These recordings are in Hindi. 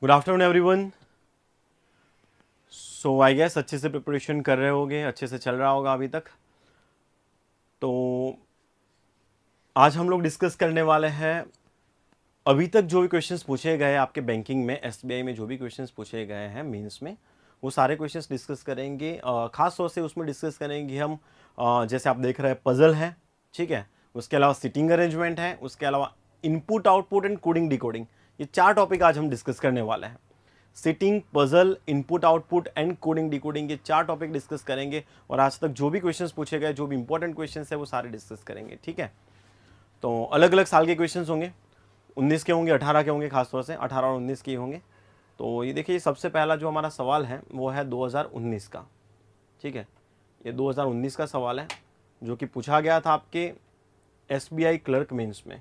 Good afternoon everyone. So I guess अच्छे से प्रिपरेशन कर रहे होगे, अच्छे से चल रहा होगा अभी तक। तो आज हम लोग डिस्कस करने वाले हैं अभी तक जो भी क्वेश्चंस पूछे गए आपके बैंकिंग में, एसबीआई में जो भी क्वेश्चंस पूछे गए हैं मेंस में, वो सारे क्वेश्चंस डिस्कस करेंगे। खास तौर से उसमें डिस्कस करेंगे हम जैसे आप देख रहे हैं पजल है, ठीक है, उसके अलावा सिटिंग अरेंजमेंट है, उसके अलावा input output and coding decoding. ये 4 टॉपिक आज हम डिस्कस करने वाले हैं। Sitting, puzzle, input output and coding decoding, ये 4 टॉपिक डिस्कस करेंगे। और आज तक जो भी क्वेश्चंस पूछे गए, जो भी इंपॉर्टेंट क्वेश्चंस है, वो सारे डिस्कस करेंगे, ठीक है। तो अलग अलग साल के क्वेश्चंस होंगे, 19 के होंगे, 18 के होंगे, खासतौर से 18 और 19 के होंगे। तो ये देखिए, सबसे पहला जो हमारा सवाल है वो है 2019 का, ठीक है। ये 2019 का सवाल है जो कि पूछा गया था आपके एसबीआई क्लर्क मेंस में,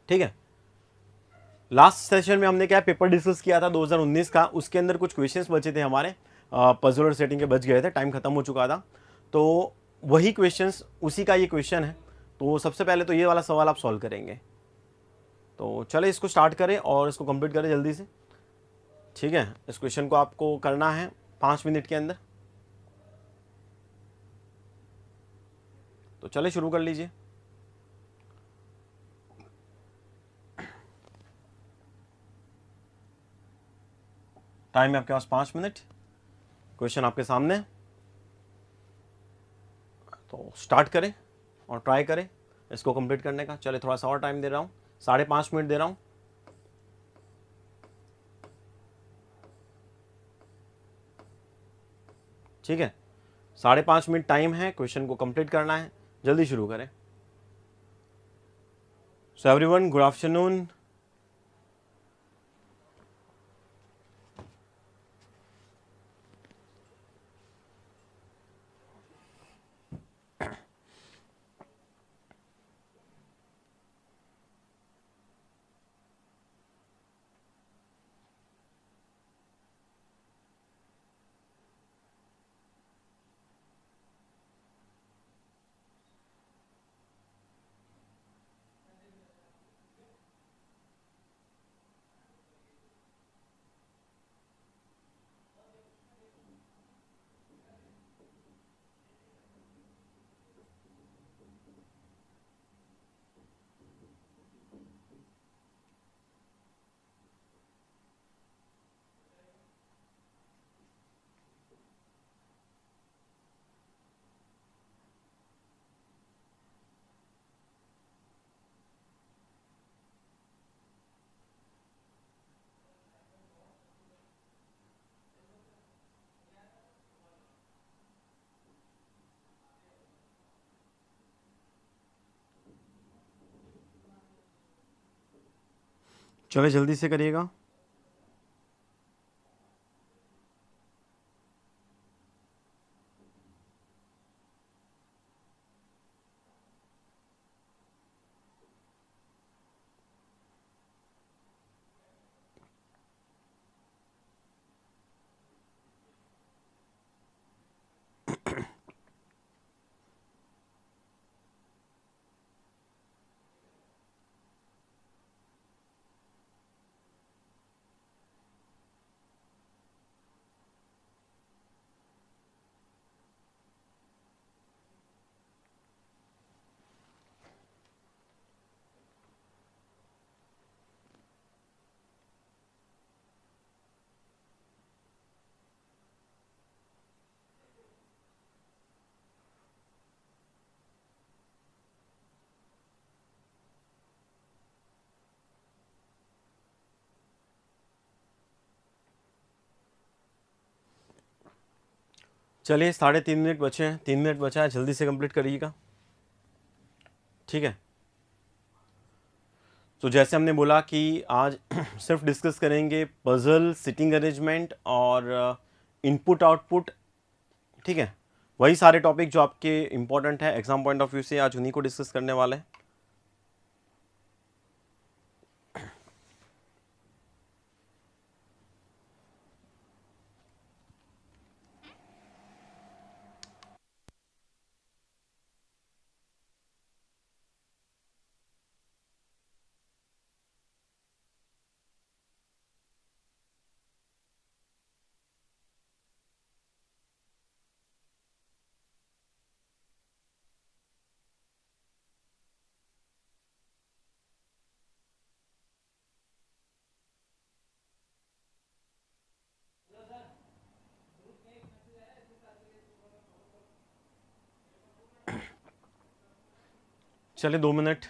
ठीक है। लास्ट सेशन में हमने क्या पेपर डिस्कस किया था 2019 का, उसके अंदर कुछ क्वेश्चंस बचे थे हमारे, पजल और सेटिंग के बच गए थे, टाइम खत्म हो चुका था। तो वही क्वेश्चंस, उसी का ये क्वेश्चन है। तो सबसे पहले तो ये वाला सवाल आप सॉल्व करेंगे। तो चले इसको स्टार्ट करें और इसको कंप्लीट करें जल्दी से, ठीक है। इस क्वेश्चन को आपको करना है 5 मिनट के अंदर। तो चले शुरू कर लीजिए। टाइम है आपके पास 5 मिनट। क्वेश्चन आपके सामने, तो स्टार्ट करें और ट्राई करें इसको कंप्लीट करने का। चले थोड़ा सा और टाइम दे रहा हूँ, 5.5 मिनट दे रहा हूँ, ठीक है। 5.5 मिनट टाइम है, क्वेश्चन को कंप्लीट करना है, जल्दी शुरू करें। So everyone, good afternoon. चले जल्दी से करिएगा। चलिए 3.5 मिनट बचे हैं, 3 मिनट बचा है, जल्दी से कंप्लीट करिएगा, ठीक है। तो जैसे हमने बोला कि आज सिर्फ डिस्कस करेंगे पजल, सिटिंग अरेंजमेंट और इनपुट आउटपुट, ठीक है। वही सारे टॉपिक जो आपके इंपॉर्टेंट है एग्जाम पॉइंट ऑफ व्यू से, आज उन्हीं को डिस्कस करने वाले हैं। चलिए 2 मिनट।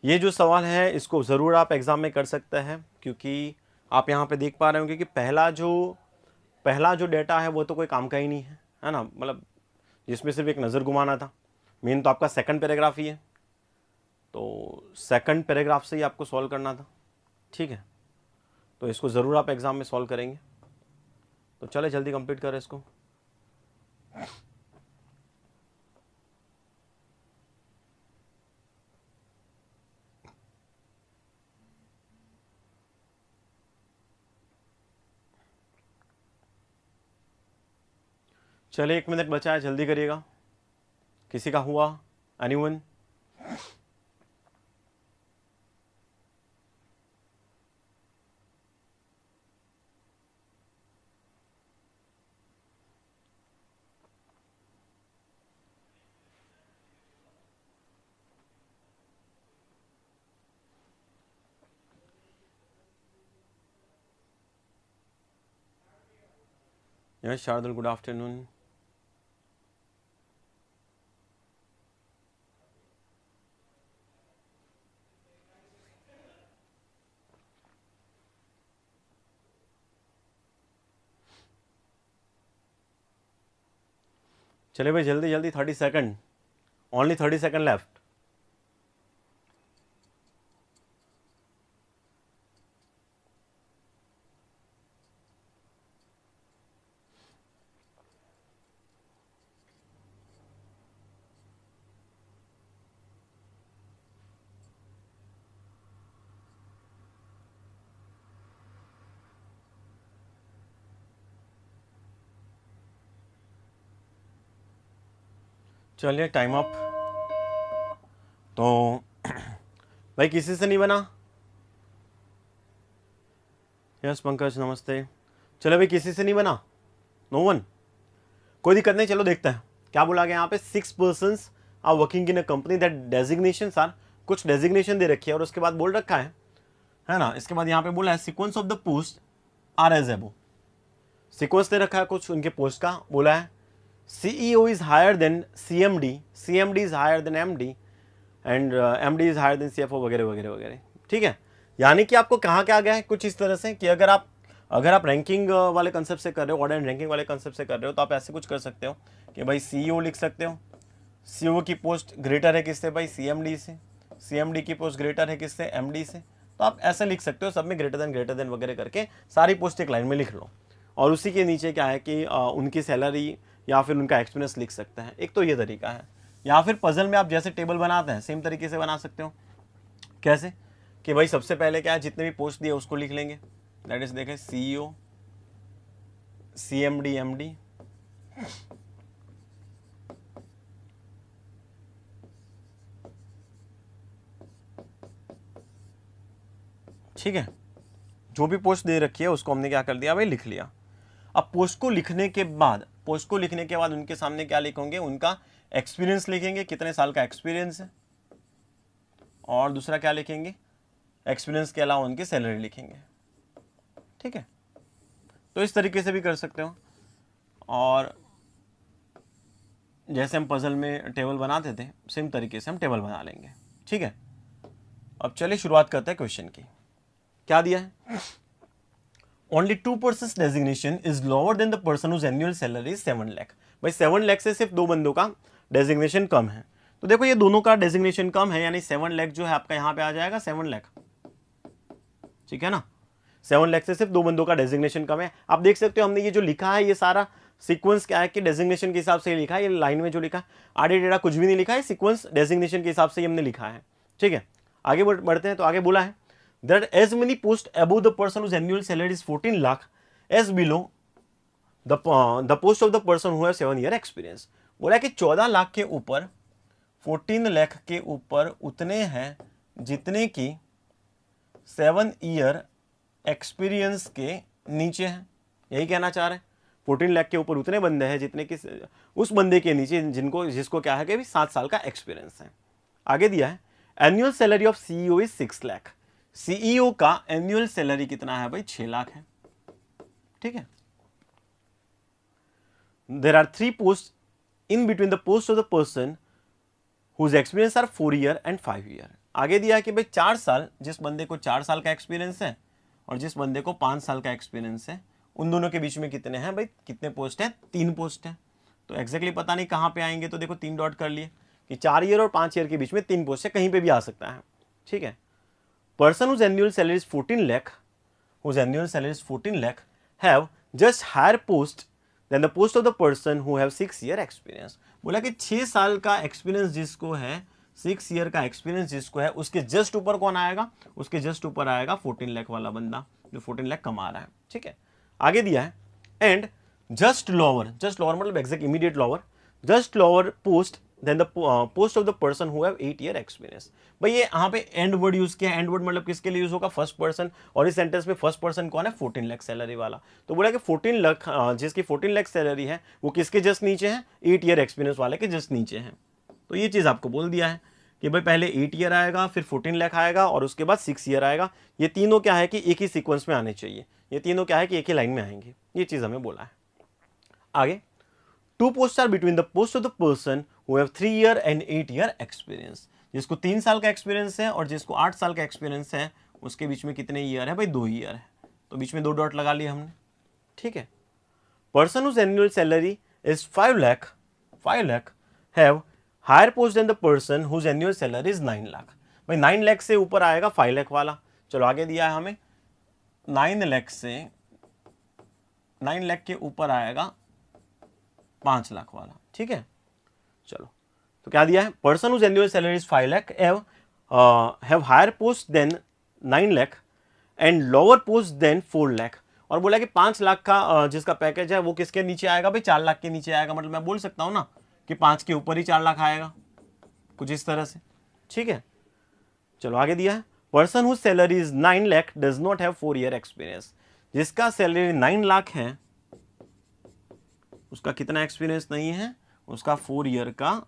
ये जो सवाल है इसको ज़रूर आप एग्ज़ाम में कर सकते हैं, क्योंकि आप यहाँ पे देख पा रहे होंगे कि पहला जो डेटा है वो तो कोई काम का ही नहीं है ना, मतलब जिसमें सिर्फ एक नज़र घुमाना था। मेन तो आपका सेकंड पैराग्राफ ही है, तो सेकंड पैराग्राफ से ही आपको सॉल्व करना था। ठीक है, तो इसको ज़रूर आप एग्ज़ाम में सॉल्व करेंगे। तो चले जल्दी कंप्लीट करें इसको। चलिए 1 मिनट बचा है, जल्दी करिएगा। किसी का हुआ? Anyone? Yes Shardul, good afternoon. चले भाई जल्दी जल्दी, 30 सेकंड, ओनली 30 सेकंड लेफ्ट। चलिए टाइम अप। तो भाई किसी से नहीं बना? यस पंकज नमस्ते। चलो भाई किसी से नहीं बना? No one? कोई दिक्कत नहीं, चलो देखते हैं क्या बोला गया यहाँ पे। 6 persons are working in a company that designation are, कुछ डेजिग्नेशन दे रखी है और उसके बाद बोल रखा है ना। इसके बाद यहाँ पे बोला है sequence of the post are as above. Sequence दे रखा है कुछ उनके पोस्ट का, बोला है CEO is higher than CMD, CMD is higher than MD and MD is higher than CFO वगैरह वगैरह वगैरह। ठीक है, यानी कि आपको कहाँ क्या गया है कुछ इस तरह से कि अगर आप रैंकिंग वाले कंसेप्ट से कर रहे हो, ऑर्डर एंड रैंकिंग वाले कंसेप्ट से कर रहे हो, तो आप ऐसे कुछ कर सकते हो कि भाई CEO लिख सकते हो। CEO की पोस्ट ग्रेटर है किससे भाई? CMD से। CMD की पोस्ट ग्रेटर है किससे? MD से। तो आप ऐसे लिख सकते हो, सब में ग्रेटर देन वगैरह करके सारी पोस्ट एक लाइन में लिख लो, और उसी के नीचे क्या है कि उनकी सैलरी या फिर उनका एक्सपीरियंस लिख सकते हैं। एक तो ये तरीका है, या फिर पजल में आप जैसे टेबल बनाते हैं सेम तरीके से बना सकते हो। कैसे कि भाई सबसे पहले क्या है, जितने भी पोस्ट दिए उसको लिख लेंगे, दैट इज देखें CEO, CMD, MD, ठीक है। जो भी पोस्ट दे रखी है उसको हमने क्या कर दिया भाई, लिख लिया। अब पोस्ट को लिखने के बाद उनके सामने क्या लिखेंगे? उनका एक्सपीरियंस लिखेंगे, कितने साल का एक्सपीरियंस है, और दूसरा क्या लिखेंगे? एक्सपीरियंस के अलावा उनकी सैलरी लिखेंगे। ठीक है, तो इस तरीके से भी कर सकते हो। और जैसे हम पजल में टेबल बनाते थे सेम तरीके से हम टेबल बना लेंगे। ठीक है, अब चलिए शुरुआत करते हैं क्वेश्चन की। क्या दिया है? Only 2% designation is lower than the person whose annual salary is 7 lakh. भाई 7 लाख से सिर्फ 2 बंदों का डेजिग्नेशन कम है, तो देखो ये दोनों का डेजिग्नेशन कम है, यानी 7 लाख जो है आपका यहाँ पे आ जाएगा 7 लाख। ठीक है ना, 7 लाख से सिर्फ 2 बंदों का डेजिग्नेशन कम है। आप देख सकते हो हमने ये जो लिखा है ये सारा सीक्वेंस क्या है कि डेजिग्नेशन के हिसाब से ही लिखा है। ये लाइन में जो लिखा है आड़े टेढ़ा कुछ भी नहीं लिखा है, सीक्वेंस डेजिग्नेशन के हिसाब से ही हमने लिखा है। ठीक है, आगे बढ़ते हैं। तो आगे बोला है that as many posts above the person whose annual salary is 14 lakh as below the post of the person who has 7 year experience। बोला कि 14 लाख के ऊपर, 14 लाख के ऊपर उतने हैं जितने की 7 ईयर एक्सपीरियंस के नीचे हैं। यही कहना चाह रहे हैं, 14 लाख के ऊपर उतने बंदे हैं जितने की उस बंदे के नीचे जिसको क्या है कि भी 7 साल का एक्सपीरियंस है। आगे दिया है annual salary of CEO is 6 lakh. CEO का एनुअल सैलरी कितना है भाई? 6 लाख है। ठीक है, there are 3 post in between the post of the person whose experience are 4 year and 5 year. आगे दिया है कि भाई 4 साल, जिस बंदे को 4 साल का एक्सपीरियंस है और जिस बंदे को 5 साल का एक्सपीरियंस है, उन दोनों के बीच में कितने हैं भाई, कितने पोस्ट हैं, 3 पोस्ट हैं। तो एग्जैक्टली पता नहीं कहाँ पे आएंगे, तो देखो 3 डॉट कर लिए कि 4 ईयर और 5 ईयर के बीच में 3 पोस्ट है, कहीं पे भी आ सकता है। ठीक है। Person whose annual salary is 14 lakh, whose annual salary is 14 lakh have just higher post than the post of the person who have 6 year experience। बोला कि 6 साल का एक्सपीरियंस जिसको है, 6 ईयर का एक्सपीरियंस जिसको है, उसके जस्ट ऊपर कौन आएगा, उसके जस्ट ऊपर आएगा 14 लाख वाला बंदा जो 14 लाख कमा रहा है। ठीक है। आगे दिया है एंड जस्ट लोअर मतलब exact immediate lower, just lower post then the post of the person who have 8 year experience. भाई ये यहाँ पे एंड वर्ड यूज किया है। एंड वर्ड मतलब किसके लिए यूज होगा, फर्स्ट पर्सन, और इस सेंटेंस में फर्स्ट पर्सन कौन है, 14 लाख सैलरी वाला। तो बोला कि 14 लाख जिसकी 14 लाख सैलरी है वो किसके जस्ट नीचे है, 8 ईयर एक्सपीरियंस वाले के जस्ट नीचे है। तो ये चीज आपको बोल दिया है कि भाई पहले 8 ईयर आएगा, फिर 14 लाख आएगा और उसके बाद 6 ईयर आएगा। ये तीनों क्या है कि एक ही सीक्वेंस में आने चाहिए, ये तीनों क्या है कि एक ही लाइन में आएंगे। ये चीज हमें बोला है। आगे, 2 post are between the post of the person who have 3 year and 8 year experience. जिसको 3 साल का एक्सपीरियंस है और जिसको 8 साल का एक्सपीरियंस है, उसके बीच में कितने ईयर है भाई, 2 ईयर है। तो बीच में 2 डॉट लगा लिए हमने। ठीक है। Person whose annual salary is 5 lakh have higher post then the person whose annual salary is 9 lakh. भाई 9 लाख से ऊपर आएगा 5 लाख वाला। चलो आगे दिया है हमें 9 लाख से 9 लाख के ऊपर आएगा 5 लाख वाला। ठीक है। चलो तो क्या दिया है, person whose annual salary is 5 lakh have higher post than 9 lakh and lower post than 4 lakh. और बोला कि 5 लाख का जिसका पैकेज है वो किसके नीचे आएगा भाई, 4 लाख के नीचे आएगा। मतलब मैं बोल सकता हूं ना कि 5 के ऊपर ही 4 लाख आएगा, कुछ इस तरह से। ठीक है। चलो आगे दिया है person whose salary is 9 lakh does not have 4 year experience. जिसका सैलरी 9 लाख है उसका कितना एक्सपीरियंस नहीं है, उसका 4 ईयर का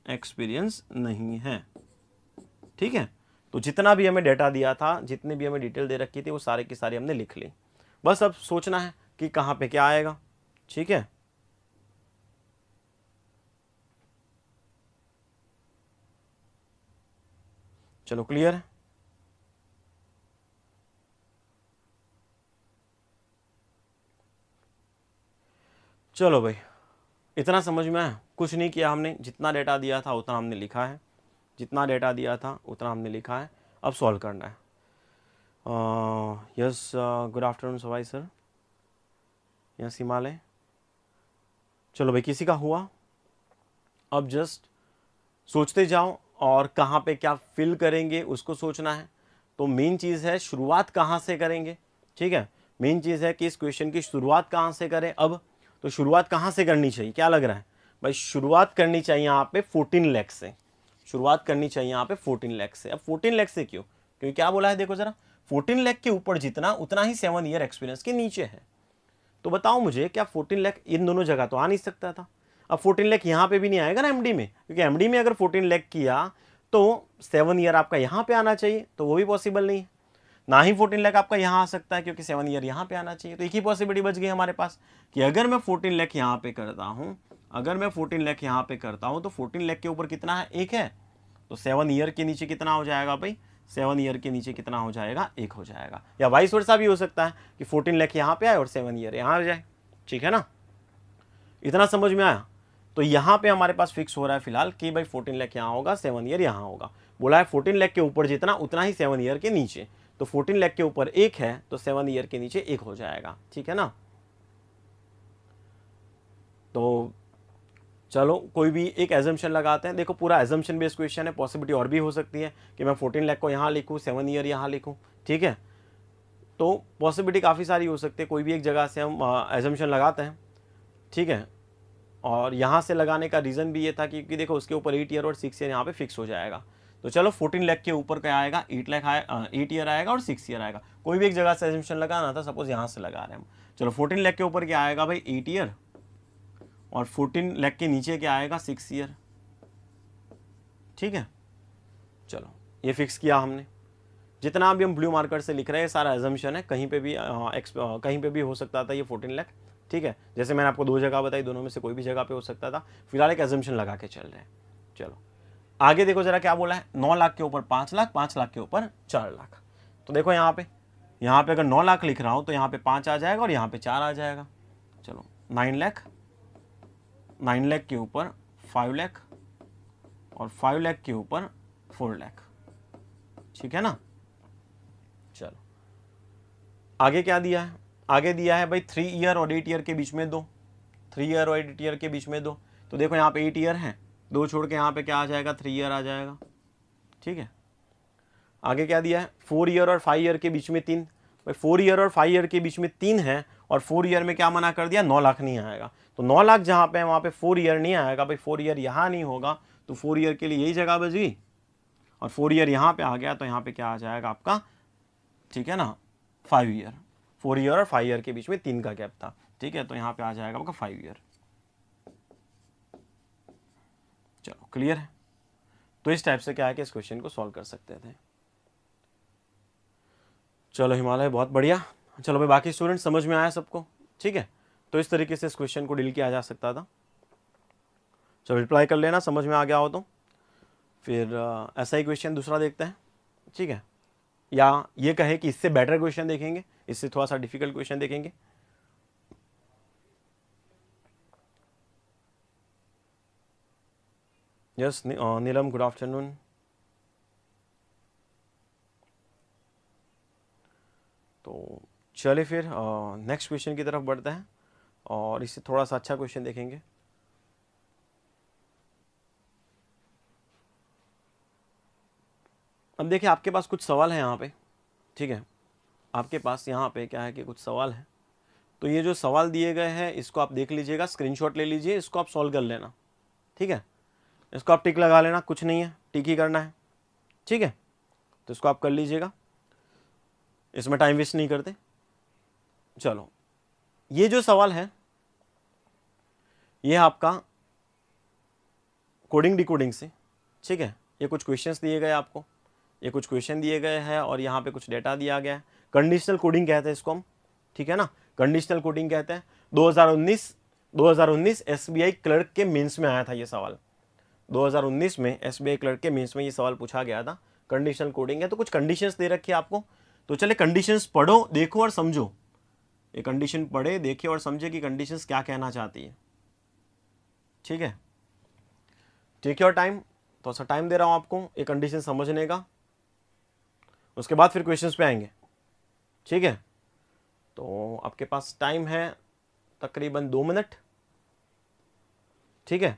एक्सपीरियंस नहीं है। ठीक है। तो जितना भी हमें डेटा दिया था, जितने भी हमें डिटेल दे रखी थी, वो सारे की सारी हमने लिख ली। बस अब सोचना है कि कहां पे क्या आएगा। ठीक है। चलो क्लियर है। चलो भाई इतना समझ में आया। कुछ नहीं किया हमने, जितना डेटा दिया था उतना हमने लिखा है, जितना डेटा दिया था उतना हमने लिखा है। अब सॉल्व करना है। Yes, good afternoon Sawai sir. Yes Himalaya. चलो भाई किसी का हुआ, अब जस्ट सोचते जाओ और कहाँ पे क्या फिल करेंगे उसको सोचना है। तो मेन चीज़ है शुरुआत कहाँ से करेंगे। ठीक है। मेन चीज़ है कि इस क्वेश्चन की शुरुआत कहाँ से करें। अब तो शुरुआत कहाँ से करनी चाहिए, क्या लग रहा है भाई, शुरुआत करनी चाहिए यहाँ पे 14 लाख से। शुरुआत करनी चाहिए यहाँ पे 14 लाख से। अब 14 लाख से क्यों, क्योंकि क्या बोला है देखो जरा, 14 लाख के ऊपर जितना उतना ही 7 ईयर एक्सपीरियंस के नीचे है। तो बताओ मुझे क्या 14 लाख इन दोनों जगह तो आ नहीं सकता था। अब 14 लाख यहाँ पे भी नहीं आएगा ना एमडी में, क्योंकि एमडी में अगर 14 लाख किया तो 7 ईयर आपका यहाँ पे आना चाहिए, तो वो भी पॉसिबल नहीं है। ना ही 14 लाख आपका यहाँ आ सकता है क्योंकि 7 ईयर यहाँ पे आना चाहिए। तो एक ही पॉसिबिलिटी बच गई हमारे पास कि अगर मैं 14 लाख यहाँ पे करता हूँ, अगर मैं 14 लाख यहाँ पे करता हूँ तो 14 लाख के ऊपर कितना है, 1 है। तो 7 ईयर के नीचे कितना हो जाएगा भाई, 7 ईयर के नीचे कितना हो जाएगा, 1 हो जाएगा। या वाइस वर्सा भी हो सकता है कि 14 लाख यहाँ पे आए और 7 ईयर यहाँ हो जाए। ठीक है ना, इतना समझ में आया। तो यहाँ पे हमारे पास फिक्स हो रहा है फिलहाल कि भाई 14 लाख यहाँ होगा, 7 ईयर यहाँ होगा। बोला है 14 लाख के ऊपर जितना उतना ही 7 ईयर के नीचे। तो 14 लाख के ऊपर 1 है तो 7 ईयर के नीचे 1 हो जाएगा। ठीक है ना। तो चलो कोई भी एक एजम्पशन लगाते हैं। देखो पूरा एजम्पशन बेस्ड क्वेश्चन है, पॉसिबिलिटी और भी हो सकती है कि मैं 14 लाख को यहाँ लिखूँ, 7 ईयर यहाँ लिखूँ। ठीक है। तो पॉसिबिलिटी काफ़ी सारी हो सकती है, कोई भी एक जगह से हम एजम्पशन लगाते हैं। ठीक है। और यहाँ से लगाने का रीज़न भी ये था क्योंकि देखो उसके ऊपर 8 ईयर और 6 ईयर यहाँ पे फिक्स हो जाएगा। तो चलो 14 लाख के ऊपर क्या आएगा, 8 ईयर आएगा और 6 ईयर आएगा। कोई भी एक जगह से एजम्पशन लगाना था, सपोज यहाँ से लगा रहे हैं हम। चलो 14 लाख के ऊपर क्या आएगा भाई, 8 ईयर, और 14 लाख के नीचे क्या आएगा, 6 ईयर। ठीक है। चलो ये फिक्स किया हमने। जितना भी हम ब्लू मार्कर से लिख रहे हैं सारा एजम्पशन है, कहीं पे भी हो सकता था ये 14 लाख। ठीक है। जैसे मैंने आपको 2 जगह बताई, दोनों में से कोई भी जगह पे हो सकता था। फिलहाल एक एजम्पशन लगा के चल रहे हैं। चलो आगे देखो जरा क्या बोला है, 9 लाख के ऊपर 5 लाख, 5 लाख के ऊपर 4 लाख। तो देखो यहाँ पे अगर 9 लाख लिख रहा हूं तो यहाँ पे 5 आ जाएगा और यहाँ पे 4 आ जाएगा। चलो 9 लाख, 9 लाख के ऊपर 5 लाख और 5 लाख के ऊपर 4 लाख। ठीक है ना। चलो आगे क्या दिया है, आगे दिया है भाई 3 ईयर और 8 ईयर के बीच में दो, 3 ईयर और 8 ईयर के बीच में दो। तो देखो यहाँ पे 8 ईयर है, 2 छोड़ के यहाँ पे क्या आ जाएगा, 3 ईयर आ जाएगा। ठीक है। आगे क्या दिया है, 4 ईयर और 5 ईयर के बीच में 3। भाई 4 ईयर और 5 ईयर के बीच में 3 है और 4 ईयर में क्या मना कर दिया, 9 लाख नहीं आएगा। तो 9 लाख जहाँ पे है वहाँ पे 4 ईयर नहीं आएगा। भाई 4 ईयर यहाँ नहीं होगा तो 4 ईयर के लिए यही जगह बच गई और 4 ईयर यहाँ पे आ गया तो यहाँ पे क्या आ जाएगा आपका, ठीक है ना, 5 ईयर। 4 ईयर और 5 ईयर के बीच में 3 का गैप था। ठीक है, तो यहाँ पे आ जाएगा आपका 5 ईयर। चलो क्लियर है। तो इस टाइप से क्या है कि इस क्वेश्चन को सॉल्व कर सकते थे। चलो हिमालय बहुत बढ़िया। चलो भाई बाकी स्टूडेंट समझ में आया सबको, ठीक है। तो इस तरीके से इस क्वेश्चन को डील किया जा सकता था। चलो रिप्लाई कर लेना समझ में आ गया हो तो। फिर ऐसा ही क्वेश्चन दूसरा देखते हैं, ठीक है। या ये कहे कि इससे बेटर क्वेश्चन देखेंगे, इससे थोड़ा सा डिफिकल्ट क्वेश्चन देखेंगे। यस नीलम गुड आफ्टरनून। तो चले फिर नेक्स्ट क्वेश्चन की तरफ बढ़ते हैं और इससे थोड़ा सा अच्छा क्वेश्चन देखेंगे। अब देखिए आपके पास कुछ सवाल है यहाँ पे, ठीक है। आपके पास यहाँ पे क्या है कि कुछ सवाल है। तो ये जो सवाल दिए गए हैं इसको आप देख लीजिएगा, स्क्रीनशॉट ले लीजिए, इसको आप सॉल्व कर लेना, ठीक है। इसको आप टिक लगा लेना, कुछ नहीं है, टिक ही करना है, ठीक है। तो इसको आप कर लीजिएगा, इसमें टाइम वेस्ट नहीं करते। चलो ये जो सवाल है ये आपका कोडिंग डिकोडिंग से, ठीक है। ये कुछ क्वेश्चंस दिए गए आपको, ये कुछ क्वेश्चन दिए गए हैं और यहाँ पे कुछ डेटा दिया गया है। कंडीशनल कोडिंग कहते हैं इसको हम, ठीक है ना, कंडीशनल कोडिंग कहते हैं। 2019 एसबीआई क्लर्क के मेंस में आया था ये सवाल। 2019 में एसबीआई क्लर्क के मेंस में ये सवाल पूछा गया था। कंडीशनल कोडिंग है तो कुछ कंडीशंस दे रखी है आपको। तो चले कंडीशंस पढ़ो, देखो और समझो। ये कंडीशन पढ़े, देखे और समझे कि कंडीशंस क्या कहना चाहती है, ठीक है। टेक योर टाइम, थोड़ा सा टाइम दे रहा हूं आपको ये कंडीशन समझने का, उसके बाद फिर क्वेश्चंस पे आएंगे, ठीक है। तो आपके पास टाइम है तकरीबन 2 मिनट, ठीक है।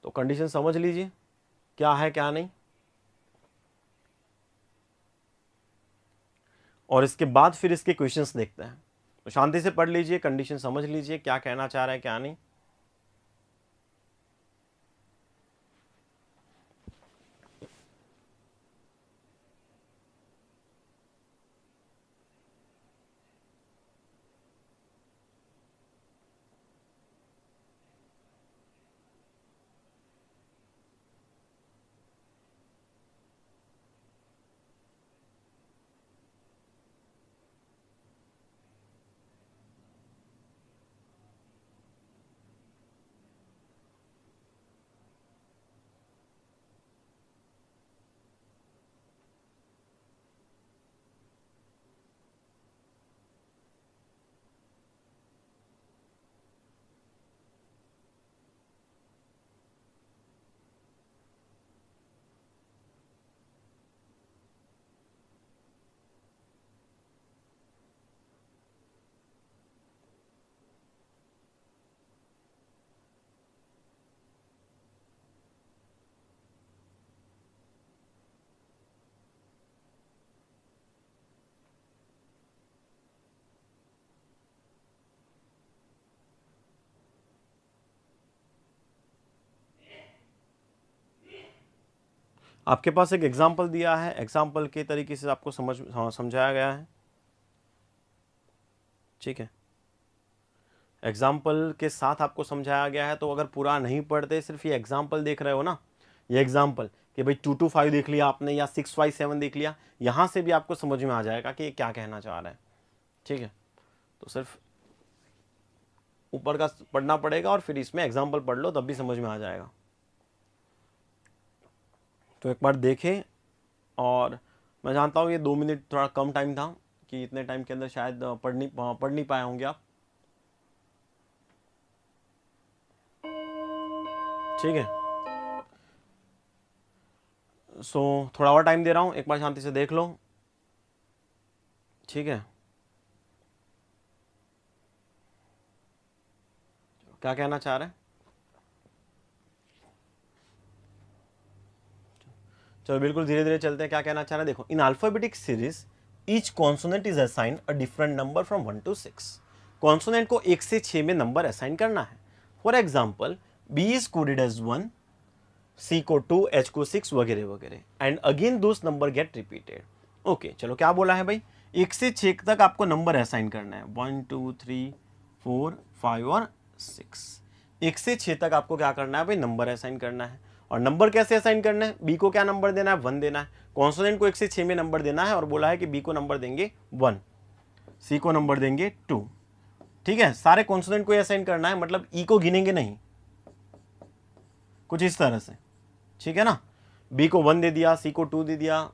तो कंडीशन समझ लीजिए क्या है क्या नहीं, और इसके बाद फिर इसके क्वेश्चंस देखते हैं। तो शांति से पढ़ लीजिए, कंडीशन समझ लीजिए क्या कहना चाह रहा है क्या नहीं। आपके पास एक एग्जाम्पल दिया है, एग्जाम्पल के तरीके से आपको समझाया गया है, ठीक है। एग्जाम्पल के साथ आपको समझाया गया है। तो अगर पूरा नहीं पढ़ते, सिर्फ ये एग्जाम्पल देख रहे हो ना, ये एग्जाम्पल कि भाई 2 to 5 देख लिया आपने या 6 5 7 देख लिया, यहाँ से भी आपको समझ में आ जाएगा कि ये क्या कहना चाह रहा है, ठीक है। तो सिर्फ ऊपर का पढ़ना पड़ेगा और फिर इसमें एग्जाम्पल पढ़ लो तब भी समझ में आ जाएगा। तो एक बार देखें, और मैं जानता हूँ ये 2 मिनट थोड़ा कम टाइम था कि इतने टाइम के अंदर शायद पढ़ नहीं पाए होंगे आप। ठीक है, सो थोड़ा और टाइम दे रहा हूँ, एक बार शांति से देख लो। ठीक है, क्या कहना चाह रहे हैं? चलो बिल्कुल धीरे धीरे चलते हैं, क्या कहना चाह रहे हैं देखो। In alphabetic series each consonant is assign a different number from 1 to 6। Consonant को 1 से 6 में नंबर असाइन करना है। For example, B is coded as 1, C को 2, एच को 6 वगैरह वगैरह, and again those number get repeated. Okay, चलो क्या बोला है भाई, 1 से 6 तक आपको नंबर असाइन करना है, 1 2 3 4 5 और 6। 1 से 6 तक आपको क्या करना है भाई, नंबर असाइन करना है। और नंबर कैसे असाइन करना है, बी को क्या नंबर देना है, 1 देना है। कॉन्सोनेंट को 1 से 6 में नंबर देना है, और बोला है कि बी को नंबर देंगे 1, सी को नंबर देंगे 2। ठीक है, सारे कॉन्सोनेंट को असाइन करना है, मतलब ई को गिनेंगे नहीं, कुछ इस तरह से। ठीक है ना, बी को 1 दे दिया, सी को 2 दे दिया,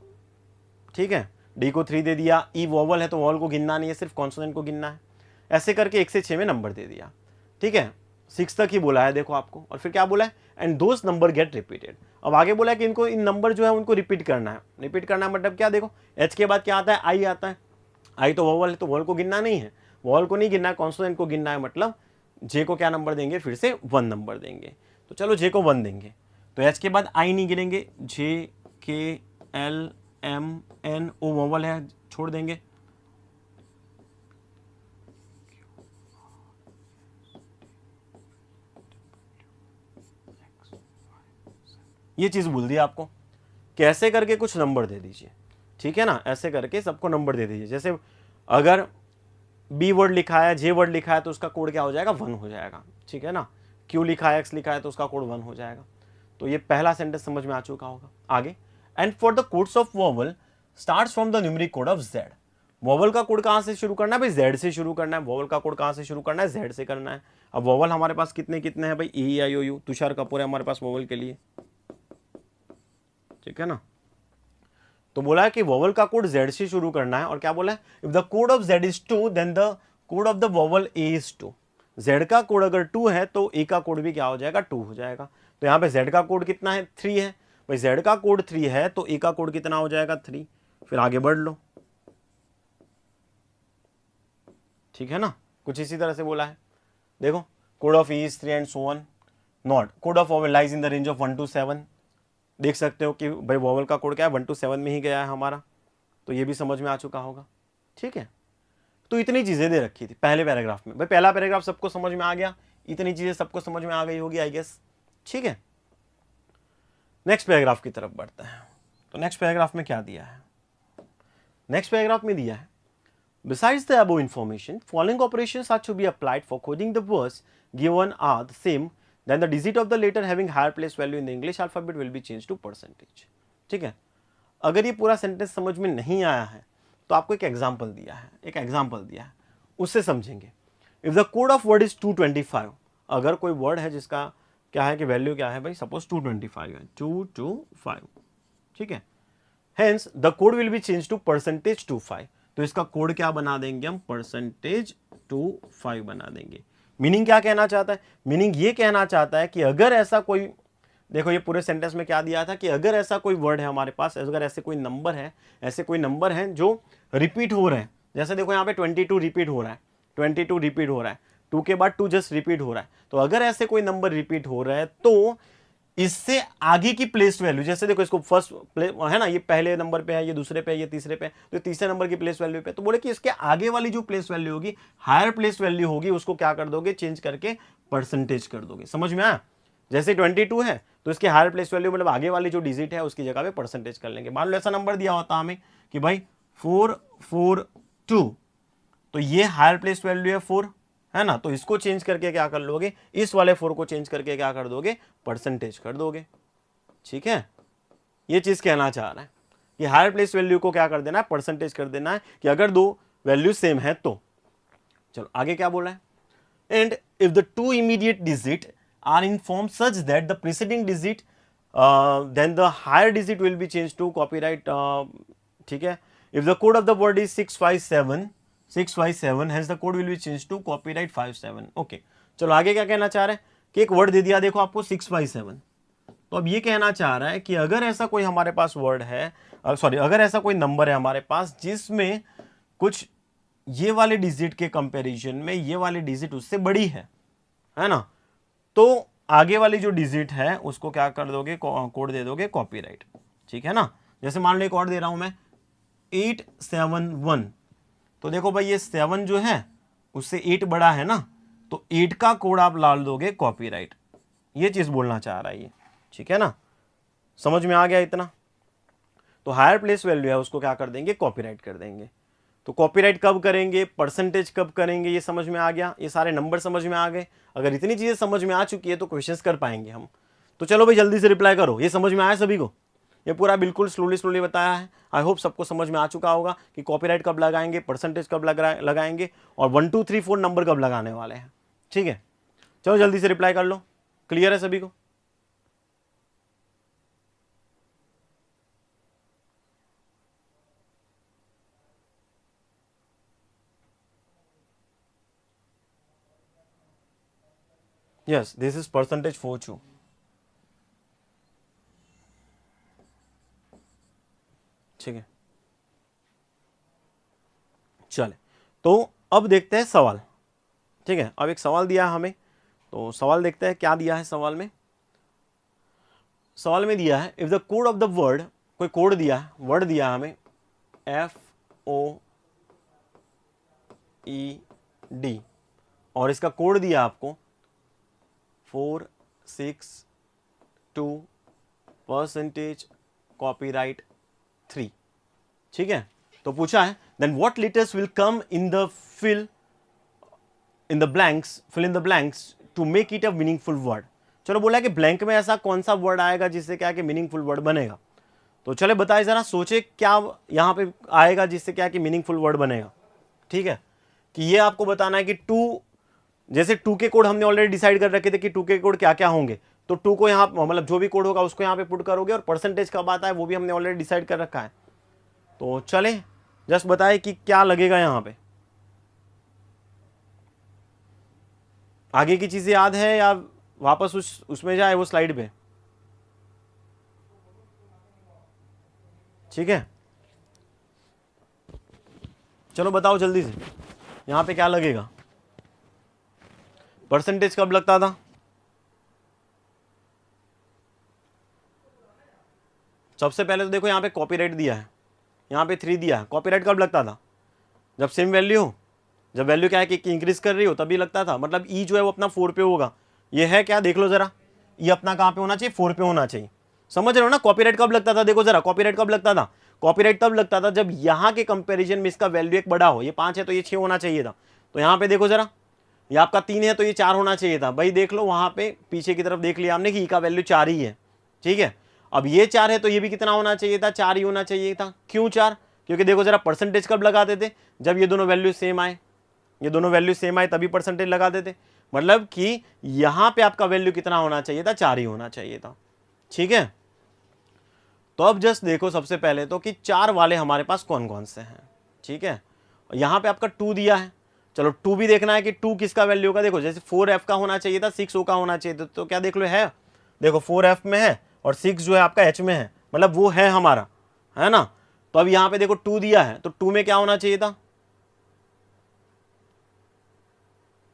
ठीक है, डी को 3 दे दिया। ई वोवल है तो वोवल को गिनना नहीं है, सिर्फ कॉन्सोनेंट को गिनना है। ऐसे करके 1 से 6 में नंबर दे दिया। ठीक है, 6 तक ही बोला है देखो आपको, और फिर क्या बोला है, and those number get repeated. अब आगे बोला है कि इनको, इन नंबर जो है उनको रिपीट करना है। रिपीट करना है मतलब क्या, देखो एच के बाद क्या आता है, आई आता है। आई तो वोवल है तो वोवल को गिनना नहीं है, वोवल को नहीं गिनना है, कॉन्सोनेंट को गिनना है। मतलब जे को क्या नंबर देंगे, फिर से 1 नंबर देंगे। तो चलो जे को 1 देंगे, तो एच के बाद आई नहीं गिनेंगे, J K L M N O vowel है, छोड़ देंगे। ये चीज भूल दी आपको, कैसे करके कुछ नंबर दे दीजिए। ठीक है ना, ऐसे करके सबको नंबर दे दीजिए। जैसे अगर बी वर्ड लिखा है, जे वर्ड लिखा है, तो उसका कोड क्या हो जाएगा, 1 हो जाएगा। ठीक है ना, क्यू लिखा है, एक्स लिखा है, तो उसका कोड 1 हो जाएगा। तो ये पहला सेंटेंस समझ में आ चुका होगा। आगे, and for the codes of vowel starts from the numeric code of Z. Vowel का कोड कहां से शुरू करना है भाई, जेड से शुरू करना है। वोवल का कोड कहां से शुरू करना है, जेड से करना है। अब वोवल हमारे पास कितने कितने हैं भाई, ए आई ओ यू, तुषार कपूर है हमारे पास वोवल के लिए। ठीक है ना, तो बोला है कि वोवल का कोड जेड से शुरू करना है, और क्या बोला है, if the code of Z is 2 then the code of the vowel A is 2। Z का कोड अगर 2 है तो ए का कोड भी क्या हो जाएगा, 2 हो जाएगा। तो यहां पे जेड का कोड कितना है, 3 है भाई। जेड का कोड 3 है तो ए का कोड कितना हो जाएगा, 3। फिर आगे बढ़ लो। ठीक है ना, कुछ इसी तरह से बोला है। देखो, code of E is 3 and so on. Not code of vowel lies in the range of 1 to 7। देख सकते हो कि भाई वोवल का कोड क्या है, 1 to 7 में ही गया है हमारा। तो ये भी समझ में आ चुका होगा। ठीक है, तो इतनी चीजें दे रखी थी पहले पैराग्राफ में। भाई पहला पैराग्राफ सबको समझ में आ गया, इतनी चीजें सबको समझ में आ गई होगी आई गेस। ठीक है, नेक्स्ट पैराग्राफ की तरफ बढ़ते हैं। तो नेक्स्ट पैराग्राफ में क्या दिया है, नेक्स्ट पैराग्राफ में दिया है, besides the above information, following operations are to be applied for coding the words given are the same, then the digit of the letter having higher place value in the English alphabet will be changed to percentage। ठीक है, अगर ये पूरा सेंटेंस समझ में नहीं आया है तो आपको एक एग्जाम्पल दिया है, एक एग्जाम्पल दिया है, उससे समझेंगे। If the code of word is 225, अगर कोई वर्ड है जिसका क्या है कि वैल्यू क्या है भाई, सपोज 225 है, 225। ठीक है, hence the code will be change to percentage 25। तो इसका कोड क्या बना देंगे हम, परसेंटेज 25 बना देंगे। मीनिंग क्या कहना चाहता है, मीनिंग ये कहना चाहता है कि अगर ऐसा कोई, देखो ये पूरे सेंटेंस में क्या दिया था कि अगर ऐसा कोई वर्ड है हमारे पास, अगर ऐसे कोई नंबर है, ऐसे कोई नंबर है जो रिपीट हो रहे हैं, जैसे देखो यहाँ पे 22 रिपीट हो रहा है, 22 रिपीट हो रहा है, 2 के बाद 2 जस्ट रिपीट हो रहा है। तो अगर ऐसे कोई नंबर रिपीट हो रहा है तो इससे आगे की प्लेस वैल्यू, जैसे देखो इसको फर्स्ट प्लेस है ना, ये पहले नंबर पे है, ये दूसरे पे है, ये तीसरे पे है, तो तीसरे नंबर की प्लेस वैल्यू पे, तो बोले कि इसके आगे वाली जो प्लेस वैल्यू होगी, हायर प्लेस वैल्यू होगी, उसको क्या कर दोगे, चेंज करके परसेंटेज कर दोगे। समझ में आया, जैसे 22 है तो इसके हायर प्लेस वैल्यू मतलब आगे वाली जो डिजिट है उसकी जगह पे परसेंटेज कर लेंगे। मान लो ऐसा नंबर दिया होता हमें कि भाई 442, तो ये हायर प्लेस वैल्यू है 4, है ना, तो इसको चेंज करके क्या कर लोगे, इस वाले 4 को चेंज करके क्या कर दोगे, परसेंटेज कर दोगे। ठीक है, ये चीज कहना चाह रहा है कि हायर प्लेस वैल्यू को क्या कर देना है, परसेंटेज कर देना है, कि अगर दो वैल्यू सेम है तो। चलो आगे क्या बोला है, and if the 2 immediate digit are in form such that the preceding digit then the higher digit will be change to copyright, ठीक है. If the code of the word is 657 hence the code will be change to copyright 57. Okay, चलो आगे क्या कहना चाह रहे हैं कि एक वर्ड दे दिया देखो आपको 657. तो अब ये कहना चाह रहा है कि अगर ऐसा कोई हमारे पास वर्ड है, सॉरी, अगर ऐसा कोई नंबर है हमारे पास जिसमें कुछ ये वाले डिजिट के कंपैरिजन में ये वाली डिजिट उससे बड़ी है ना, तो आगे वाली जो डिजिट है उसको क्या कर दोगे, कोड दे दोगे कॉपीराइट. ठीक है ना. जैसे मान लो एक और दे रहा हूं मैं 871. तो देखो भाई ये 7 जो है उससे 8 बड़ा है ना, तो 8 का कोड आप डाल दोगे कॉपीराइट. ये चीज बोलना चाह रहा है ये. ठीक है ना, समझ में आ गया इतना. तो हायर प्लेस वैल्यू है उसको क्या कर देंगे, कॉपीराइट कर देंगे. तो कॉपीराइट कब करेंगे, परसेंटेज कब करेंगे, ये समझ में आ गया. ये सारे नंबर समझ में आ गए. अगर इतनी चीजें समझ में आ चुकी है तो क्वेश्चंस कर पाएंगे हम. तो चलो भाई जल्दी से रिप्लाई करो. ये समझ में आया सभी को? ये पूरा बिल्कुल स्लोली बताया है. आई होप सबको समझ में आ चुका होगा कि कॉपीराइट कब लगाएंगे, परसेंटेज कब लगाएंगे और 1 2 3 4 नंबर कब लगाने वाले हैं. ठीक है, चलो जल्दी से रिप्लाई कर लो. क्लियर है सभी को? Yes, this is percentage 42. ठीक है, चले. तो अब देखते हैं सवाल. ठीक है, अब एक सवाल दिया है हमें, तो सवाल देखते हैं क्या दिया है सवाल में. सवाल में दिया है if the code of the word, कोई कोड दिया है, वर्ड दिया है हमें FOED और इसका कोड दिया आपको 462% कॉपीराइट 3. ठीक है, तो पूछा है then what letters will come in the fill in the blanks to make it a meaningful word. चलो बोला कि ब्लैंक में ऐसा कौन सा वर्ड आएगा जिससे क्या कि मीनिंगफुल वर्ड बनेगा. तो चले बताए जरा, सोचे क्या यहां पे आएगा जिससे क्या कि मीनिंगफुल वर्ड बनेगा. ठीक है, कि ये आपको बताना है कि टू, जैसे टू के कोड हमने ऑलरेडी डिसाइड कर रखे थे कि टू के कोड क्या क्या होंगे. तो टू को यहाँ मतलब जो भी कोड होगा उसको यहाँ पे पुट करोगे और परसेंटेज कब आता है वो भी हमने ऑलरेडी डिसाइड कर रखा है. तो चले जस्ट बताए कि क्या लगेगा यहाँ पे. आगे की चीजें याद है या वापस उसमें जाए वो स्लाइड पे. ठीक है, चलो बताओ जल्दी से यहां पे क्या लगेगा. परसेंटेज कब लगता था? सबसे पहले तो देखो यहाँ पे कॉपीराइट दिया है, यहाँ पे 3 दिया है. कॉपीराइट कब लगता था? जब सेम वैल्यू हो, जब वैल्यू क्या है कि इंक्रीज कर रही हो तभी लगता था. मतलब ई जो है वो अपना 4 पे होगा. ये है क्या, देख लो जरा, ये अपना कहाँ पे होना चाहिए, 4 पे होना चाहिए. समझ रहे हो ना. कॉपीराइट कब लगता था, देखो जरा कॉपीराइट कब लगता था. कॉपीराइट तब लगता था जब यहाँ के कंपेरिजन में इसका वैल्यू एक बड़ा हो. ये 5 है तो ये 6 होना चाहिए था. तो यहाँ पे देखो जरा, ये आपका 3 है तो ये 4 होना चाहिए था. भाई देख लो वहां पे पीछे की तरफ देख लिया हमने कि ई का वैल्यू 4 ही है. ठीक है, अब ये 4 है तो ये भी कितना होना चाहिए था, 4 ही होना चाहिए था. क्यों 4? क्योंकि देखो जरा परसेंटेज कब लगाते थे, जब ये दोनों वैल्यू सेम आए. ये दोनों वैल्यू सेम आए तभी परसेंटेज लगा देते. मतलब कि यहां पे आपका वैल्यू कितना होना चाहिए था, 4 ही होना चाहिए था. ठीक है, तो अब जस्ट देखो सबसे पहले तो कि 4 वाले हमारे पास कौन कौन से हैं. ठीक है, यहां पे आपका 2 दिया है. चलो 2 भी देखना है कि 2 किसका वैल्यू का. देखो जैसे 4F का होना चाहिए था, 6O का होना चाहिए था. तो क्या देख लो है, देखो 4F में है और 6 जो है आपका H में है, मतलब वो है हमारा, है ना. तो अब यहां पे देखो 2 दिया है तो 2 में क्या होना चाहिए था.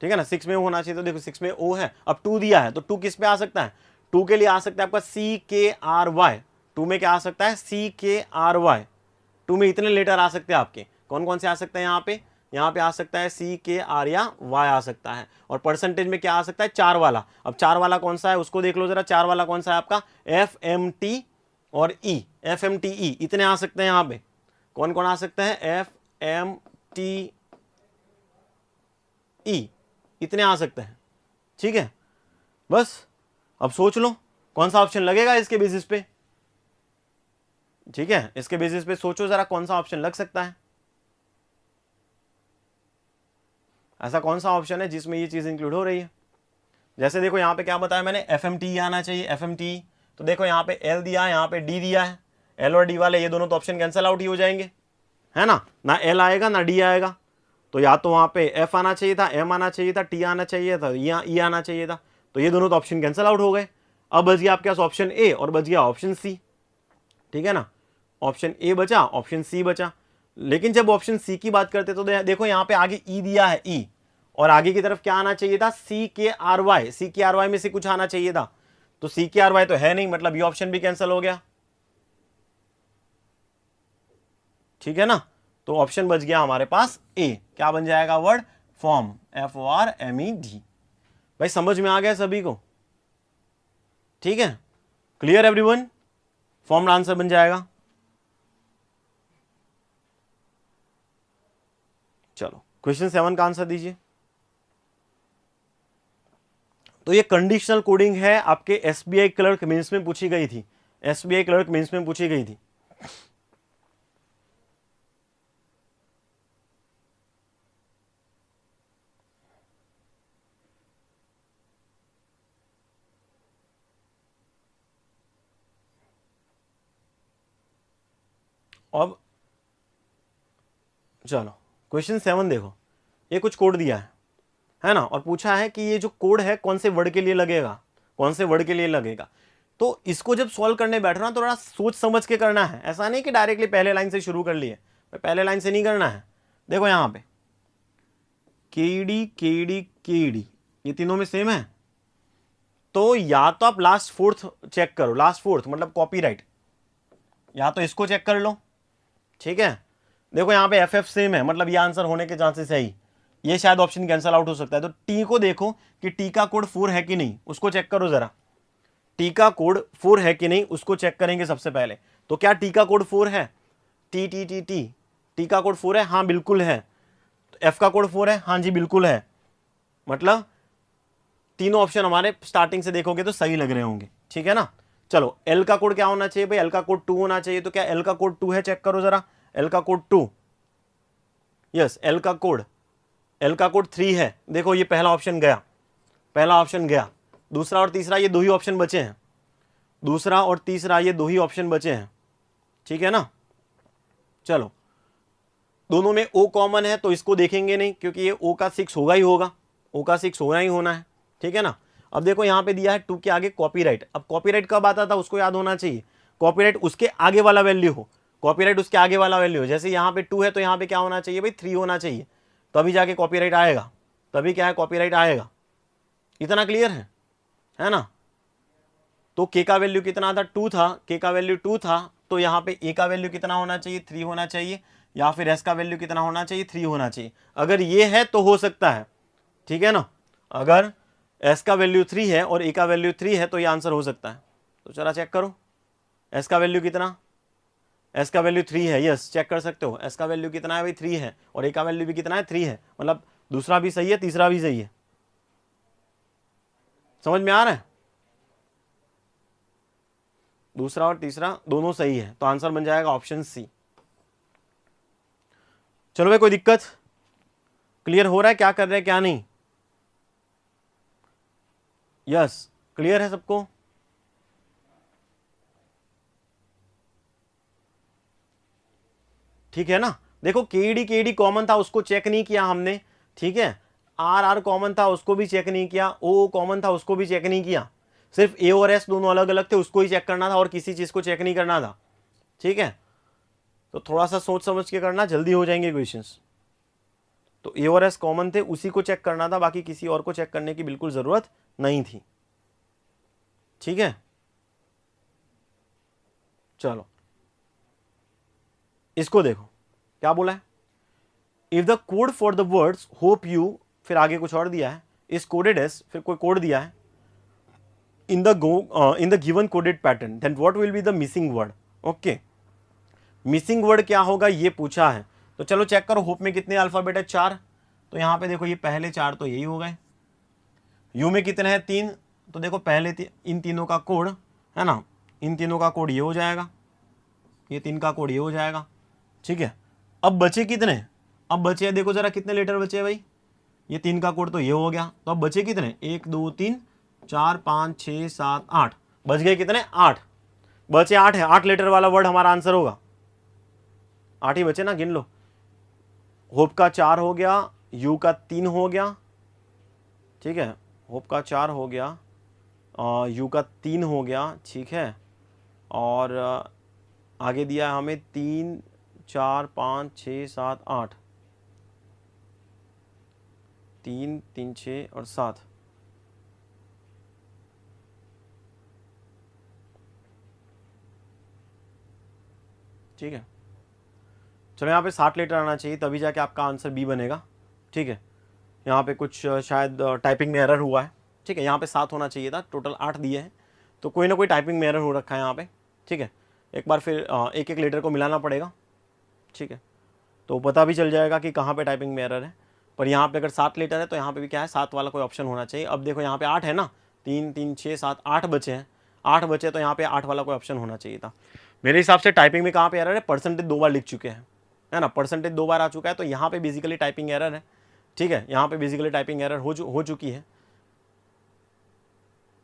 ठीक है ना, 6 में होना चाहिए. तो देखो 6 में O है. अब 2 दिया है तो 2 किस पे आ सकता है, 2 के लिए आ सकता है आपका CKRY. 2 में क्या आ सकता है, CKRY. 2 में इतने लेटर आ सकते हैं आपके. कौन कौन से आ सकते हैं यहाँ पे, यहाँ पे आ सकता है CKR या Y आ सकता है. और परसेंटेज में क्या आ सकता है, 4 वाला. अब 4 वाला कौन सा है उसको देख लो जरा. 4 वाला कौन सा है आपका, FMT और E. FMTE इतने आ सकते हैं यहाँ पे. कौन कौन आ सकते हैं, FMTE इतने आ सकते हैं. ठीक है, बस अब सोच लो कौन सा ऑप्शन लगेगा इसके बेसिस पे. ठीक है, इसके बेसिस पे सोचो जरा कौन सा ऑप्शन लग सकता है. ऐसा कौन सा ऑप्शन है जिसमें ये चीज इंक्लूड हो रही है. जैसे देखो यहां पे क्या बताया मैंने, FMT आना चाहिए. FMT तो देखो यहाँ पे L दिया है, यहाँ पे D दिया है, L और D वाले ये दोनों तो ऑप्शन कैंसिल आउट ही हो जाएंगे, है ना L आएगा ना D आएगा। तो या तो वहाँ पे F आना चाहिए था, M आना चाहिए था, T आना चाहिए था, E आना चाहिए था। तो ये दोनों तो ऑप्शन कैंसिल आउट हो गए। अब बच गया आपके पास ऑप्शन A और बच गया ऑप्शन C, ठीक है ना। ऑप्शन A बचा, ऑप्शन C बचा। लेकिन जब ऑप्शन C की बात करते तो देखो यहाँ पे आगे E दिया है, E, और आगे की तरफ क्या आना चाहिए था, CKRY, CKRY में से कुछ आना चाहिए था। तो CKRY तो है नहीं, मतलब ये ऑप्शन भी कैंसिल हो गया, ठीक है ना। तो ऑप्शन बच गया हमारे पास A। क्या बन जाएगा वर्ड, फॉर्म, FORMED। भाई समझ में आ गया सभी को, ठीक है, क्लियर एवरीवन। फॉर्म आंसर बन जाएगा। चलो क्वेश्चन 7 का आंसर दीजिए। तो ये कंडीशनल कोडिंग है, आपके SBI क्लर्क मेंस में पूछी गई थी, SBI क्लर्क मेंस में पूछी गई थी। अब चलो क्वेश्चन 7 देखो, ये कुछ कोड दिया है ना, और पूछा है कि ये जो कोड है कौन से वर्ड के लिए लगेगा, कौन से वर्ड के लिए लगेगा। तो इसको जब सॉल्व करने बैठ रहा ना, तो थोड़ा सोच समझ के करना है, ऐसा नहीं कि डायरेक्टली पहले लाइन से शुरू कर लिए, पहले लाइन से नहीं करना है। देखो यहाँ पे KD KD KD ये तीनों में सेम है, तो या तो आप लास्ट फोर्थ चेक करो, लास्ट फोर्थ मतलब कॉपीराइट, या तो इसको चेक कर लो, ठीक है। देखो यहाँ पे FF सेम है, मतलब ये आंसर होने के चांसेस है ही, ये शायद ऑप्शन कैंसिल आउट हो सकता है। तो T को देखो कि T का कोड 4 है कि नहीं, उसको चेक करो जरा, T का कोड 4 है कि नहीं उसको चेक करेंगे सबसे पहले। तो क्या T का कोड 4 है, T का कोड 4 है, हाँ बिल्कुल है। तो F का कोड 4 है, हाँ जी बिल्कुल है। मतलब तीनों ऑप्शन हमारे स्टार्टिंग से देखोगे तो सही लग रहे होंगे, ठीक है ना। चलो L का कोड क्या होना चाहिए भाई, L का कोड 2 होना चाहिए। तो क्या L का कोड 2 है, चेक करो जरा, L का कोड 2, यस L का कोड 3 है। देखो ये पहला ऑप्शन गया, पहला ऑप्शन गया, दूसरा और तीसरा ये दो ही ऑप्शन बचे हैं, दूसरा और तीसरा ये दो ही ऑप्शन बचे हैं, ठीक है ना। चलो दोनों में O कॉमन है तो इसको देखेंगे नहीं, क्योंकि ये O का 6 होगा ही होगा, O का 6 होना ही होना है, ठीक है ना। अब देखो यहाँ पे दिया है 2 के आगे कॉपीराइट। अब कॉपीराइट कब आता था उसको याद होना चाहिए, कॉपीराइट उसके आगे वाला वैल्यू हो, कॉपीराइट उसके आगे वाला वैल्यू हो। जैसे यहाँ पे 2 है तो यहाँ पे क्या होना चाहिए भाई, 3 होना चाहिए, तभी जाके कॉपीराइट आएगा, तभी क्या है कॉपीराइट आएगा। इतना क्लियर है ना। तो K का वैल्यू कितना था, 2 था, K का वैल्यू 2 था, तो यहाँ पे A का वैल्यू कितना होना चाहिए, 3 होना चाहिए, या फिर S का वैल्यू कितना होना चाहिए, 3 होना चाहिए। अगर ये है तो हो सकता है, ठीक है ना। अगर S का वैल्यू 3 है और A का वैल्यू 3 है तो ये आंसर हो सकता है। तो चला चेक करो, S का वैल्यू कितना, S का वैल्यू 3 है, यस चेक कर सकते हो। S का वैल्यू कितना है भाई, 3 है, और A का वैल्यू भी कितना है, 3 है, मतलब दूसरा भी सही है, तीसरा भी सही है। समझ में आ रहा है, दूसरा और तीसरा दोनों सही है, तो आंसर बन जाएगा ऑप्शन C। चलो भाई कोई दिक्कत, क्लियर हो रहा है क्या कर रहे हैं क्या नहीं, यस क्लियर है सबको। ठीक है ना। देखो KD कॉमन था उसको चेक नहीं किया हमने, ठीक है। RR कॉमन था उसको भी चेक नहीं किया, O कॉमन था उसको भी चेक नहीं किया, सिर्फ A और S दोनों अलग अलग थे उसको ही चेक करना था, और किसी चीज को चेक नहीं करना था, ठीक है। तो थोड़ा सा सोच समझ के करना, जल्दी हो जाएंगे क्वेश्चंस। तो A और S कॉमन थे, उसी को चेक करना था, बाकी किसी और को चेक करने की बिल्कुल जरूरत नहीं थी, ठीक है। चलो इसको देखो क्या बोला है, if the code for the words hope you, फिर आगे कुछ और दिया है, इज कोडेड एस, फिर कोई कोड दिया है, in the given coded pattern, then what will be the missing word. Okay, missing word क्या होगा ये पूछा है। तो चलो चेक करो, होप में कितने अल्फाबेट है, 4, तो यहाँ पे देखो ये पहले 4 तो यही हो गए। यू में कितने हैं, 3, तो देखो पहले इन तीनों का कोड है ना, इन तीनों का कोड ये हो जाएगा, ये 3 का कोड ये हो जाएगा, ठीक है। अब बचे कितने, अब बचे देखो जरा कितने लेटर बचे भाई, ये 3 का कोड तो ये हो गया, तो अब बचे कितने, 1 2 3 4 5 6 7 8, बच गए कितने, 8 बचे, 8 है, 8 लेटर वाला वर्ड हमारा आंसर होगा, 8 ही बचे ना, गिन लो। होप का 4 हो गया, यू का 3 हो गया, ठीक है, होप का 4 हो गया, यू का 3 हो गया, ठीक है, और आगे दिया है हमें 3 4 5 6 7 8, 3 3 6 और 7, ठीक है। चलो यहाँ पे 7 लेटर आना चाहिए, तभी जाके आपका आंसर बी बनेगा, ठीक है। यहाँ पे कुछ शायद टाइपिंग में एरर हुआ है, ठीक है, यहाँ पे 7 होना चाहिए था, टोटल 8 दिए हैं, तो कोई ना कोई टाइपिंग में एरर हो रखा है यहाँ पे, ठीक है। एक बार फिर एक एक लेटर को मिलाना पड़ेगा, ठीक है, तो पता भी चल जाएगा कि कहाँ पे टाइपिंग में एरर है। पर यहाँ पे अगर 7 लेटर है तो यहाँ पे भी क्या है, 7 वाला कोई ऑप्शन होना चाहिए। अब देखो यहाँ पे 8 है ना, 3 3 6 7 8 बचे हैं, 8 बचे, तो यहाँ पे 8 वाला कोई ऑप्शन होना चाहिए था। मेरे हिसाब से टाइपिंग में कहाँ पे एरर है, परसेंटेज 2 बार लिख चुके हैं, है ना, परसेंटेज 2 बार आ चुका है, तो यहाँ पे बेसिकली टाइपिंग एरर है, ठीक है, यहाँ पे बेसिकली टाइपिंग एरर हो चुकी है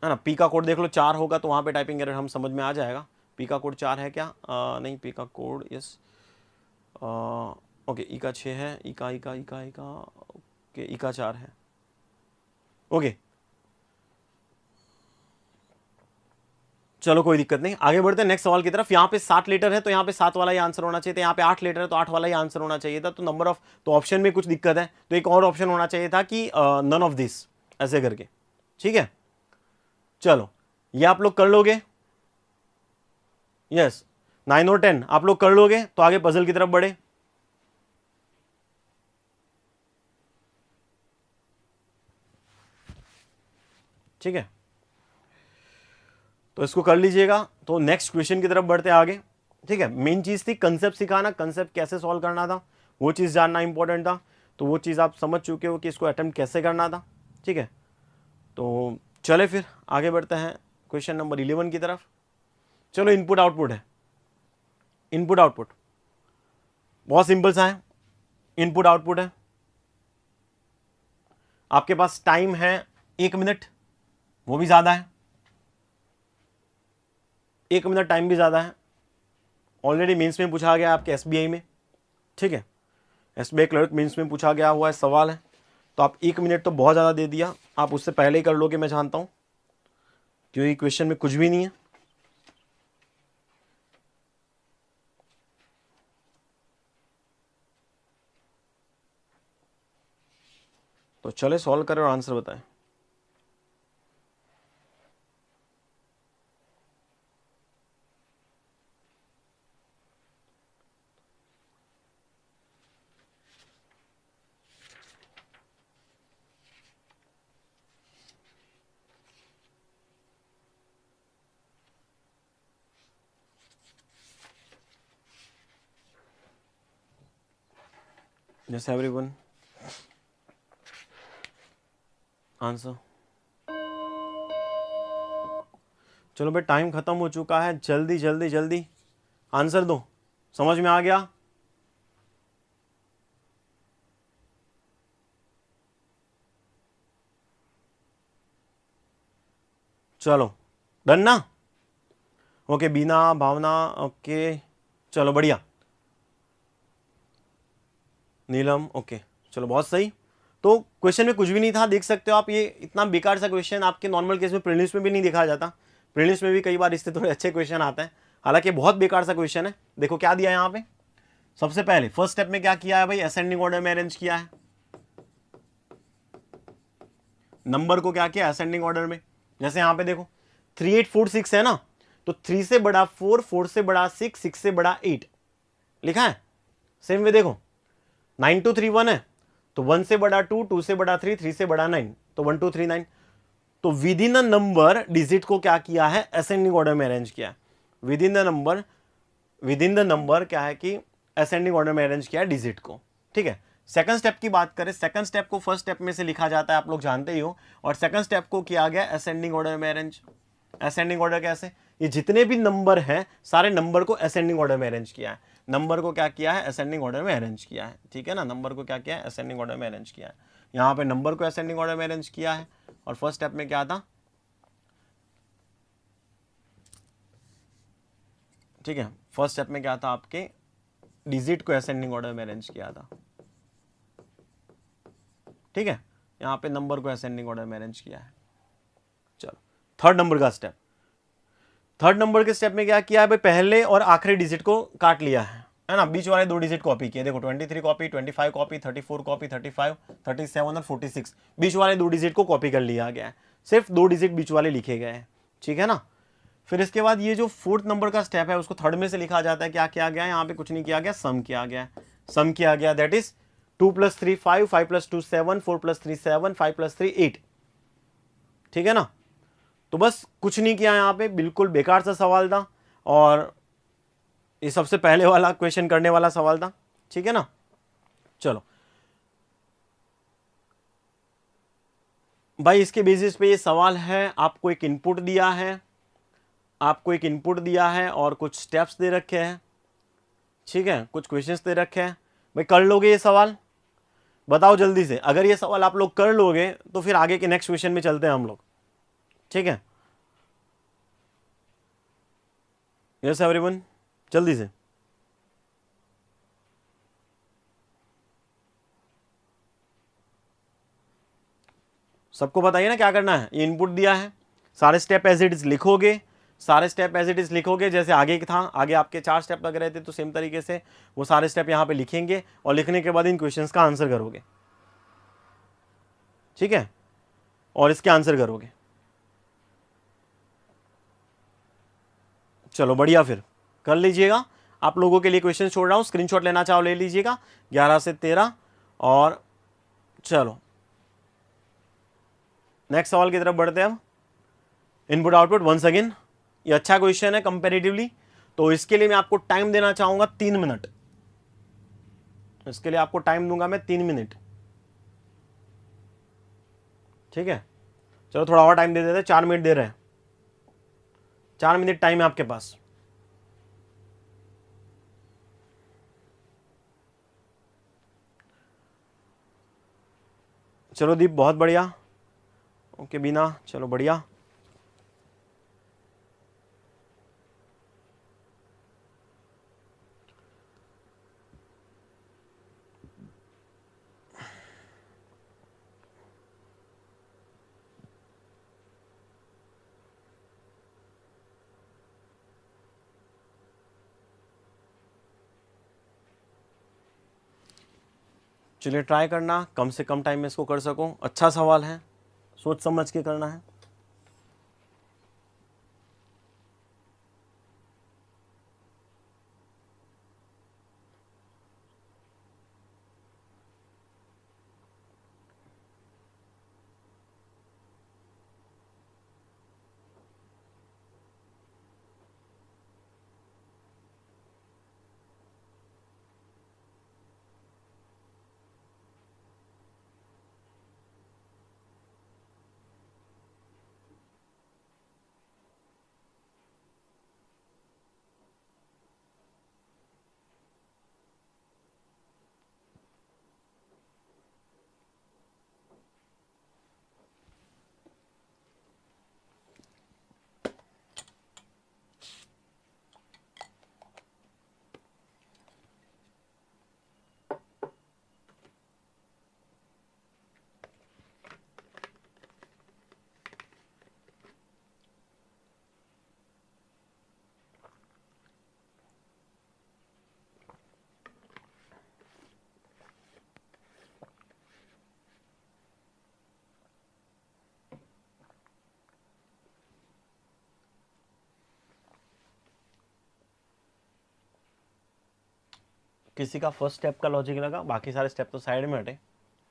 ना। पी का कोड देख लो 4 होगा तो वहाँ पे टाइपिंग एरर हम समझ में आ जाएगा। पी का कोड 4 है क्या, नहीं, पी का कोड यस, ओके, ई का 6 है, ई का ओके, ई का 4 है, ओके, चलो कोई दिक्कत नहीं, आगे बढ़ते हैं नेक्स्ट सवाल की तरफ। यहाँ पे 7 लेटर है तो यहाँ पे 7 वाला ही आंसर होना चाहिए था, यहाँ पे 8 लेटर है तो 8 वाला ही आंसर होना चाहिए था, तो नंबर ऑफ, तो ऑप्शन में कुछ दिक्कत है, तो एक और ऑप्शन होना चाहिए था कि नन ऑफ दिस, ऐसे करके, ठीक है। चलो ये आप लोग कर लोगे, यस, 9 और 10 आप लोग कर लोगे, तो आगे पजल की तरफ बढ़े। ठीक है, तो इसको कर लीजिएगा, तो नेक्स्ट क्वेश्चन की तरफ बढ़ते आगे, ठीक है। मेन चीज थी कंसेप्ट सिखाना, कंसेप्ट कैसे सॉल्व करना था, वो चीज जानना इंपॉर्टेंट था, तो वो चीज आप समझ चुके हो कि इसको अटेम्प्ट कैसे करना था, ठीक है। तो चले फिर आगे बढ़ते हैं क्वेश्चन नंबर 11 की तरफ। चलो इनपुट आउटपुट है, इनपुट आउटपुट बहुत सिंपल सा है, इनपुट आउटपुट है, आपके पास टाइम है 1 मिनट, वो भी ज्यादा है, 1 मिनट टाइम भी ज्यादा है, ऑलरेडी मेंस में पूछा गया आपके एसबीआई में, ठीक है, एसबीआई क्लर्क मेंस में पूछा गया हुआ है सवाल है, तो आप 1 मिनट तो बहुत ज़्यादा दे दिया, आप उससे पहले ही कर लोगे मैं जानता हूँ, क्योंकि क्वेश्चन में कुछ भी नहीं है। तो चले सॉल्व करें और आंसर बताएं। Yes, everyone. आंसर। चलो भाई टाइम खत्म हो चुका है, जल्दी जल्दी जल्दी आंसर दो, समझ में आ गया? चलो डन ना, ओके, बीना, भावना, ओके, चलो बढ़िया, नीलम, ओके, चलो बहुत सही। तो क्वेश्चन में कुछ भी नहीं था, देख सकते हो आप, ये इतना बेकार सा क्वेश्चन आपके नॉर्मल केस में प्रीलिम्स में भी नहीं देखा जाता, प्रीलिम्स में भी कई बार इससे थोड़े अच्छे क्वेश्चन आते हैं, हालांकि बहुत बेकार सा क्वेश्चन है। देखो क्या दिया है यहाँ पे, सबसे पहले फर्स्ट स्टेप में क्या किया है भाई, असेंडिंग ऑर्डर में अरेंज किया है, नंबर को क्या किया असेंडिंग ऑर्डर में, जैसे यहाँ पे देखो 3 8 4 6 है ना, तो 3 से बड़ा 4, 4 से बड़ा 6, 6 से बड़ा 8 लिखा है। सेम वे देखो 9 2 3 1 है, तो 1 से बड़ा 2, 2 से बड़ा 3, 3 से बड़ा 9, तो 1 2 3 9, तो with in the number digit को क्या किया है असेंडिंग ऑर्डर में अरेंज किया, विद इन द नंबर क्या है कि असेंडिंग ऑर्डर में अरेंज किया डिजिट को, ठीक है। सेकंड स्टेप की बात करें, सेकंड स्टेप को फर्स्ट स्टेप में से लिखा जाता है, आप लोग जानते ही हो, और सेकंड स्टेप को किया गया असेंडिंग ऑर्डर में अरेंज। असेंडिंग ऑर्डर कैसे, ये जितने भी नंबर हैं सारे नंबर को असेंडिंग ऑर्डर में अरेंज किया है, नंबर को क्या किया है असेंडिंग ऑर्डर में अरेंज किया है, ठीक है ना, नंबर को क्या किया है असेंडिंग ऑर्डर में अरेंज किया है, यहाँ पे नंबर को असेंडिंग ऑर्डर में अरेंज किया है, और फर्स्ट स्टेप में क्या था ठीक है, फर्स्ट स्टेप में क्या था, आपके डिजिट को असेंडिंग ऑर्डर में अरेंज किया था। ठीक है, यहाँ पे नंबर को असेंडिंग ऑर्डर में अरेंज किया है। चलो थर्ड नंबर का स्टेप, थर्ड नंबर के स्टेप में क्या किया है भाई, पहले और आखिरी डिजिट को काट लिया है ना, बीच वाले दो डिजिट कॉपी किए। देखो 23 कॉपी, 25 कॉपी, 34 कॉपी, 35, 37 और 46, बीच वाले दो डिजिट को कॉपी कर लिया गया है, सिर्फ दो डिजिट बीच वाले लिखे गए हैं। ठीक है ना, फिर इसके बाद ये जो फोर्थ नंबर का स्टेप है उसको थर्ड में से लिखा जाता है। क्या किया गया है, यहाँ पे कुछ नहीं किया गया, सम किया गया, सम किया गया, दैट इज 2 + 3 5, 5 + 2 7, 4 + 3 7, 5 + 3 8। ठीक है ना, तो बस कुछ नहीं किया यहाँ पे, बिल्कुल बेकार सा सवाल था, और ये सबसे पहले वाला क्वेश्चन करने वाला सवाल था। ठीक है ना, चलो भाई इसके बेसिस पे ये सवाल है, आपको एक इनपुट दिया है, आपको एक इनपुट दिया है और कुछ स्टेप्स दे रखे हैं। ठीक है, कुछ क्वेश्चंस दे रखे हैं, भाई कर लोगे ये सवाल, बताओ जल्दी से। अगर ये सवाल आप लोग कर लोगे तो फिर आगे के नेक्स्ट क्वेश्चन में चलते हैं हम लोग। ठीक है, यस एवरीवन, जल्दी से। सबको बताइए ना क्या करना है, ये इनपुट दिया है, सारे स्टेप एज इट इज लिखोगे, सारे स्टेप एज इट इज लिखोगे, जैसे आगे था, आगे आपके 4 स्टेप लग रहे थे, तो सेम तरीके से वो सारे स्टेप यहाँ पे लिखेंगे और लिखने के बाद इन क्वेश्चंस का आंसर करोगे। ठीक है, और इसके आंसर करोगे। चलो बढ़िया, फिर कर लीजिएगा। आप लोगों के लिए क्वेश्चन छोड़ रहा हूँ, स्क्रीनशॉट लेना चाहो ले लीजिएगा, 11 से 13। और चलो नेक्स्ट सवाल की तरफ बढ़ते हैं अब। इनपुट आउटपुट वंस अगेन, ये अच्छा क्वेश्चन है कंपैरेटिवली, तो इसके लिए मैं आपको टाइम देना चाहूंगा 3 मिनट। इसके लिए आपको टाइम दूंगा मैं 3 मिनट। ठीक है, चलो थोड़ा और टाइम दे देते हैं, 4 मिनट दे रहे हैं, 4 मिनट टाइम है आपके पास। चलो दीप, बहुत बढ़िया, ओके बीना, चलो बढ़िया। चलिए ट्राई करना, कम से कम टाइम में इसको कर सकूं। अच्छा सवाल है, सोच समझ के करना है। किसी का फर्स्ट स्टेप का लॉजिक लगा, बाकी सारे स्टेप तो साइड में हटे,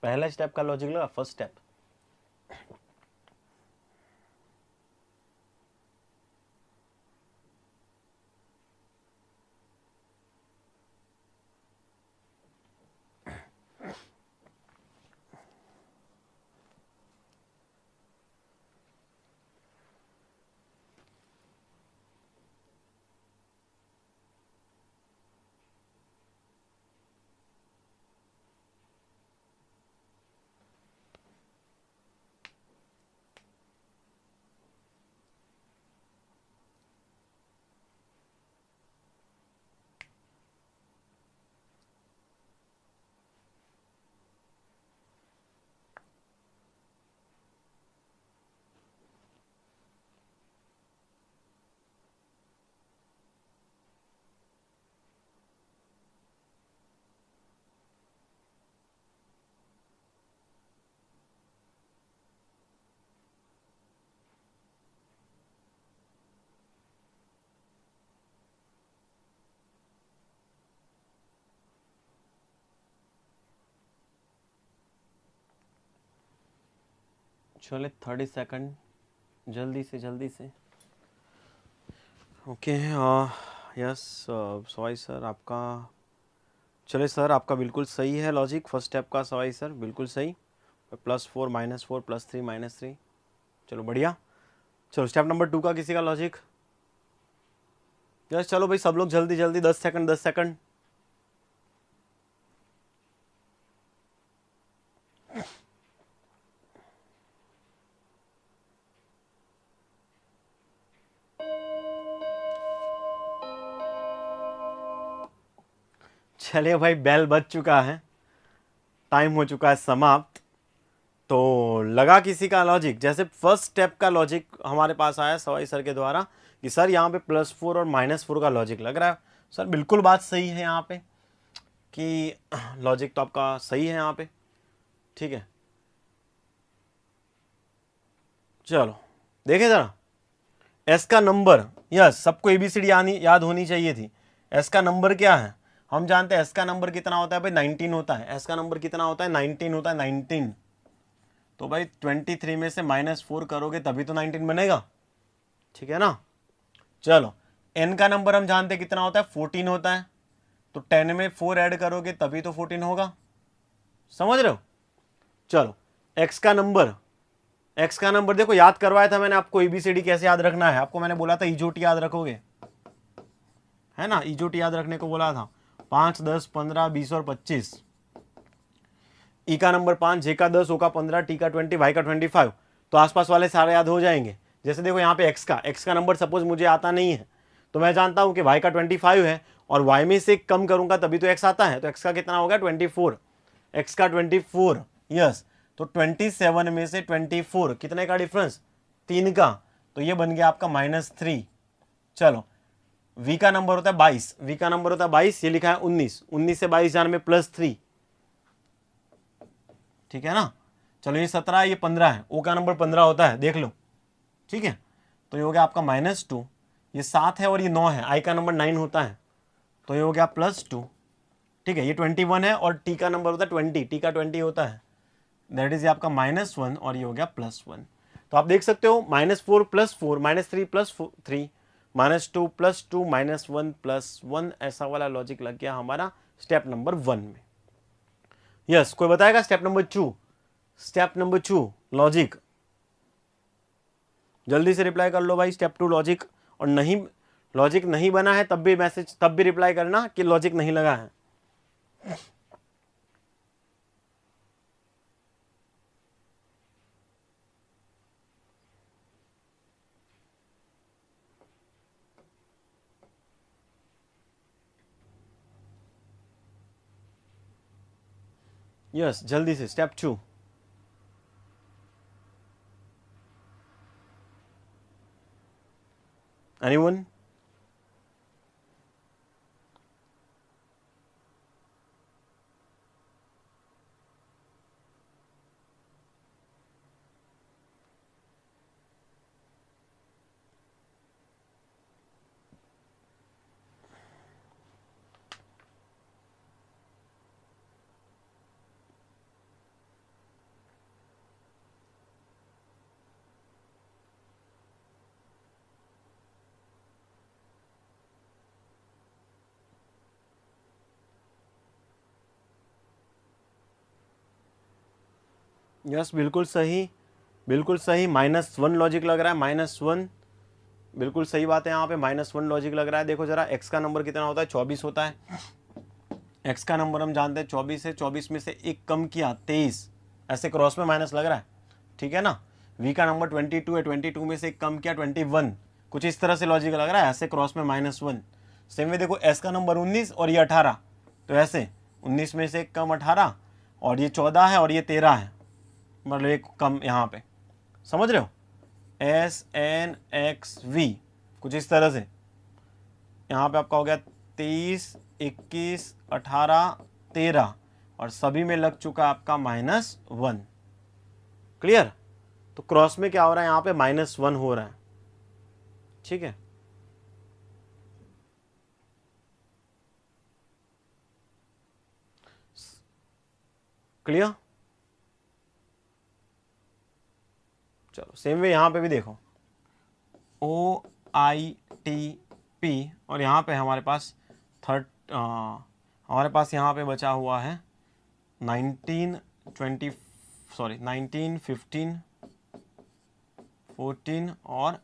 पहला स्टेप का लॉजिक लगा, फर्स्ट स्टेप। चले 30 सेकंड, जल्दी से। ओके, यस सॉरी सर, आपका, चले सर आपका बिल्कुल सही है लॉजिक। फर्स्ट स्टेप का सवाई सर बिल्कुल सही। +4 -4 +3 -3, चलो बढ़िया। चलो स्टेप नंबर 2 का किसी का लॉजिक? यस चलो भाई सब लोग जल्दी जल्दी, 10 सेकंड 10 सेकंड। चलिए भाई बेल बज चुका है, टाइम हो चुका है समाप्त। तो लगा किसी का लॉजिक? जैसे फर्स्ट स्टेप का लॉजिक हमारे पास आया सवाई सर के द्वारा कि सर यहाँ पे +4 और -4 का लॉजिक लग रहा है। सर बिल्कुल बात सही है यहाँ पे कि लॉजिक तो आपका सही है यहाँ पे, ठीक है। चलो देखें जरा एस का नंबर, यस सबको एबीसीडी याद होनी चाहिए थी। एस का नंबर क्या है? हम जानते हैं एस का नंबर कितना होता है भाई, 19 होता है। एस का नंबर कितना होता है? 19 होता है, 19। तो भाई 23 में से -4 करोगे तभी तो 19 बनेगा, ठीक है ना। चलो एन का नंबर हम जानते हैं कितना होता है, 14 होता है। तो 10 में 4 ऐड करोगे तभी तो 14 होगा, समझ रहे हो। चलो एक्स का नंबर, एक्स का नंबर देखो याद करवाया था मैंने आपको, एबीसीडी कैसे याद रखना है। आपको मैंने बोला था इजोटी याद रखोगे, है ना, इजोटी याद रखने को बोला था। 5 10 15 20 और 25। ई का नंबर 5, जे का 10, ओ का 15, टी का 20, वाई का 25। तो आसपास वाले सारे याद हो जाएंगे। जैसे देखो यहाँ पे एक्स का नंबर सपोज मुझे आता नहीं है, तो मैं जानता हूँ कि वाई का 25 है और वाई में से कम करूंगा तभी तो एक्स आता है। तो एक्स का कितना होगा? 24। एक्स का 24, यस। तो 27 में से 24 कितने का डिफरेंस? 3 का। तो ये बन गया आपका -3। चलो वी का नंबर होता है 22, वी का नंबर होता है 22, ये लिखा है 19। 19 से 22 जाने में +3, ठीक है ना। चलो ये 17 है, ये 15 है। ओ का नंबर 15 होता है, देख लो, ठीक है। तो ये हो गया आपका -2। ये 7 है और ये 9 है। आई का नंबर 9 होता है, तो ये हो गया +2, ठीक है। ये 21 है और टी का नंबर होता है 20, टी का 20 होता है, दैट इज आपका -1 और ये हो गया +1। तो आप देख सकते हो -4 + 4 -3 + 3 -2 + 2 -1 + 1, ऐसा वाला लॉजिक लग गया हमारा स्टेप नंबर 1 में। यस कोई बताएगा step number 2? Step number 2 logic, जल्दी से रिप्लाई कर लो भाई। स्टेप 2 लॉजिक, और नहीं लॉजिक नहीं बना है तब भी मैसेज, तब भी रिप्लाई करना कि लॉजिक नहीं लगा है। यस जल्दी से स्टेप 2। एनीवन? यस बिल्कुल सही, बिल्कुल सही। -1 लॉजिक लग रहा है, -1, बिल्कुल सही बात है। यहाँ पे -1 लॉजिक लग रहा है। देखो जरा एक्स का नंबर कितना होता है? 24 होता है। एक्स का नंबर हम जानते हैं 24 है, 24 में से एक कम किया 23, ऐसे क्रॉस में माइनस लग रहा है, ठीक है ना। वी का नंबर 22 है, 22 में से एक कम किया 21, कुछ इस तरह से लॉजिक लग रहा है, ऐसे क्रॉस में -1। सेम में देखो एस का नंबर 19 और ये 18, तो ऐसे 19 में से एक कम 18, और ये 14 है और ये 13 है, मतलब एक कम यहाँ पे, समझ रहे हो। SNXV कुछ इस तरह से यहाँ पे आपका हो गया 23, 21, 18, 13, और सभी में लग चुका आपका -1। क्लियर? तो क्रॉस में क्या हो रहा है? यहाँ पे -1 हो रहा है, ठीक है। क्लियर? चलो सेम वे यहाँ पे भी देखो, OITP और यहाँ पे हमारे पास हमारे पास यहाँ पे बचा हुआ है 19, 15, 14 और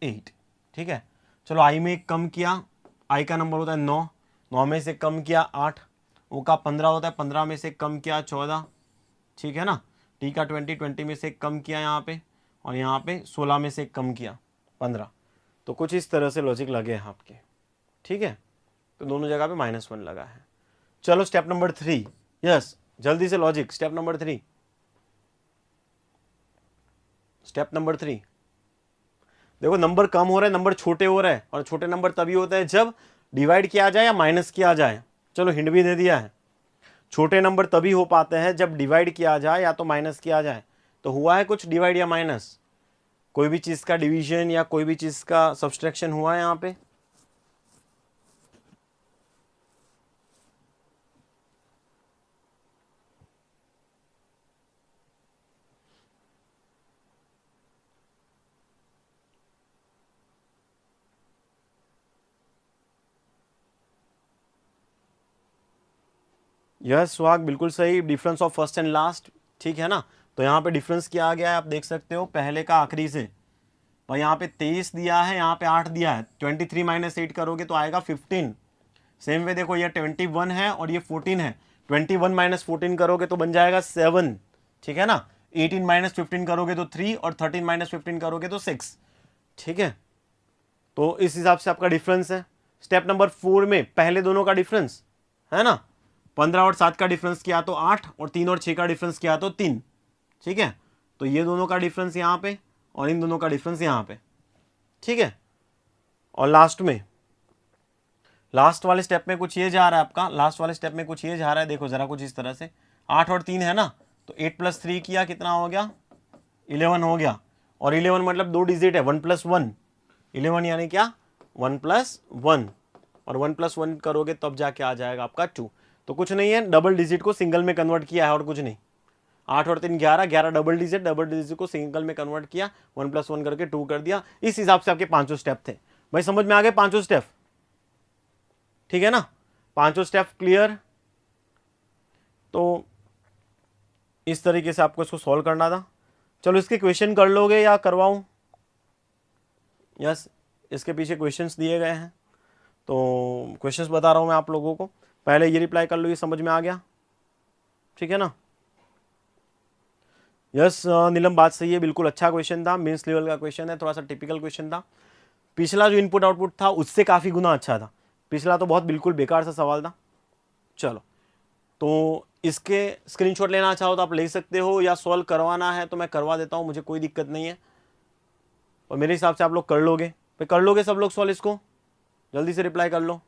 8। ठीक है, चलो आई में एक कम किया, आई का नंबर होता है 9, 9 में से कम किया 8, ओ का 15 होता है, 15 में से कम किया 14। ठीक है ना, टी का 20, 20 में से कम किया यहाँ पे, और यहाँ पे 16 में से कम किया 15। तो कुछ इस तरह से लॉजिक लगे हैं आपके। ठीक है, तो दोनों जगह पे -1 लगा है। चलो स्टेप नंबर 3, यस जल्दी से logic, step number 3, step number 3। देखो नंबर कम हो रहा है, नंबर छोटे हो रहा है, और छोटे नंबर तभी होता है जब डिवाइड किया जाए या माइनस किया जाए। चलो हिंट भी दे दिया है, छोटे नंबर तभी हो पाते हैं जब डिवाइड किया जाए या तो माइनस किया जाए। तो हुआ है कुछ डिवाइड या माइनस, कोई भी चीज का डिवीजन या कोई भी चीज का सब्सट्रैक्शन हुआ है यहाँ पे? यस सुहाग बिल्कुल सही, difference of first and last. ठीक है ना, तो यहाँ पे डिफरेंस क्या आ गया है आप देख सकते हो, पहले का आखिरी से। और यहाँ पे 23 दिया है, यहाँ पे 8 दिया है, 23 - 8 करोगे तो आएगा 15। सेम वे देखो ये 21 है और ये 14 है, 21 - 14 करोगे तो बन जाएगा 7। ठीक है ना, 18 - 15 करोगे तो 3 और 13 - 15 करोगे तो 6। ठीक है, तो इस हिसाब से आपका डिफरेंस है। स्टेप नंबर 4 में पहले दोनों का डिफरेंस है ना, 15 और 7 का डिफरेंस किया तो 8, और 3 और 6 का डिफरेंस किया तो 3। ठीक है, तो ये दोनों का डिफरेंस यहाँ पे और इन दोनों का डिफरेंस यहाँ पे। ठीक है, और लास्ट में, लास्ट वाले स्टेप में कुछ ये जा रहा है आपका, लास्ट वाले स्टेप में कुछ ये जा रहा है, देखो जरा कुछ इस तरह से, 8 और 3 है ना, तो 8 + 3 किया कितना हो गया, 11 हो गया। और 11 मतलब 2 डिजिट है, 1 + 1, 11 यानी क्या 1 + 1, और 1 + 1 करोगे तब जाके आ जाएगा आपका 2। तो कुछ नहीं है, डबल डिजिट को सिंगल में कन्वर्ट किया है और कुछ नहीं। 8 और 3 11, 11 डबल डिजिट को सिंगल में कन्वर्ट किया, 1 + 1 करके 2 कर दिया। इस हिसाब से आपके 5 स्टेप थे। भाई समझ में आ गए 5 स्टेप? ठीक है ना, 5 स्टेप क्लियर? तो इस तरीके से आपको इसको सॉल्व करना था। चलो इसके क्वेश्चन कर लोगे या करवाऊं? यस, इसके पीछे क्वेश्चंस दिए गए हैं, तो क्वेश्चंस बता रहा हूं मैं आप लोगों को। पहले ये रिप्लाई कर लो, ये समझ में आ गया? ठीक है ना। यस नीलम बात सही है, बिल्कुल अच्छा क्वेश्चन था, मेंस लेवल का क्वेश्चन है, थोड़ा सा टिपिकल क्वेश्चन था। पिछला जो इनपुट आउटपुट था उससे काफ़ी गुना अच्छा था, पिछला तो बहुत बिल्कुल बेकार सा सवाल था। चलो, तो इसके स्क्रीनशॉट लेना चाहो तो आप ले सकते हो, या सॉल्व करवाना है तो मैं करवा देता हूँ, मुझे कोई दिक्कत नहीं है। और मेरे हिसाब से आप लोग कर लोगे, फिर कर लोगे सब लोग सॉल्व इसको, जल्दी से रिप्लाई कर लो।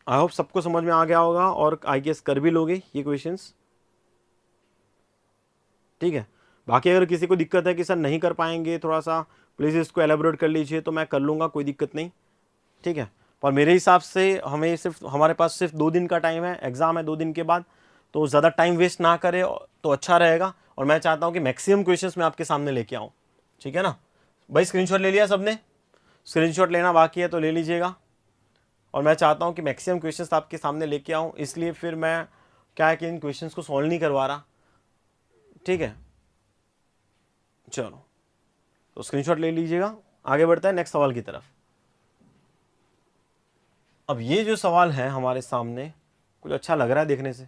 आई होप सबको समझ में आ गया होगा, और आई गेस कर भी लोगे ये क्वेश्चंस। ठीक है, बाकी अगर किसी को दिक्कत है कि सर नहीं कर पाएंगे, थोड़ा सा प्लीज़ इसको एलेबोरेट कर लीजिए, तो मैं कर लूँगा, कोई दिक्कत नहीं। ठीक है, पर मेरे हिसाब से हमारे पास सिर्फ 2 दिन का टाइम है, एग्ज़ाम है 2 दिन के बाद, तो ज़्यादा टाइम वेस्ट ना करें तो अच्छा रहेगा। और मैं चाहता हूँ कि मैक्सिमम क्वेश्चंस मैं आपके सामने लेके आऊँ। ठीक है ना भाई, स्क्रीनशॉट ले लिया सबने? स्क्रीनशॉट लेना बाकी है तो ले लीजिएगा। और मैं चाहता हूँ कि मैक्सिमम क्वेश्चंस आपके सामने लेके आऊँ, इसलिए फिर मैं क्या है कि इन क्वेश्चंस को सॉल्व नहीं करवा रहा। ठीक है, चलो तो स्क्रीनशॉट ले लीजिएगा, आगे बढ़ता है नेक्स्ट सवाल की तरफ। अब ये जो सवाल है हमारे सामने, कुछ अच्छा लग रहा है देखने से।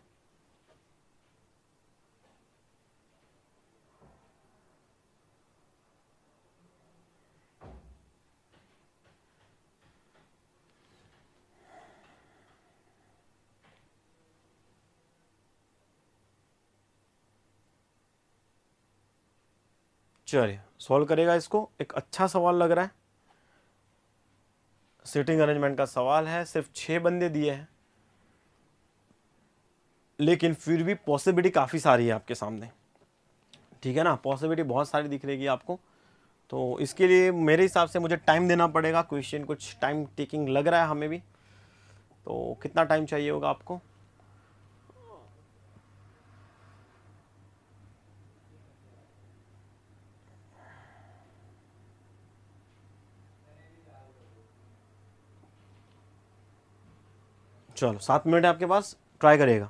चलिए सॉल्व करेगा इसको, एक अच्छा सवाल लग रहा है, सीटिंग अरेंजमेंट का सवाल है, सिर्फ 6 बंदे दिए हैं, लेकिन फिर भी पॉसिबिलिटी काफ़ी सारी है आपके सामने। ठीक है ना, पॉसिबिलिटी बहुत सारी दिख रही है आपको, तो इसके लिए मेरे हिसाब से मुझे टाइम देना पड़ेगा, क्वेश्चन कुछ टाइम टेकिंग लग रहा है हमें भी। तो कितना टाइम चाहिए होगा आपको? चलो 7 मिनट है आपके पास, ट्राई करिएगा।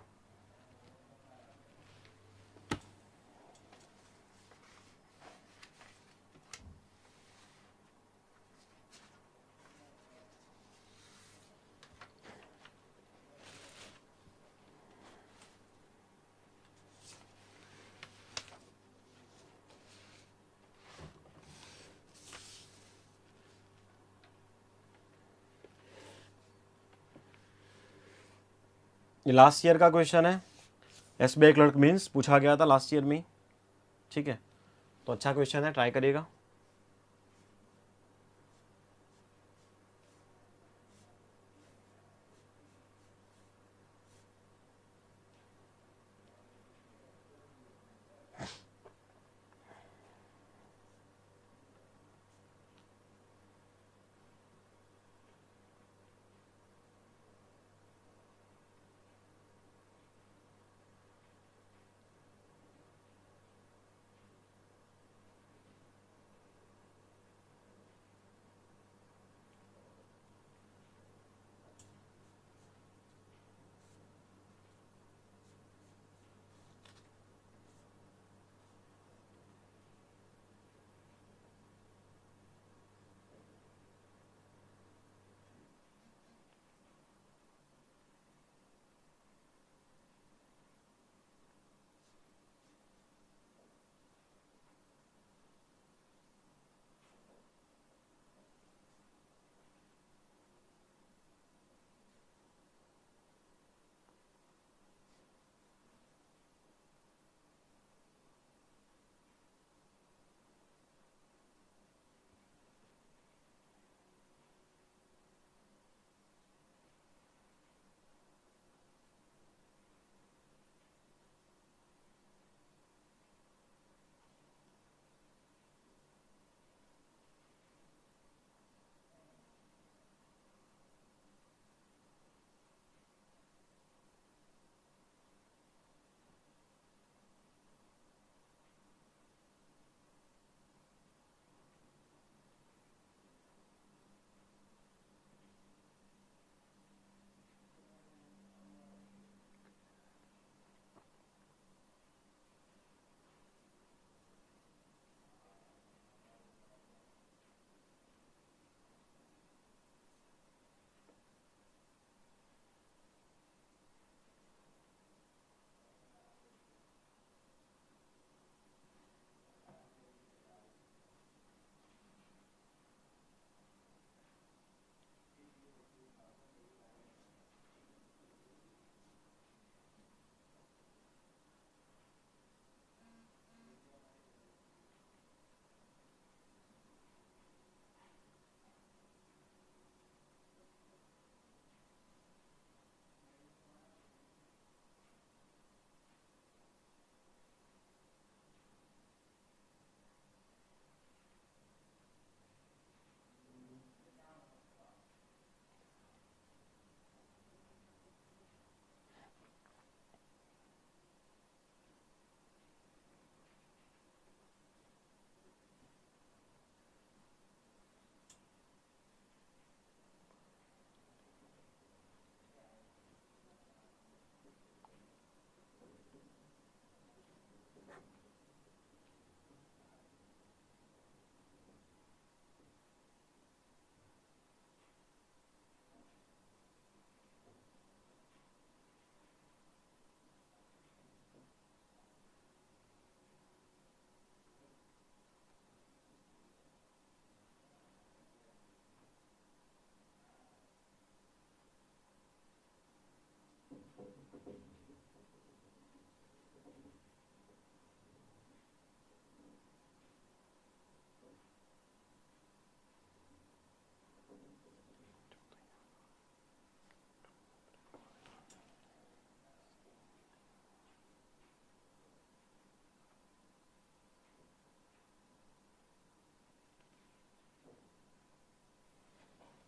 ये लास्ट ईयर का क्वेश्चन है, एसबीआई क्लर्क मीन्स पूछा गया था लास्ट ईयर में, ठीक है। तो अच्छा क्वेश्चन है, ट्राई करिएगा।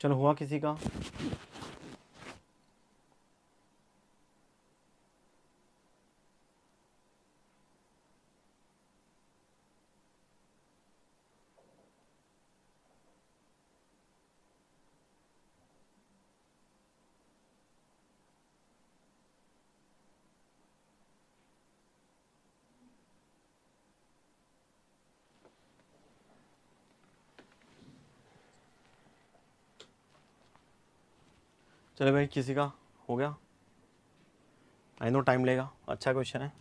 चलो हुआ किसी का? चलो भाई, किसी का हो गया? आई नो टाइम लेगा, अच्छा क्वेश्चन है।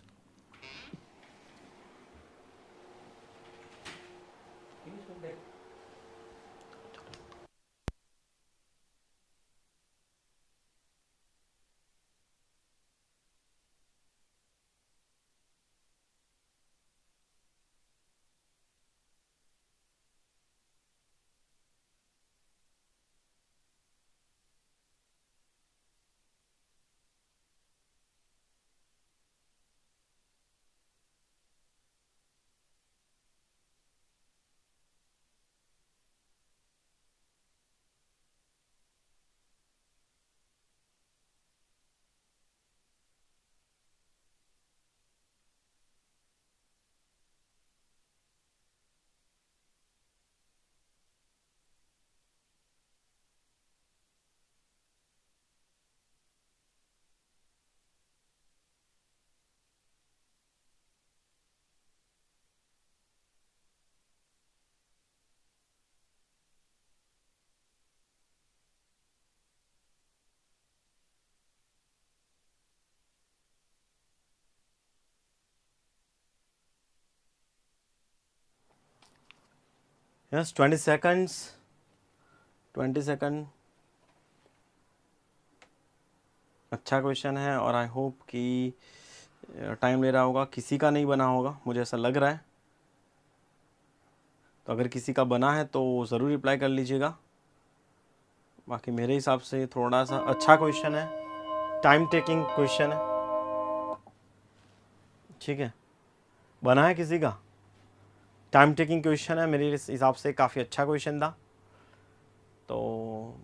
Yes, 20 seconds, 20 second. अच्छा क्वेश्चन है और आई होप कि टाइम ले रहा होगा, किसी का नहीं बना होगा, मुझे ऐसा लग रहा है। तो अगर किसी का बना है तो ज़रूर रिप्लाई कर लीजिएगा। बाकी मेरे हिसाब से थोड़ा सा अच्छा क्वेश्चन है, टाइम टेकिंग क्वेश्चन है, ठीक है। बना है किसी का? टाइम टेकिंग क्वेश्चन है, मेरे हिसाब से काफ़ी अच्छा क्वेश्चन था। तो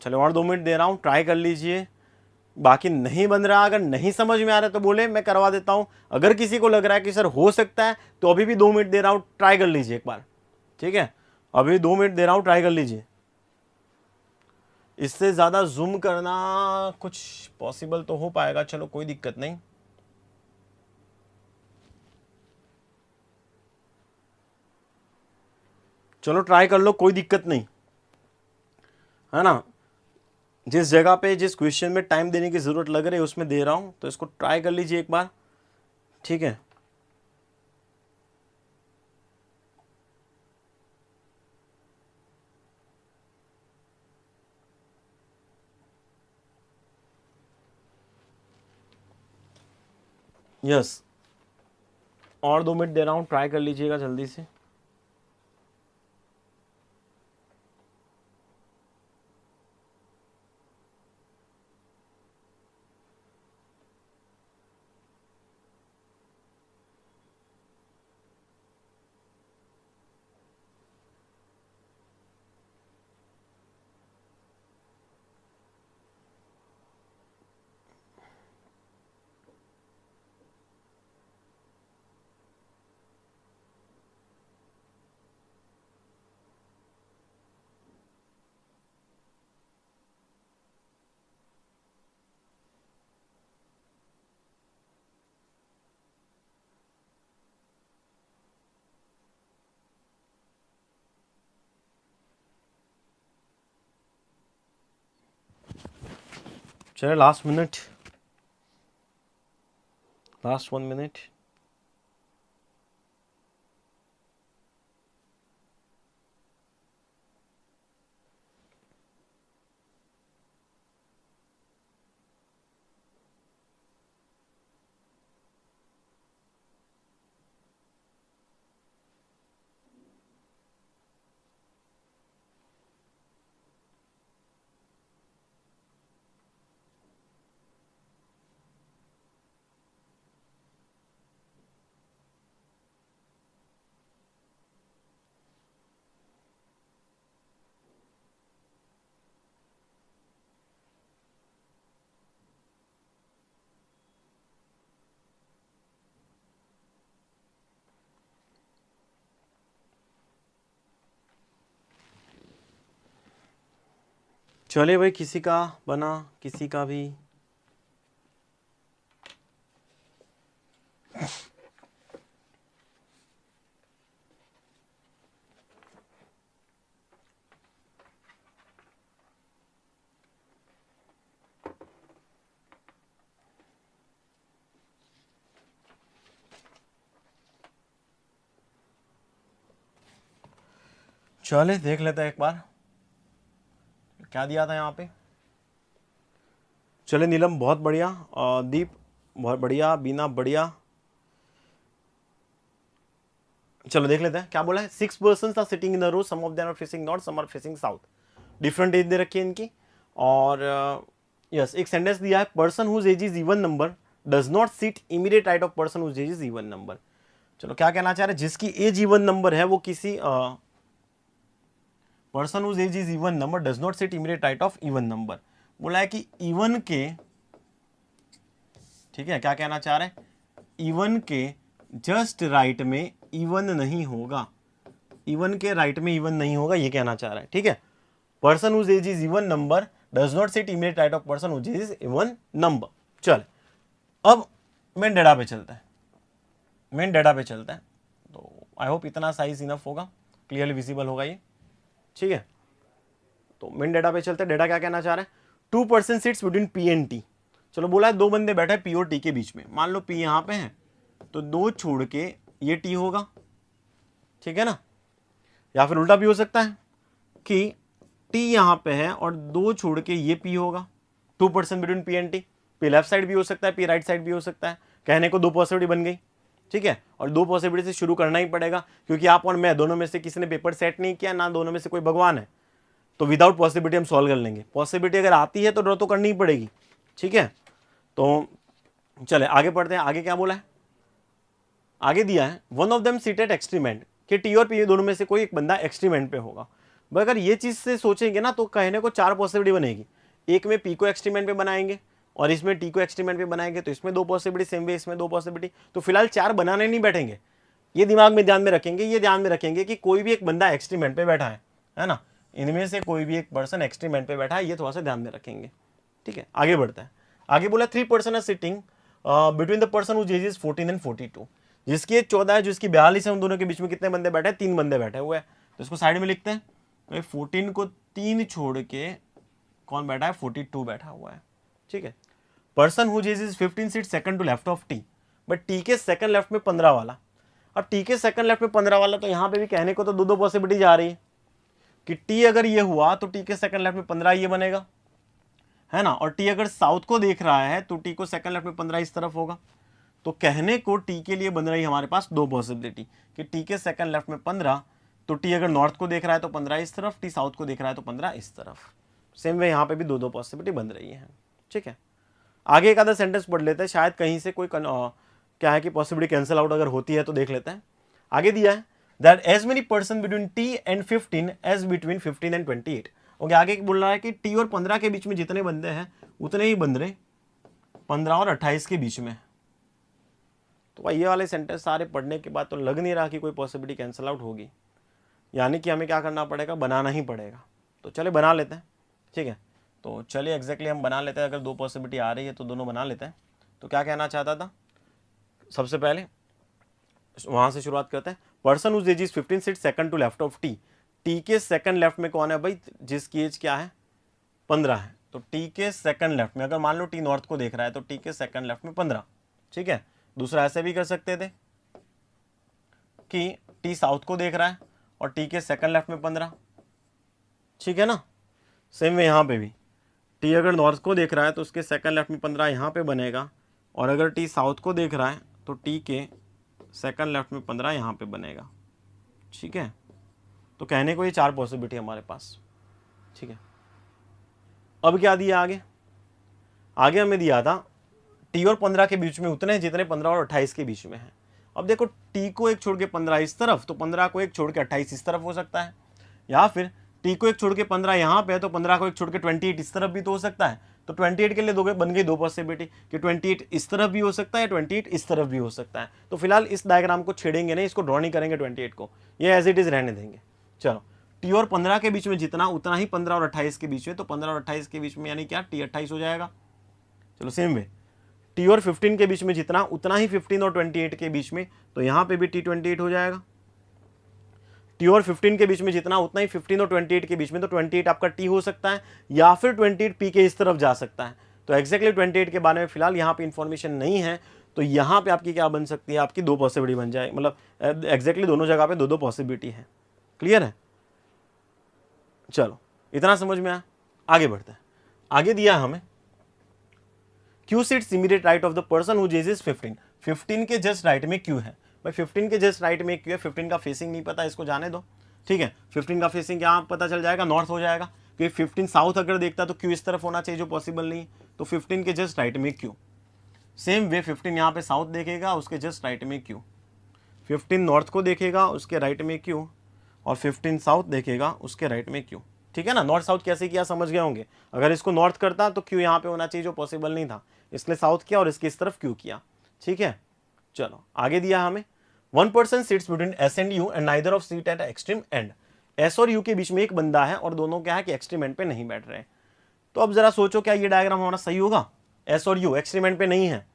चलो और 2 मिनट दे रहा हूँ, ट्राई कर लीजिए। बाकी नहीं बन रहा, अगर नहीं समझ में आ रहा तो बोले, मैं करवा देता हूँ। अगर किसी को लग रहा है कि सर हो सकता है, तो अभी भी 2 मिनट दे रहा हूँ, ट्राई कर लीजिए एक बार, ठीक है। अभी 2 मिनट दे रहा हूँ, ट्राई कर लीजिए। इससे ज़्यादा जूम करना कुछ पॉसिबल तो हो पाएगा, चलो कोई दिक्कत नहीं। चलो ट्राई कर लो, कोई दिक्कत नहीं है ना। जिस जगह पे जिस क्वेश्चन में टाइम देने की ज़रूरत लग रही है उसमें दे रहा हूँ, तो इसको ट्राई कर लीजिए एक बार, ठीक है। यस, और 2 मिनट दे रहा हूँ, ट्राई कर लीजिएगा जल्दी से। चलिए लास्ट मिनट, लास्ट 1 मिनट। चलिए भाई, किसी का बना, किसी का भी। चले देख लेते हैं एक बार क्या दिया था यहाँ पे। चले नीलम बहुत बढ़िया, दीप बहुत बढ़िया, बीना बढ़िया। चलो देख लेते हैं क्या बोला है। 6 persons are sitting in a row, some of them are facing north, some are facing south. Different age दे रखी है इनकी। और यस एक सेंटेंस दिया है, person whose age is even number does not sit immediate right of person whose age is even number. चलो क्या कहना चाह रहे हैं, जिसकी एज इवन नंबर है वो किसी person whose age is even number does not sit immediate right of even number. बोला है कि इवन के, ठीक है, क्या कहना चाह रहे हैं, इवन के जस्ट राइट में इवन नहीं होगा, इवन के राइट में इवन नहीं होगा, ये कहना चाह रहा है। ठीक है, person whose age is even number does not sit immediate right of person whose age is even number. चल अब मेन डेटा पे चलता है, मेन डेटा पे चलता है। तो आई होप इतना साइज इनफ होगा, क्लियरली विजिबल होगा ये। ठीक है, तो मेन डेटा पे चलते हैं। डेटा क्या कहना चाह रहे हैं, 2 person sits between P and T. चलो बोला है 2 बंदे बैठे पी और टी के बीच में। मान लो पी यहाँ पे है तो 2 छोड़ के ये टी होगा, ठीक है ना। या फिर उल्टा भी हो सकता है कि टी यहाँ पे है और 2 छोड़ के ये पी होगा। 2 person between P and T, P left side भी हो सकता है, पी राइट साइड भी हो सकता है। कहने को 2 पॉसिबिलिटी बन गई, ठीक है। और 2 पॉसिबिलिटी से शुरू करना ही पड़ेगा, क्योंकि आप और मैं दोनों में से किसी ने पेपर सेट नहीं किया, ना दोनों में से कोई भगवान है। तो विदाउट पॉसिबिलिटी हम सॉल्व कर लेंगे। पॉसिबिलिटी अगर आती है तो ड्रॉ तो करनी ही पड़ेगी, ठीक है। तो चले आगे पढ़ते हैं। आगे क्या बोला है, आगे दिया है one of them seat at extreme end, कि टी और पी दोनों में से कोई एक बंदा एक्सट्रीमेंट पे होगा। भाई अगर ये चीज से सोचेंगे ना तो कहने को 4 पॉसिबिलिटी बनेगी। एक में पी को एक्सट्रीमेंट पे बनाएंगे और इसमें टी को एक्सट्रीमेंट पे बनाएंगे, तो इसमें 2 पॉसिबिलिटी, सेम वे इसमें 2 पॉसिबिलिटी। तो फिलहाल 4 बनाने नहीं बैठेंगे, ये दिमाग में ध्यान में रखेंगे, ये ध्यान में रखेंगे कि कोई भी एक बंदा एक्सट्रीमेंट पे बैठा है ना, इनमें से कोई भी एक पर्सन एक्सट्रीमेंट पे बैठा है, ये थोड़ा सा ध्यान में रखेंगे, ठीक है। आगे बढ़ता है। आगे बोला 3 persons are sitting between the person whose age is 14 and 42। जिसकी एज 14 है, जिसकी 42 है, उन दोनों के बीच में कितने बंदे बैठे हैं, 3 बंदे बैठे हुए हैं। तो इसको साइड में लिखते हैं। तो 14 को 3 छोड़ के कौन बैठा है, 42 बैठा हुआ है, ठीक है। Person whose age is 15 seat second to left of T, but T के सेकंड लेफ्ट में 15 वाला। अब टी के सेकंड लेफ्ट में 15 वाला, तो यहाँ पे भी कहने को तो 2 पॉसिबिलिटी जा रही है कि टी अगर ये हुआ तो टी के सेकंड लेफ्ट में 15 ये बनेगा, है ना। और टी अगर साउथ को देख रहा है तो टी को सेकंड लेफ्ट में 15 इस तरफ होगा। तो कहने को टी के लिए बन रही हमारे पास 2 पॉसिबिलिटी कि टी के सेकंड लेफ्ट में 15, तो टी अगर नॉर्थ को देख रहा है तो 15 इस तरफ, टी साउथ को देख रहा है तो 15 इस तरफ। सेम वे यहाँ पे भी 2 पॉसिबिलिटी बन रही है, ठीक है। आगे एक आधा सेंटेंस पढ़ लेते हैं, शायद कहीं से कोई क्या है कि पॉसिबिलिटी कैंसिल आउट अगर होती है तो देख लेते हैं। आगे दिया है that age many person between T and 15 age between 15 and 28। ओके, आगे बोल रहा है कि टी और 15 के बीच में जितने बंदे हैं उतने ही बन रहे 15 और 28 के बीच में। तो ये वाले सेंटेंस सारे पढ़ने के बाद तो लग नहीं रहा कि कोई पॉसिबिलिटी कैंसिल आउट होगी, यानी कि हमें क्या करना पड़ेगा, बनाना ही पड़ेगा। तो चले बना लेते हैं, ठीक है। तो चलिए एग्जैक्टली हम बना लेते हैं। अगर 2 पॉसिबिलिटी आ रही है तो दोनों बना लेते हैं। तो क्या कहना चाहता था, सबसे पहले वहां से शुरुआत करते हैं। Person whose age is 15 seat second to left of T. T के सेकंड लेफ्ट में कौन है भाई, जिसकी एज क्या है, 15 है। तो टी के सेकंड लेफ्ट में, अगर मान लो टी नॉर्थ को देख रहा है तो टी के सेकंड लेफ्ट में 15, ठीक है। दूसरा ऐसे भी कर सकते थे कि टी साउथ को देख रहा है और टी के सेकंड लेफ्ट में 15, ठीक है ना। सेम वे यहाँ पे भी टी अगर नॉर्थ को देख रहा है तो उसके सेकंड लेफ्ट में 15 यहाँ पे बनेगा, और अगर टी साउथ को देख रहा है तो टी के सेकंड लेफ्ट में 15 यहाँ पे बनेगा, ठीक है। तो कहने को ये 4 पॉसिबिलिटी हमारे पास, ठीक है। अब क्या दिया आगे, आगे हमें दिया था टी और 15 के बीच में उतने जितने 15 और 28 के बीच में है। अब देखो टी को एक छोड़ के 15 इस तरफ, तो 15 को एक छोड़ के 28 इस तरफ हो सकता है, या फिर टी को एक छोड़ के 15 यहाँ पे है तो 15 को एक छोड़ के 28 इस तरफ भी तो हो सकता है। तो 28 के लिए बन गई 2 पॉसिबिलिटी कि 28 इस तरफ भी हो सकता है, 28 इस तरफ भी हो सकता है। तो फिलहाल इस डायग्राम को छेड़ेंगे नहीं, इसको ड्रॉ नहीं करेंगे 28 को, ये एज इट इज रहने देंगे। चलो टी और 15 के बीच में जितना उतना ही 15 और 28 के बीच में, तो 15 और 28 के बीच में यानी क्या, टी 28 हो जाएगा। चलो सेम वे टी और 15 के बीच में जितना उतना ही 15 और 28 के बीच में, तो यहाँ पे भी टी 28 हो जाएगा। टी और 15 के बीच में जितना उतना ही 15 और 28 के बीच में, तो 28 आपका टी हो सकता है या फिर 28 पी के इस तरफ जा सकता है। तो एक्जैक्टली 28 के बारे में फिलहाल यहाँ पे इंफॉर्मेशन नहीं है, तो यहाँ पे आपकी क्या बन सकती है, आपकी 2 पॉसिबिलिटी बन जाए, मतलब एक्जैक्टली दोनों जगह पे 2 पॉसिबिलिटी है। क्लियर है, चलो इतना समझ में आया, आगे बढ़ते हैं। आगे दिया हमें Q seats immediate right of the person whose age is 15। 15 के जस्ट राइट में क्यू है भाई, 15 के जस्ट राइट में क्यू है। 15 का फेसिंग नहीं पता, इसको जाने दो, ठीक है। 15 का फेसिंग क्या पता चल जाएगा, नॉर्थ हो जाएगा, क्योंकि 15 साउथ अगर देखता तो क्यू इस तरफ होना चाहिए, जो पॉसिबल नहीं है। तो 15 के जस्ट राइट में क्यू। सेम वे 15 यहाँ पे साउथ देखेगा, उसके जस्ट राइट में क्यू। 15 नॉर्थ को देखेगा, उसके राइट में क्यू, और 15 साउथ देखेगा, उसके राइट में क्यू। ठीक है ना, नॉर्थ साउथ कैसे किया समझ गए होंगे। अगर इसको नॉर्थ करता तो क्यू यहाँ पे होना चाहिए, जो पॉसिबल नहीं था, इसलिए साउथ किया और इसकी इस तरफ क्यू किया। ठीक है, चलो आगे दिया हमें one person sits between S and you and neither of seat eight extreme and. S और यू के बीच में एक बंदा है और दोनों क्या है कि एक्सट्रीम एंड पे नहीं बैठ रहे। तो अब जरा सोचो क्या ये डायग्राम हमारा सही होगा। एस और यू एक्सट्रीम एंड पे नहीं है।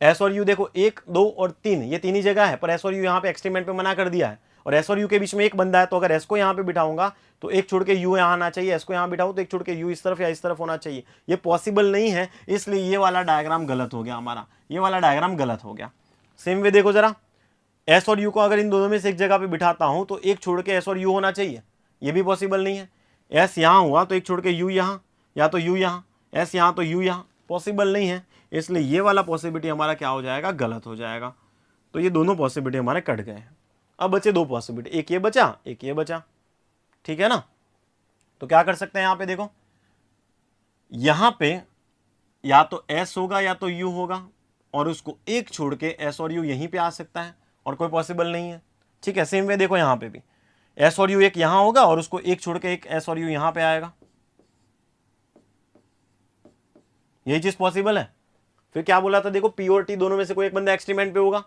एस और यू देखो 1, 2 और 3, ये तीन ही जगह है, पर एस और यू यहाँ पे एक्सट्रीम एंड पे मना कर दिया है, और एस और यू के बीच में एक बंदा है। तो अगर एस को यहाँ पे बिठाऊंगा तो एक छोड़ के यू यहाँ आना चाहिए, एस को यहाँ बिठाऊं तो एक छोड़ के यू इस तरफ या इस तरफ होना चाहिए। ये पॉसिबल नहीं है, इसलिए ये वाला डायग्राम गलत हो गया हमारा, ये वाला डायग्राम गलत हो गया। सेम वे देखो जरा, एस और यू को अगर इन दोनों में से एक जगह पे बिठाता हूं तो एक छोड़ के एस और यू होना चाहिए, ये भी पॉसिबल नहीं है। एस यहाँ हुआ तो एक छोड़ के यू यहाँ, या तो यू यहाँ, एस यहाँ तो यू यहाँ, पॉसिबल नहीं है, इसलिए ये वाला पॉसिबिलिटी हमारा क्या हो जाएगा, गलत हो जाएगा। तो ये दोनों पॉसिबिलिटी हमारे कट गए हैं। अब बचे दो पॉसिबिलिटी, एक ये बचा, एक ये बचा। ठीक है ना, तो क्या कर सकते हैं यहाँ पे देखो, यहां पे या तो एस होगा या तो यू होगा, और उसको एक छोड़ के एस और यू यहीं पे आ सकता है, और कोई पॉसिबल नहीं है। ठीक है, सेम वे देखो यहां पे भी एस और यू एक यहां होगा और उसको एक छोड़ के एक एस और यू यहां पे आएगा, यही चीज पॉसिबल है। फिर क्या बोला था देखो, पी और टी दोनों में से कोई एक बंदा एक्सट्रीम पे होगा,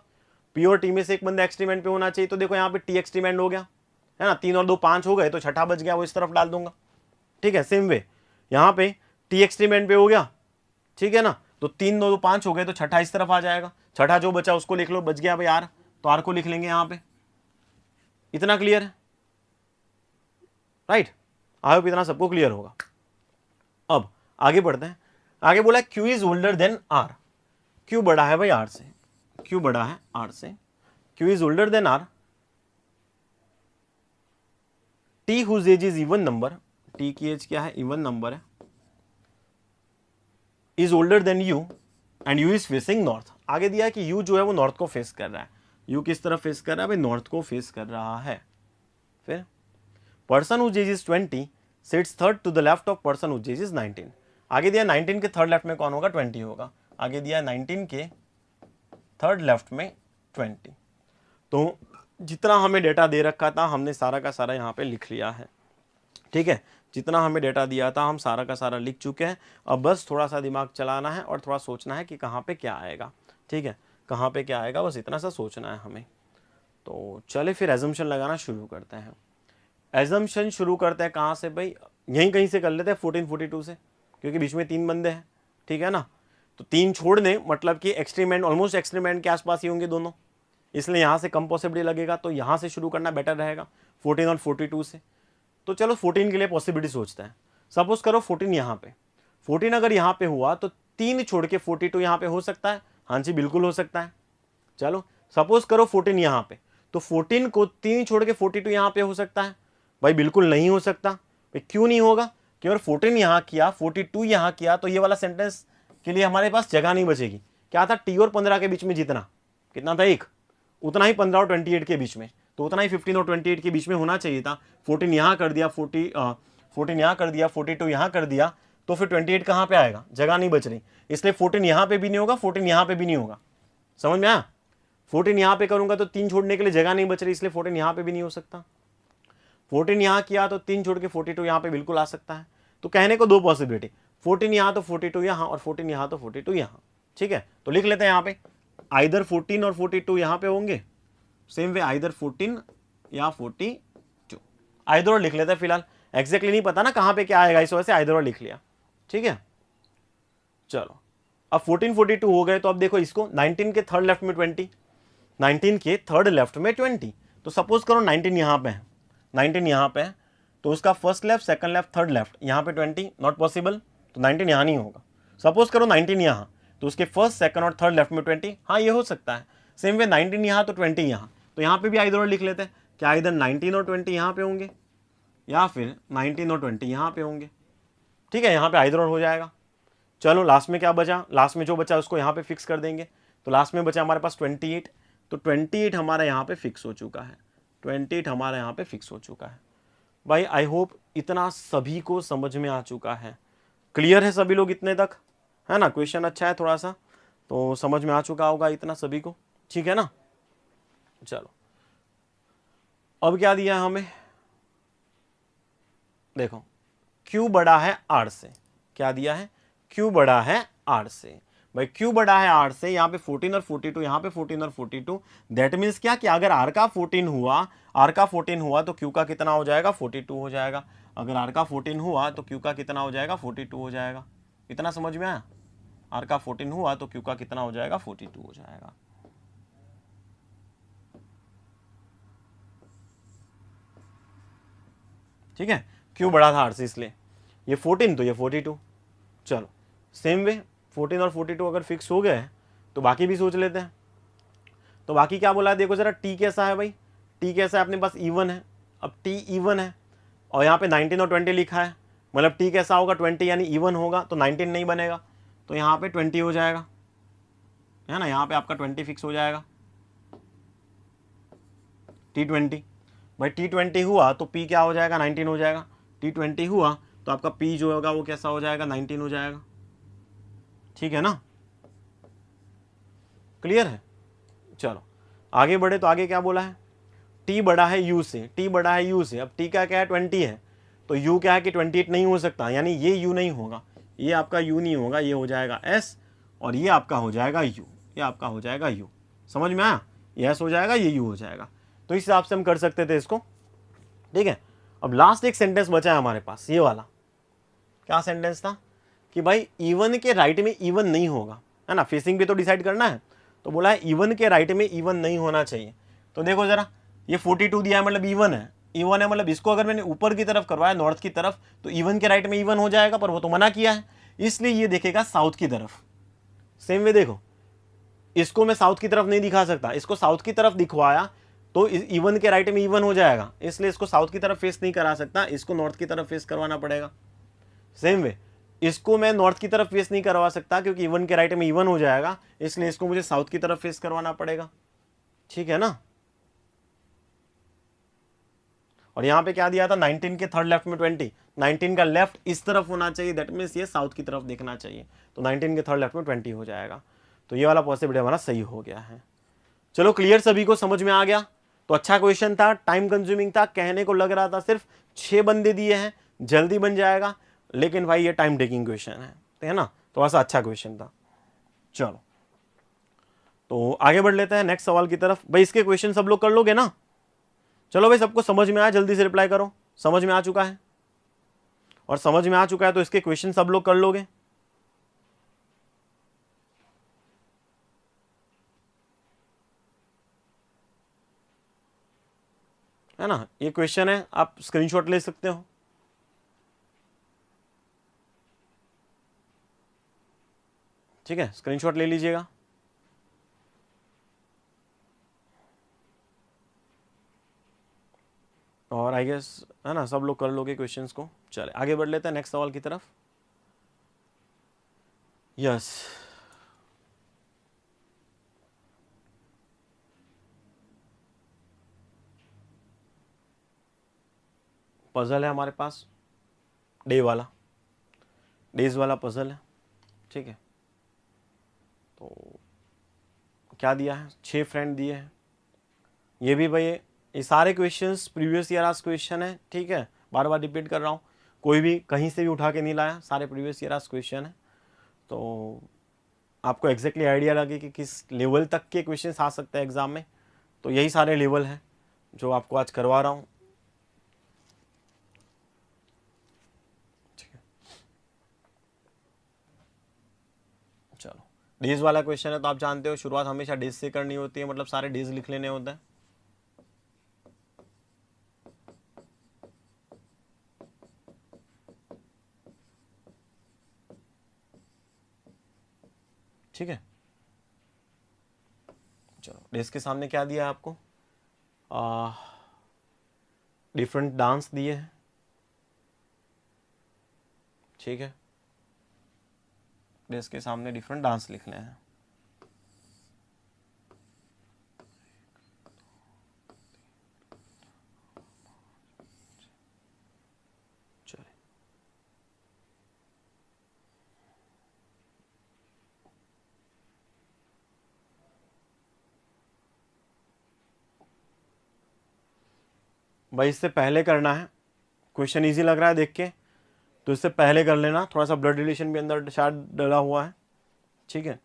पी और टी में से एक बंदा एक्सट्रीम पे होना चाहिए। तो देखो यहाँ पे टी एक्सट्रीम हो गया है ना, 3 और 2 5 हो गए, तो छठा बच गया, वो इस तरफ डाल दूंगा। ठीक है, सेम वे यहाँ पे टी एक्सट्रीम पे हो गया, ठीक है ना, तो 3 2 5 हो गए, तो छठा इस तरफ आ जाएगा, छठा जो बचा उसको लिख लो, बच गया भाई आर, तो आर को लिख लेंगे यहाँ पे। इतना क्लियर है, राइट, आई होप इतना सबको क्लियर होगा। अब आगे बढ़ते हैं। आगे बोला Q is older than R, Q बड़ा है भाई आर से, क्यू बड़ा है आर से, Q is older than R, T whose age is even number, T की एज क्या है, इवन नंबर है, is older than U and U is facing north. आगे दिया है कि यू जो है वो नॉर्थ को फेस कर रहा है, यू किस तरफ फेस कर रहा है भाई, नॉर्थ को फेस कर रहा है। फिर person whose age is 20 sits third to the left of person whose age is 19। आगे दिया 19 के थर्ड लेफ्ट में कौन होगा, 20 होगा। आगे दिया 19 के थर्ड लेफ्ट में 20। तो जितना हमें डेटा दे रखा था हमने सारा का सारा यहाँ पे लिख लिया है। ठीक है, जितना हमें डेटा दिया था हम सारा का सारा लिख चुके हैं। अब बस थोड़ा सा दिमाग चलाना है और थोड़ा सोचना है कि कहाँ पे क्या आएगा। ठीक है, कहाँ पे क्या आएगा, बस इतना सा सोचना है हमें। तो चले फिर एजम्पशन लगाना शुरू करते हैं। एजम्पशन शुरू करते हैं कहाँ से भाई, यहीं कहीं से कर लेते हैं 1442 से, क्योंकि बीच में 3 बंदे हैं। ठीक है ना, तो 3 छोड़ दें, मतलब कि extreme and almost extreme and के आसपास ही होंगे दोनों, इसलिए यहाँ से कम पॉसिबिलिटी लगेगा, तो यहाँ से शुरू करना बेटर रहेगा 14 और 42 से। तो चलो 14 के लिए पॉसिबिलिटी सोचते हैं। सपोज करो 14 यहाँ पे, 14 अगर यहाँ पे हुआ तो 3 छोड़ के 42 यहाँ पे हो सकता है। हाँ जी बिल्कुल हो सकता है। चलो सपोज करो 14 यहाँ पे, तो 14 को 3 छोड़ के 42 यहाँ पे हो सकता है। भाई बिल्कुल नहीं हो सकता। भाई क्यों नहीं होगा, क्योंकि 14 यहाँ किया 42 यहाँ किया, तो ये वाला सेंटेंस के लिए हमारे पास जगह नहीं बचेगी। क्या था, टी और 15 के बीच में जितना कितना था, 1, उतना ही 15 और 28 के बीच में, तो उतना ही 15 और 28 के बीच में होना चाहिए था। 14 यहाँ कर दिया, 14 यहाँ कर दिया, 42 यहाँ कर दिया, तो फिर 28 कहाँ पे आएगा, जगह नहीं बच रही, इसलिए 14 यहाँ पे भी नहीं होगा, 14 यहाँ पे भी नहीं होगा। समझ में आया, 14 यहाँ पे करूंगा तो 3 छोड़ने के लिए जगह नहीं बच रही, इसलिए 14 यहाँ पे भी नहीं हो सकता। 14 यहाँ किया तो 3 छोड़ के 42 यहाँ पे बिल्कुल आ सकता है। तो कहने को 2 पॉसिबिलिटी, 14 यहाँ तो 42 यहाँ, और 14 यहाँ तो 42 यहाँ। ठीक है, तो लिख लेते हैं यहाँ पे आइदर 14 और 42 यहाँ पे होंगे, सेम वे आइदर 14 या 42, आइदर और लिख लेते हैं। फिलहाल एग्जैक्टली नहीं पता ना कहाँ पे क्या आएगा, इस वजह से आइदर और लिख लिया। ठीक है, चलो अब 14 42 हो गए, तो अब देखो इसको 19 के थर्ड लेफ्ट में 20, 19 के थर्ड लेफ्ट में 20। तो सपोज करो 19 यहाँ पे है, 19 यहाँ पे है, तो उसका first left second left third left यहाँ पे 20 नॉट पॉसिबल, तो 19 यहाँ नहीं होगा। सपोज करो 19 यहाँ, तो उसके फर्स्ट सेकंड और थर्ड लेफ्ट में 20, हाँ ये हो सकता है। सेम वे 19 यहाँ तो 20 यहाँ, तो यहाँ पे भी आइदर और लिख लेते हैं, क्या इधर 19 और 20 यहाँ पे होंगे, या फिर 19 और 20 यहाँ पे होंगे। ठीक है, यहाँ पे आइदर और हो जाएगा। चलो लास्ट में क्या बचा, लास्ट में जो बचा उसको यहाँ पे फिक्स कर देंगे। तो लास्ट में बचा हमारे पास 28, तो 28 हमारा यहाँ पे फिक्स हो चुका है, 28 हमारा यहाँ पे फिक्स हो चुका है। भाई आई होप इतना सभी को समझ में आ चुका है, क्लियर है सभी लोग इतने तक, है ना। क्वेश्चन अच्छा है थोड़ा सा, तो समझ में आ चुका होगा इतना सभी को, ठीक है ना। चलो अब क्या दिया है हमें, देखो Q बड़ा है R से, क्या दिया है, Q बड़ा है R से। भाई Q बड़ा है R से, यहाँ पे 14 और 42, यहाँ पे 14 और 42, दैट मीन्स क्या कि अगर R का 14 हुआ, R का 14 हुआ तो Q का कितना हो जाएगा, 42 हो जाएगा। अगर R का 14 हुआ तो Q का कितना हो जाएगा, 42 हो जाएगा। इतना समझ में आया, R का 14 हुआ तो Q का कितना हो जाएगा, 42 हो जाएगा। ठीक है, Q बड़ा था R से इसलिए, ये 14 तो ये 42। चलो सेम वे 14 और 42 अगर फिक्स हो गए तो बाकी भी सोच लेते हैं। तो बाकी क्या बोला है, देखो जरा T कैसा है भाई, T कैसा है अपने पास, इवन है। अब T इवन है और यहाँ पे 19 और 20 लिखा है, मतलब T कैसा होगा, 20 यानी इवन होगा, तो 19 नहीं बनेगा, तो यहाँ पे 20 हो जाएगा, है ना। यहाँ पे आपका 20 फिक्स हो जाएगा, T20। भाई T20 हुआ तो P क्या हो जाएगा, 19 हो जाएगा। T20 हुआ तो आपका P जो होगा वो कैसा हो जाएगा, 19 हो जाएगा। ठीक है ना, क्लियर है। चलो आगे बढ़े, तो आगे क्या बोला है, T बड़ा है U से, T बड़ा है U से। अब T का क्या है, 20 है, तो U क्या है कि 28 नहीं हो सकता, यानी ये U नहीं होगा, ये आपका U नहीं होगा, ये हो जाएगा S और ये आपका हो जाएगा U, ये आपका हो जाएगा U। समझ में आया, ये S हो जाएगा, ये U हो जाएगा। तो इस हिसाब से हम कर सकते थे इसको, ठीक है। अब लास्ट एक सेंटेंस बचा है हमारे पास, ये वाला क्या सेंटेंस था कि भाई इवन के राइट में इवन नहीं होगा, है ना, फेसिंग भी तो डिसाइड करना है। तो बोला है इवन के राइट में इवन नहीं होना चाहिए। तो देखो जरा, ये 42 दिया है मतलब इवन है, इवन है मतलब इसको अगर मैंने ऊपर की तरफ करवाया, नॉर्थ की तरफ, तो इवन के राइट में इवन हो जाएगा, पर वो तो मना किया है, इसलिए ये देखेगा साउथ की तरफ। सेम वे देखो, इसको मैं साउथ की तरफ नहीं दिखा सकता, इसको साउथ की तरफ दिखवाया तो इवन के राइट में इवन हो जाएगा, इसलिए इसको साउथ की तरफ फेस नहीं करा सकता, इसको नॉर्थ की तरफ फेस करवाना पड़ेगा। सेम वे इसको मैं नॉर्थ की तरफ फेस नहीं करवा सकता क्योंकि इवन के राइट में इवन हो जाएगा, इसलिए इसको मुझे साउथ की तरफ फेस करवाना पड़ेगा। ठीक है ना। और यहां पे क्या दिया था, 19 के थर्ड लेफ्ट में 20, 19 का लेफ्ट इस तरफ होना चाहिए, दैट मीन्स ये साउथ की तरफ देखना चाहिए, तो 19 के थर्ड लेफ्ट में 20 हो जाएगा। तो ये वाला पॉसिबिलिटी हमारा सही हो गया है। चलो क्लियर, सभी को समझ में आ गया। तो अच्छा क्वेश्चन था, टाइम कंज्यूमिंग था, कहने को लग रहा था सिर्फ 6 बंदे दिए हैं, जल्दी बन जाएगा, लेकिन भाई ये टाइम टेकिंग क्वेश्चन है ना, थोड़ा सा अच्छा क्वेश्चन था। चलो तो आगे बढ़ लेते हैं नेक्स्ट सवाल की तरफ। भाई इसके क्वेश्चन सब लोग कर लोगे ना। चलो भाई सबको समझ में आया, जल्दी से रिप्लाई करो, समझ में आ चुका है, और समझ में आ चुका है तो इसके क्वेश्चन सब लोग कर लोगे। है ना, ये क्वेश्चन है, आप स्क्रीनशॉट ले सकते हो। ठीक है, स्क्रीनशॉट ले लीजिएगा। और आई गेस है ना सब लोग कर लोगे क्वेश्चंस को। चले आगे बढ़ लेते हैं नेक्स्ट सवाल की तरफ। यस, पजल है हमारे पास, डेज वाला पजल है। ठीक है, तो क्या दिया है, 6 फ्रेंड दिए हैं। ये भी भाई ये सारे क्वेश्चंस प्रीवियस ईयर आज क्वेश्चन है। ठीक है, बार बार रिपीट कर रहा हूँ, कोई भी कहीं से भी उठा के नहीं लाया, सारे प्रीवियस ईयर आज क्वेश्चन है। तो आपको एग्जैक्टली आइडिया लगे कि किस लेवल तक के क्वेश्चंस आ सकते हैं एग्जाम में। तो यही सारे लेवल हैं जो आपको आज करवा रहा हूँ। ठीक है, चलो डेज वाला क्वेश्चन है तो आप जानते हो शुरुआत हमेशा डेज से करनी होती है, मतलब सारे डेज लिख लेने होते हैं। ठीक है, चलो डेज के सामने क्या दिया है आपको, डिफरेंट डांस दिए हैं, ठीक है, डेस्क के सामने डिफरेंट डांस लिखने हैं। चलिए, भाई इससे पहले करना है, क्वेश्चन इजी लग रहा है देख के तो इससे पहले कर लेना, थोड़ा सा ब्लड रिलेशन भी अंदर शायद डला हुआ है, ठीक है,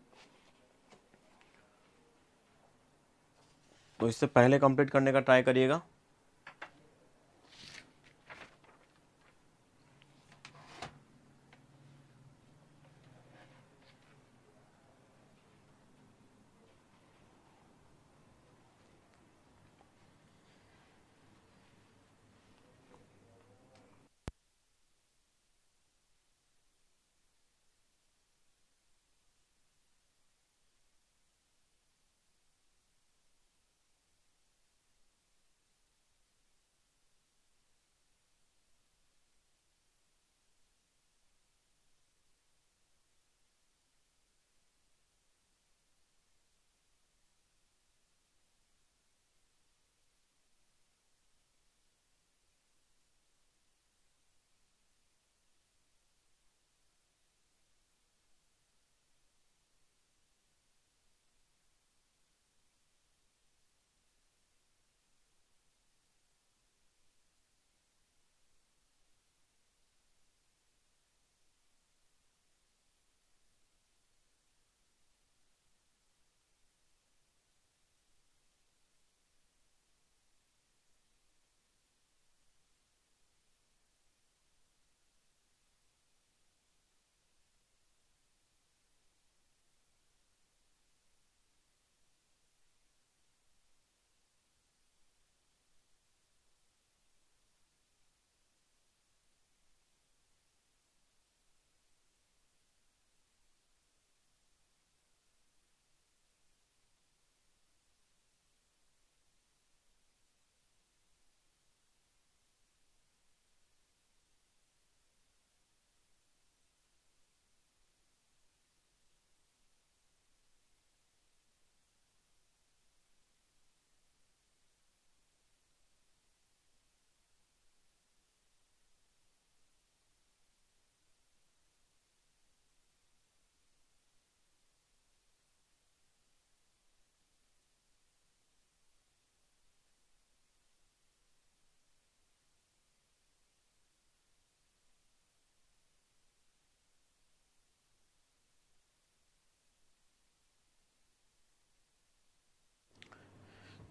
तो इससे पहले कंप्लीट करने का ट्राई करिएगा।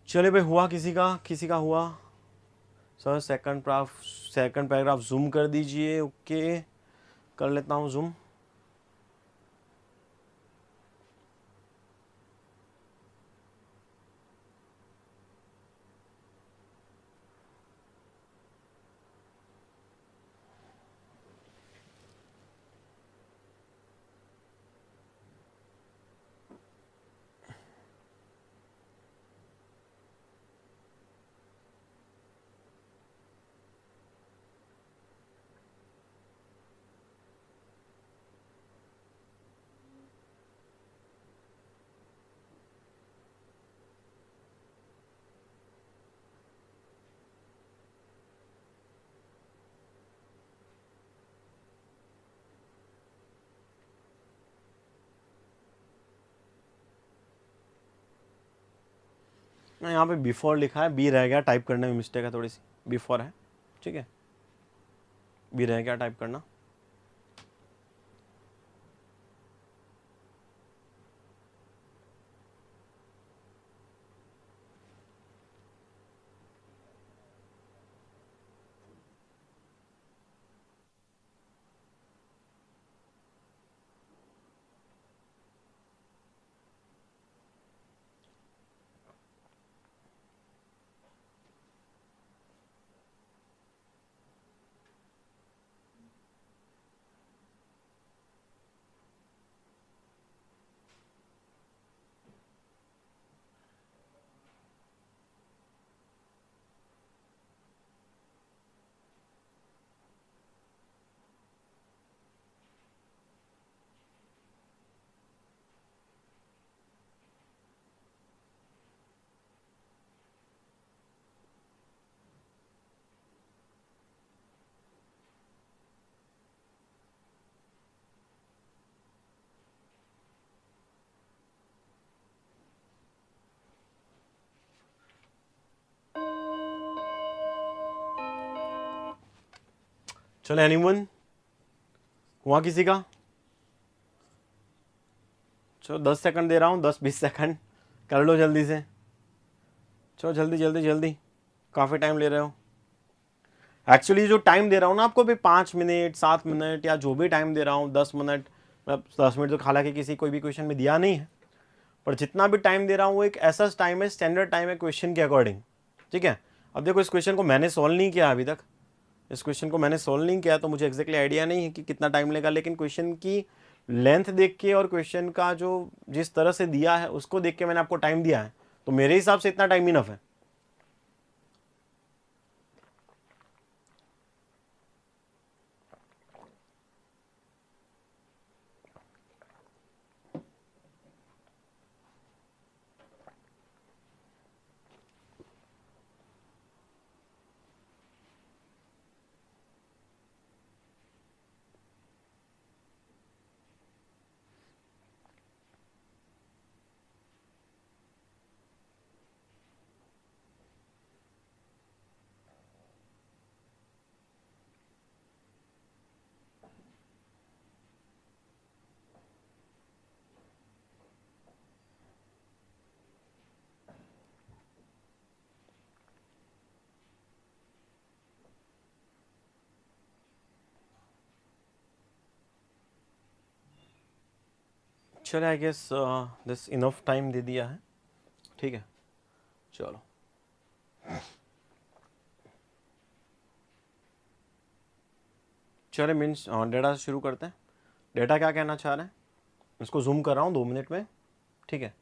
चलिए भाई, हुआ किसी का हुआ। सर सेकंड पैराग्राफ जूम कर दीजिए। ओके, कर लेता हूँ जूम। यहाँ पे बिफोर लिखा है, बी रह गया, टाइप करने में मिस्टेक है थोड़ी सी, बिफोर है, ठीक है, बी रह गया टाइप करना। चलो एनीवन, हुआ किसी का? चलो 10 सेकंड दे रहा हूँ, 10-20 सेकंड कर लो जल्दी से। चलो जल्दी जल्दी जल्दी, काफ़ी टाइम ले रहे हो। एक्चुअली जो टाइम दे रहा हूँ ना आपको भी 5 मिनट 7 मिनट या जो भी टाइम दे रहा हूँ 10 मिनट, मतलब 10 मिनट तो हालांकि किसी कोई भी क्वेश्चन में दिया नहीं है, पर जितना भी टाइम दे रहा हूँ वो एक ऐसा टाइम है, स्टैंडर्ड टाइम है क्वेश्चन के अकॉर्डिंग, ठीक है। अब देखो इस क्वेश्चन को मैंने सॉल्व नहीं किया अभी तक, इस क्वेश्चन को मैंने सॉल्व नहीं किया तो मुझे एग्जैक्टली आइडिया नहीं है कि कितना टाइम लेगा, लेकिन क्वेश्चन की लेंथ देख के और क्वेश्चन का जो जिस तरह से दिया है उसको देख के मैंने आपको टाइम दिया है, तो मेरे हिसाब से इतना टाइम इनफ है। चलो I guess this enough time दे दिया है, ठीक है। चलो चलो मीन्स डेटा शुरू करते हैं। डेटा क्या कहना चाह रहे हैं, इसको जूम कर रहा हूँ 2 मिनट में, ठीक है।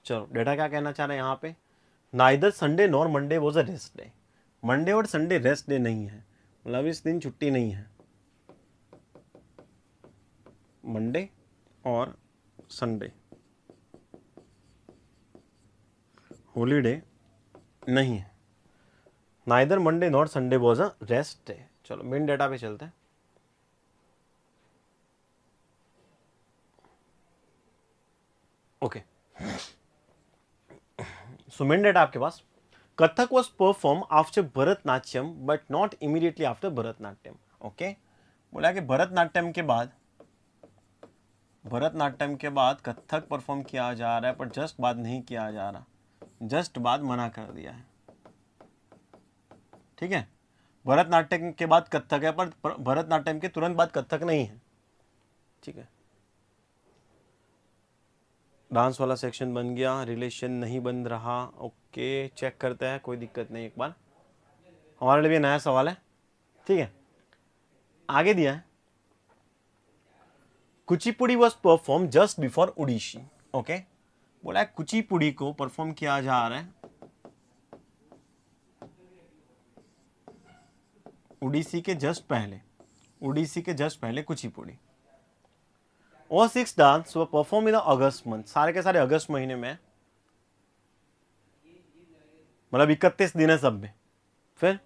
चलो डेटा क्या कहना चाह रहे हैं यहाँ पे, neither Sunday nor Monday was a rest day. Monday और संडे रेस्ट डे नहीं है, मतलब इस दिन छुट्टी नहीं है, मंडे और संडे हॉलीडे नहीं है। Neither Monday nor Sunday was a rest day. चलो मेन डेटा पे चलते हैं। ओके सो मेन डेटा आपके पास, Kathak was perform after Bharatanatyam but not immediately after Bharatanatyam. Okay, बोला कि भरतनाट्यम के बाद कथक परफॉर्म किया जा रहा है, पर जस्ट बाद नहीं किया जा रहा, जस्ट बाद मना कर दिया है, ठीक है। भरतनाट्यम के बाद कथक है, पर भरतनाट्यम के तुरंत बाद कथक नहीं है, ठीक है। डांस वाला सेक्शन बन गया, रिलेशन नहीं बन रहा। ओके चेक करते हैं, कोई दिक्कत नहीं, एक बार हमारे लिए नया सवाल है, ठीक है। आगे दिया है, Kuchipudi was perform just before Odissi. Okay, बोला है कुचिपुड़ी को परफॉर्म किया जा रहा है उड़ीसी के जस्ट पहले, कुचिपुड़ी। और 6 डांस वो परफॉर्म इन अगस्त मंथ, सारे के सारे अगस्त महीने में, मतलब 31 दिन है सब में। फिर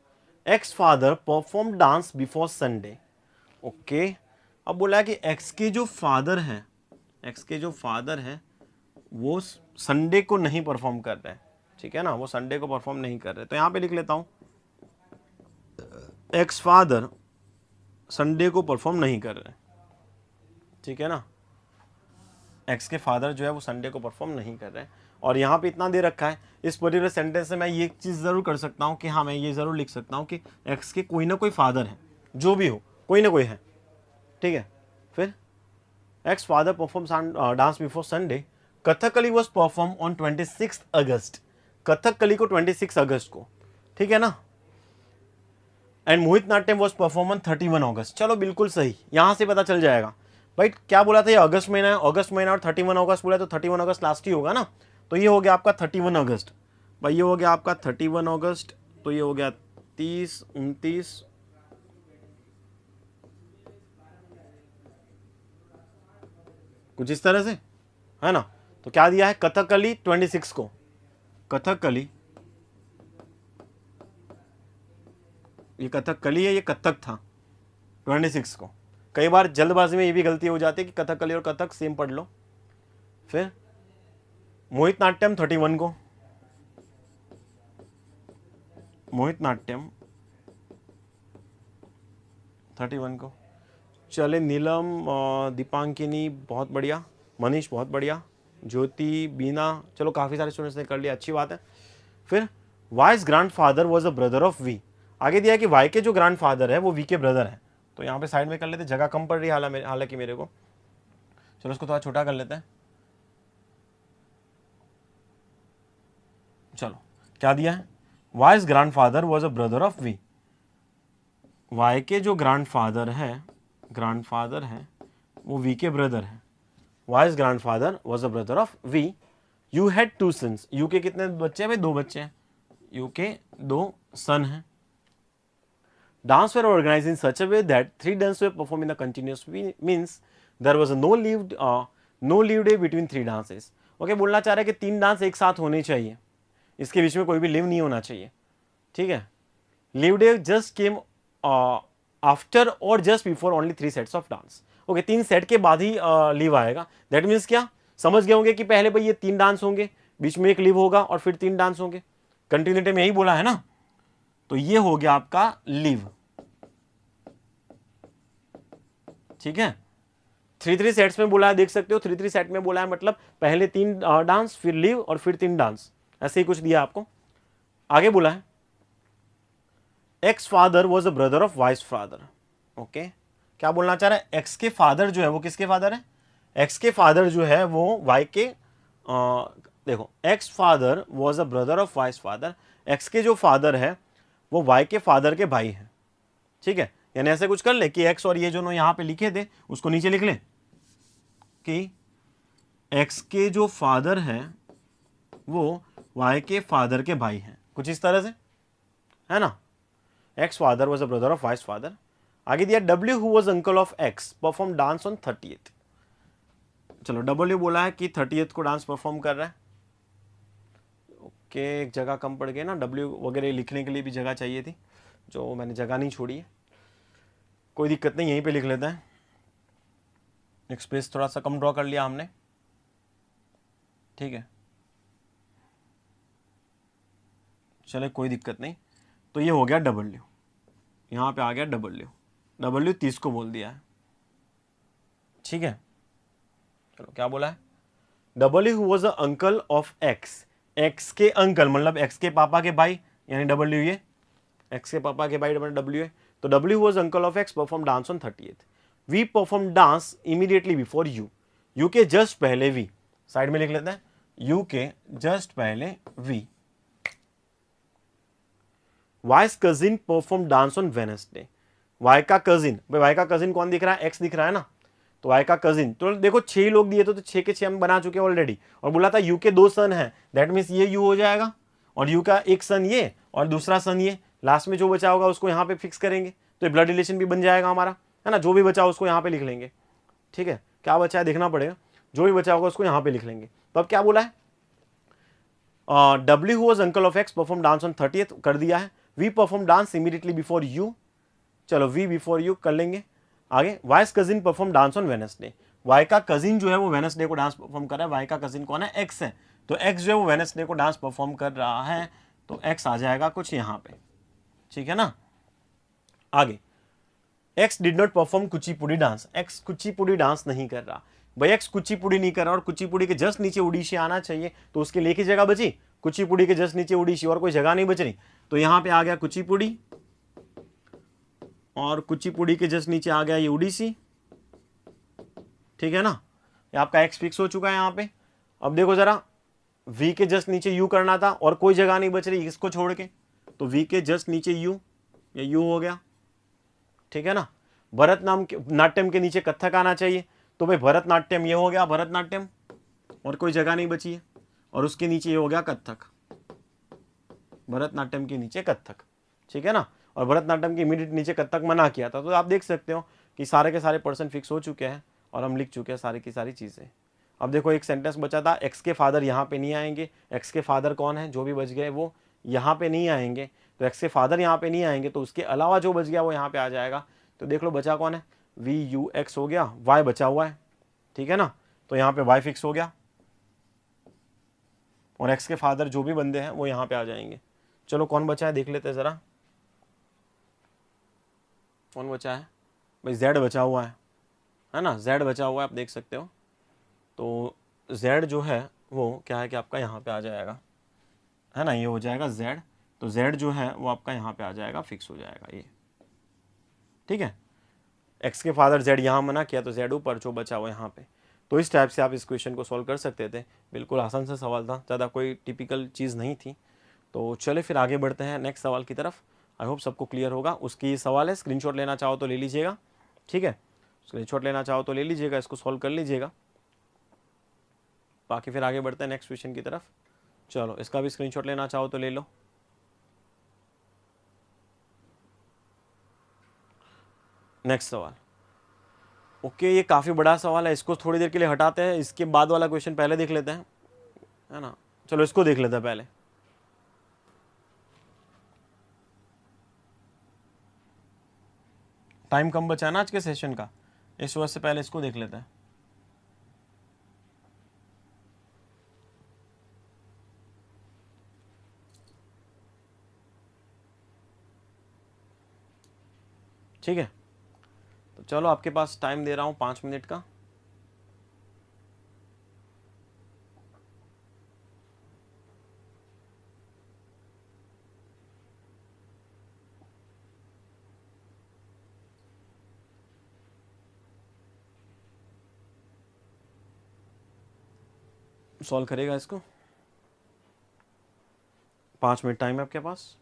x father perform dance before Sunday. Okay, अब बोला है कि एक्स के जो फादर हैं वो संडे को नहीं परफॉर्म कर रहे हैं, ठीक है ना, वो संडे को परफॉर्म नहीं कर रहे, तो यहां पे लिख लेता हूं एक्स फादर संडे को परफॉर्म नहीं कर रहे, ठीक है ना। एक्स के फादर जो है वो संडे को परफॉर्म नहीं कर रहे हैं, और यहाँ पे इतना दे रखा है, इस पर्टिकुलर सेंटेंस से मैं ये चीज़ ज़रूर कर सकता हूँ कि हाँ, मैं ये ज़रूर लिख सकता हूँ कि एक्स के कोई ना कोई फादर है, जो भी हो कोई ना कोई है, ठीक है। फिर x father perform dance before Sunday, Kathakali was perform on 26 अगस्त, कथकली को 26 अगस्त को, ठीक है ना। And Mohit Natyam was perform on 31 अगस्त। चलो बिल्कुल सही, यहां से पता चल जाएगा भाई क्या बोला था, ये अगस्त महीना है, अगस्त महीना और 31 अगस्त बोला, तो 31 अगस्त लास्ट ही होगा ना, तो ये हो गया आपका 31 अगस्त भाई, ये हो गया आपका 31 अगस्त, तो ये हो गया 30 29 कुछ इस तरह से, है ना। तो क्या दिया है, कथकली 26 को, कथकली, ये कथकली है, ये कथक था 26 को। कई बार जल्दबाजी में ये भी गलती हो जाती है कि कथकली और कथक सेम पढ़ लो। फिर मोहित नाट्यम 31 को, मोहित नाट्यम 31 को। चले नीलम, दीपांकिनी बहुत बढ़िया, मनीष बहुत बढ़िया, ज्योति, बीना, चलो काफ़ी सारे स्टूडेंट्स ने कर लिया, अच्छी बात है। फिर Y's grand father was a brother of V. आगे दिया कि वाई के जो ग्रैंड फादर है वो वी के ब्रदर है, तो यहाँ पे साइड में कर लेते, जगह कम पड़ रही है हालांकि मेरे को, चलो उसको थोड़ा छोटा कर लेते हैं। चलो क्या दिया है, vice grand father was a brother of V. Y के जो ग्रैंड फादर है वो वी के ब्रदर है। Vice grand father was a brother of V. U had 2 sons. U के कितने बच्चे हैं भाई, 2 बच्चे हैं, यू के 2 सन हैं। Dance were organized in such a way that 3 dances were performed in a continuous means there was no leave day between 3 dances. Okay, बोलना चाह रहा है कि 3 डांस एक साथ होने चाहिए, इसके बीच में कोई भी लीव नहीं होना चाहिए, ठीक है। Leave day just came after और just before only 3 sets of dance. Okay, 3 set के बाद ही लीव आएगा। दैट मीन्स क्या, समझ गए होंगे कि पहले भाई ये 3 डांस होंगे, बीच में एक लीव होगा और फिर 3 डांस होंगे, कंटिन्यूटी में यही बोला है ना, तो ये हो गया आपका लीव, ठीक है। 3-3 सेट्स में बोला है, देख सकते हो 3-3 सेट में बोला है, मतलब पहले 3 डांस, फिर लीव और फिर 3 डांस, ऐसे ही कुछ दिया आपको। आगे बोला है x father was a brother of vice father. Okay, क्या बोलना चाह रहा है, एक्स के फादर जो है वो किसके फादर है, एक्स के फादर जो है वो वाई के, देखो x father was a brother of vice father, x के जो फादर है वो वाई के फादर के भाई है, ठीक है। यानी ऐसे कुछ कर ले कि एक्स और ये जो यहां पे लिखे थे उसको नीचे लिख ले कि एक्स के जो फादर है वो वाई के फादर के भाई हैं, कुछ इस तरह से, है ना। X father was a brother of vice father. आगे दिया W who was uncle of X perform dance on 30th। चलो डब्ल्यू बोला है कि 30th को डांस परफॉर्म कर रहा है। ओके, एक जगह कम पड़ गई ना, डब्ल्यू वगैरह लिखने के लिए भी जगह चाहिए थी, जो मैंने जगह नहीं छोड़ी है, कोई दिक्कत नहीं, यहीं पे लिख लेते हैं। एक स्पेस थोड़ा सा कम ड्रॉ कर लिया हमने, ठीक है, चले कोई दिक्कत नहीं। तो ये हो गया डब्ल्यू, यहाँ पे आ गया डब्ल्यू, डब्ल्यू 30 को बोल दिया है, ठीक है। चलो क्या बोला है, W who was a uncle of x, x के अंकल मतलब एक्स के पापा के भाई, यानी डब्ल्यू, ये एक्स के पापा के भाई डब्ल्यू है, तो W was uncle of X perform dance on 30th। V perform dance immediately before U, U के जस्ट पहले वी, साइड में लिख लेते हैं, यू के जस्ट पहले V. V's cousin perform dance on Wednesday. Y का कजिन, भाई वाई का कजिन कौन दिख रहा है, एक्स दिख रहा है ना, तो वाई का कजिन, तो देखो 6 लोग दिए थे, तो 6 के 6 हम बना चुके हैं ऑलरेडी, और बोला था यू के 2 सन है, दैट मीन्स ये यू हो जाएगा, और यू का एक सन ये और दूसरा सन ये, लास्ट में जो बचा होगा उसको यहाँ पे फिक्स करेंगे, तो ब्लड रिलेशन भी बन जाएगा हमारा, है ना। जो भी बचा उसको यहाँ पे लिख लेंगे, ठीक है, क्या बचा है देखना पड़ेगा, जो भी बचा होगा उसको यहाँ पे लिख लेंगे। तो अब क्या बोला है, W who was uncle of X perform dance on 30th कर दिया है। V perform dance immediately before U, चलो वी बिफोर यू कर लेंगे। आगे V's cousin perform dance on Wednesday, Y का कजिन जो है वो वेडनेसडे को डांस परफॉर्म कर रहा है, वाई का कजिन कौन है, एक्स है, तो एक्स जो है वो वेडनेसडे को डांस परफॉर्म कर रहा है, तो एक्स आ जाएगा कुछ यहाँ पे, ठीक है ना। आगे x did not perform Kuchipudi dance, x Kuchipudi dance नहीं कर रहा, भाई एक्स कुचिपुड़ी नहीं कर रहा और कुचिपुड़ी के जस्ट नीचे उड़ीसी आना चाहिए, तो उसके लिए की जगह बची, कुचिपुड़ी के जस्ट नीचे उड़ीसी, और कोई जगह नहीं बच रही, तो यहां पे आ गया कुचिपुड़ी, और कुचिपुड़ी के जस्ट नीचे आ गया ये उड़ीसी, ठीक है ना। ये आपका एक्स फिक्स हो चुका है यहाँ पे। अब देखो जरा, वी के जस्ट नीचे यू करना था और कोई जगह नहीं बच रही इसको छोड़ के, तो वी के जस्ट नीचे यू, ये यू हो गया, ठीक है ना। भरतनाट्यम के नीचे कथक आना चाहिए, तो भाई भरतनाट्यम ये हो गया भरतनाट्यम, और कोई जगह नहीं बची है, और उसके नीचे ये हो गया कथक, भरतनाट्यम के नीचे कथक, ठीक है ना। और भरतनाट्यम के इमीडिएट नीचे कथक मना किया था, तो आप देख सकते हो कि सारे के सारे पर्सन फिक्स हो चुके हैं और हम लिख चुके हैं सारी की सारी चीज़ें। अब देखो एक सेंटेंस बचा था, एक्स के फादर यहाँ पे नहीं आएंगे, एक्स के फादर कौन है, जो भी बच गए वो यहाँ पे नहीं आएंगे, तो एक्स के फादर यहाँ पे नहीं आएंगे, तो उसके अलावा जो बच गया वो यहाँ पे आ जाएगा। तो देख लो बचा कौन है, वी यू एक्स हो गया, वाई बचा हुआ है, ठीक है ना, तो यहाँ पे वाई फिक्स हो गया, और एक्स के फादर जो भी बंदे हैं वो यहाँ पे आ जाएंगे। चलो कौन बचा है देख लेते हैं जरा, कौन बचा है, भाई जेड बचा हुआ है ना, जेड बचा हुआ है, आप देख सकते हो। तो जेड जो है वो क्या है कि आपका यहाँ पे आ जाएगा, है ना, ये हो जाएगा जेड। तो जेड जो है वो आपका यहाँ पे आ जाएगा, फिक्स हो जाएगा ये, ठीक है। एक्स के फादर जेड यहाँ मना किया तो जेड ऊपर, जो बचा हुआ यहाँ पे। तो इस टाइप से आप इस क्वेश्चन को सॉल्व कर सकते थे। बिल्कुल आसान सा सवाल था, ज़्यादा कोई टिपिकल चीज़ नहीं थी। तो चले फिर आगे बढ़ते हैं नेक्स्ट सवाल की तरफ। आई होप सबको क्लियर होगा। उसकी सवाल है, स्क्रीनशॉट लेना चाहो तो ले लीजिएगा, ठीक है। स्क्रीनशॉट लेना चाहो तो ले लीजिएगा, इसको सॉल्व कर लीजिएगा। बाकी फिर आगे बढ़ते हैं नेक्स्ट क्वेश्चन की तरफ। चलो इसका भी स्क्रीनशॉट लेना चाहो तो ले लो। नेक्स्ट सवाल, ओके, ये काफ़ी बड़ा सवाल है, इसको थोड़ी देर के लिए हटाते हैं, इसके बाद वाला क्वेश्चन पहले देख लेते हैं, है ना। चलो इसको देख लेते हैं पहले। टाइम कम बचा है ना आज के सेशन का, इस वजह से पहले इसको देख लेते हैं। ठीक है, तो चलो आपके पास टाइम दे रहा हूँ 5 मिनट का। सॉल्व करेगा इसको, 5 मिनट टाइम है आपके पास।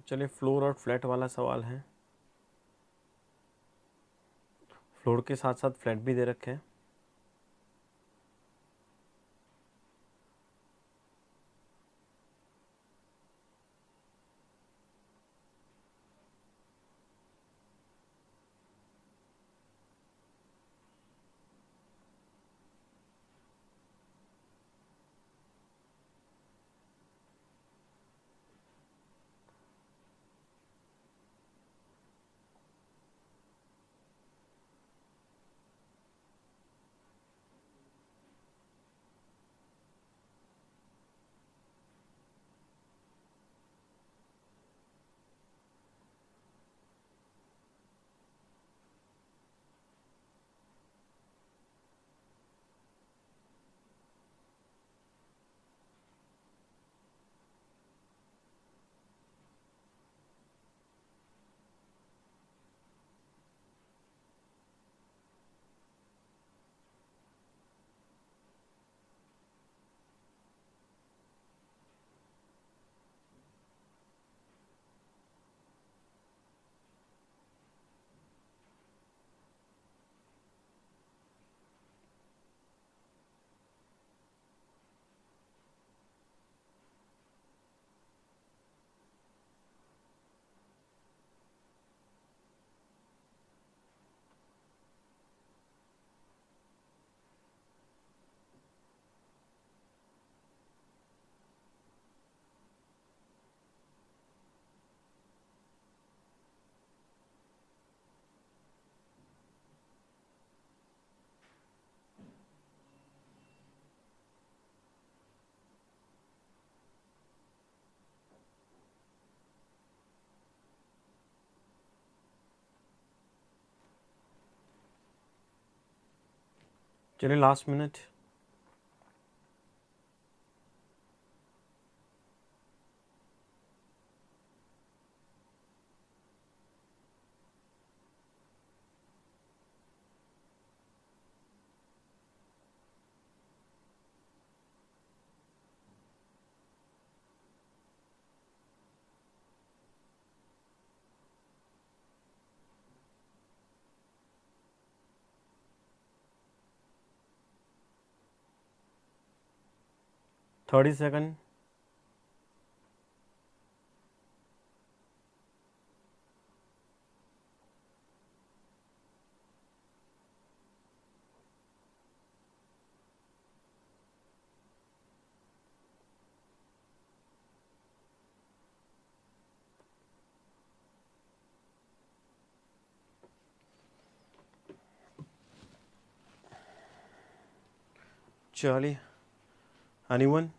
चलिए फ्लोर और फ्लैट वाला सवाल है, फ्लोर के साथ साथ फ्लैट भी दे रखे हैं। चलिए लास्ट मिनट। Thirty second. चलिए, एनीवन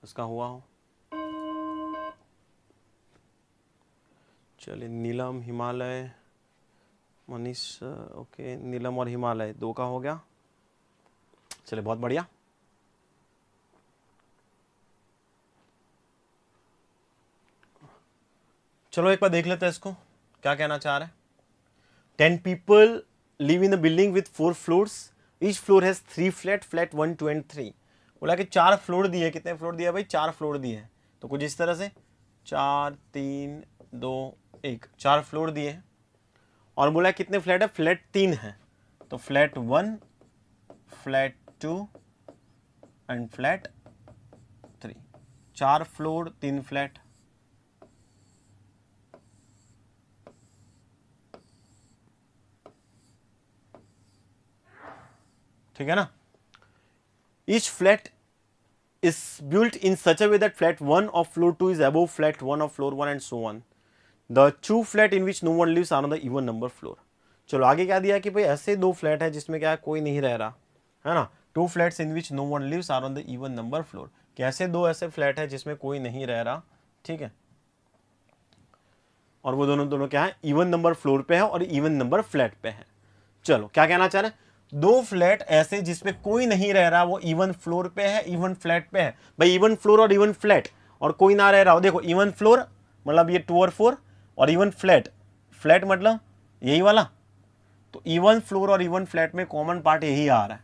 इसका हुआ हो? चलिए, नीलम, हिमालय, मनीष, ओके, नीलम और हिमालय 2 का हो गया। चलिए, बहुत बढ़िया। चलो एक बार देख लेते हैं इसको, क्या कहना चाह रहे हैं। 10 people live in a building with 4 floors. Each floor has 3 flat 1, 2 and 3. बोला कि 4 फ्लोर दिए। कितने फ्लोर दिए भाई? 4 फ्लोर दिए। तो कुछ इस तरह से 4, 3, 2, 1, 4 फ्लोर दिए। और बोला कितने फ्लैट है? फ्लैट 3 है। तो flat 1, flat 2 and flat 3। 4 floor 3 flat. ठीक है ना? Each flat is built in such a way that flat 1 of floor 2 is above flat 1 of floor 1 and so on. The 2 flat in which no one lives are on the even number floor. चलो आगे क्या दिया कि भाई ऐसे 2 फ्लैट है जिसमें क्या कोई नहीं रह रहा है ना। 2 flats in which no one lives are on the even number floor. कैसे 2 ऐसे फ्लैट है जिसमें कोई नहीं रह रहा, ठीक है, और वो दोनों क्या है? इवन नंबर फ्लोर पे है और इवन नंबर फ्लैट पे है। चलो क्या कहना चाह रहे हैं? 2 फ्लैट ऐसे जिसमें कोई नहीं रह रहा, वो इवन फ्लोर पे है, इवन फ्लैट पे है। भाई इवन फ्लोर और इवन फ्लैट और कोई ना रह रहा हो। देखो इवन फ्लोर मतलब ये 2 और 4, और इवन फ्लैट, फ्लैट मतलब यही वाला। तो इवन फ्लोर और इवन फ्लैट में कॉमन पार्ट यही आ रहा है।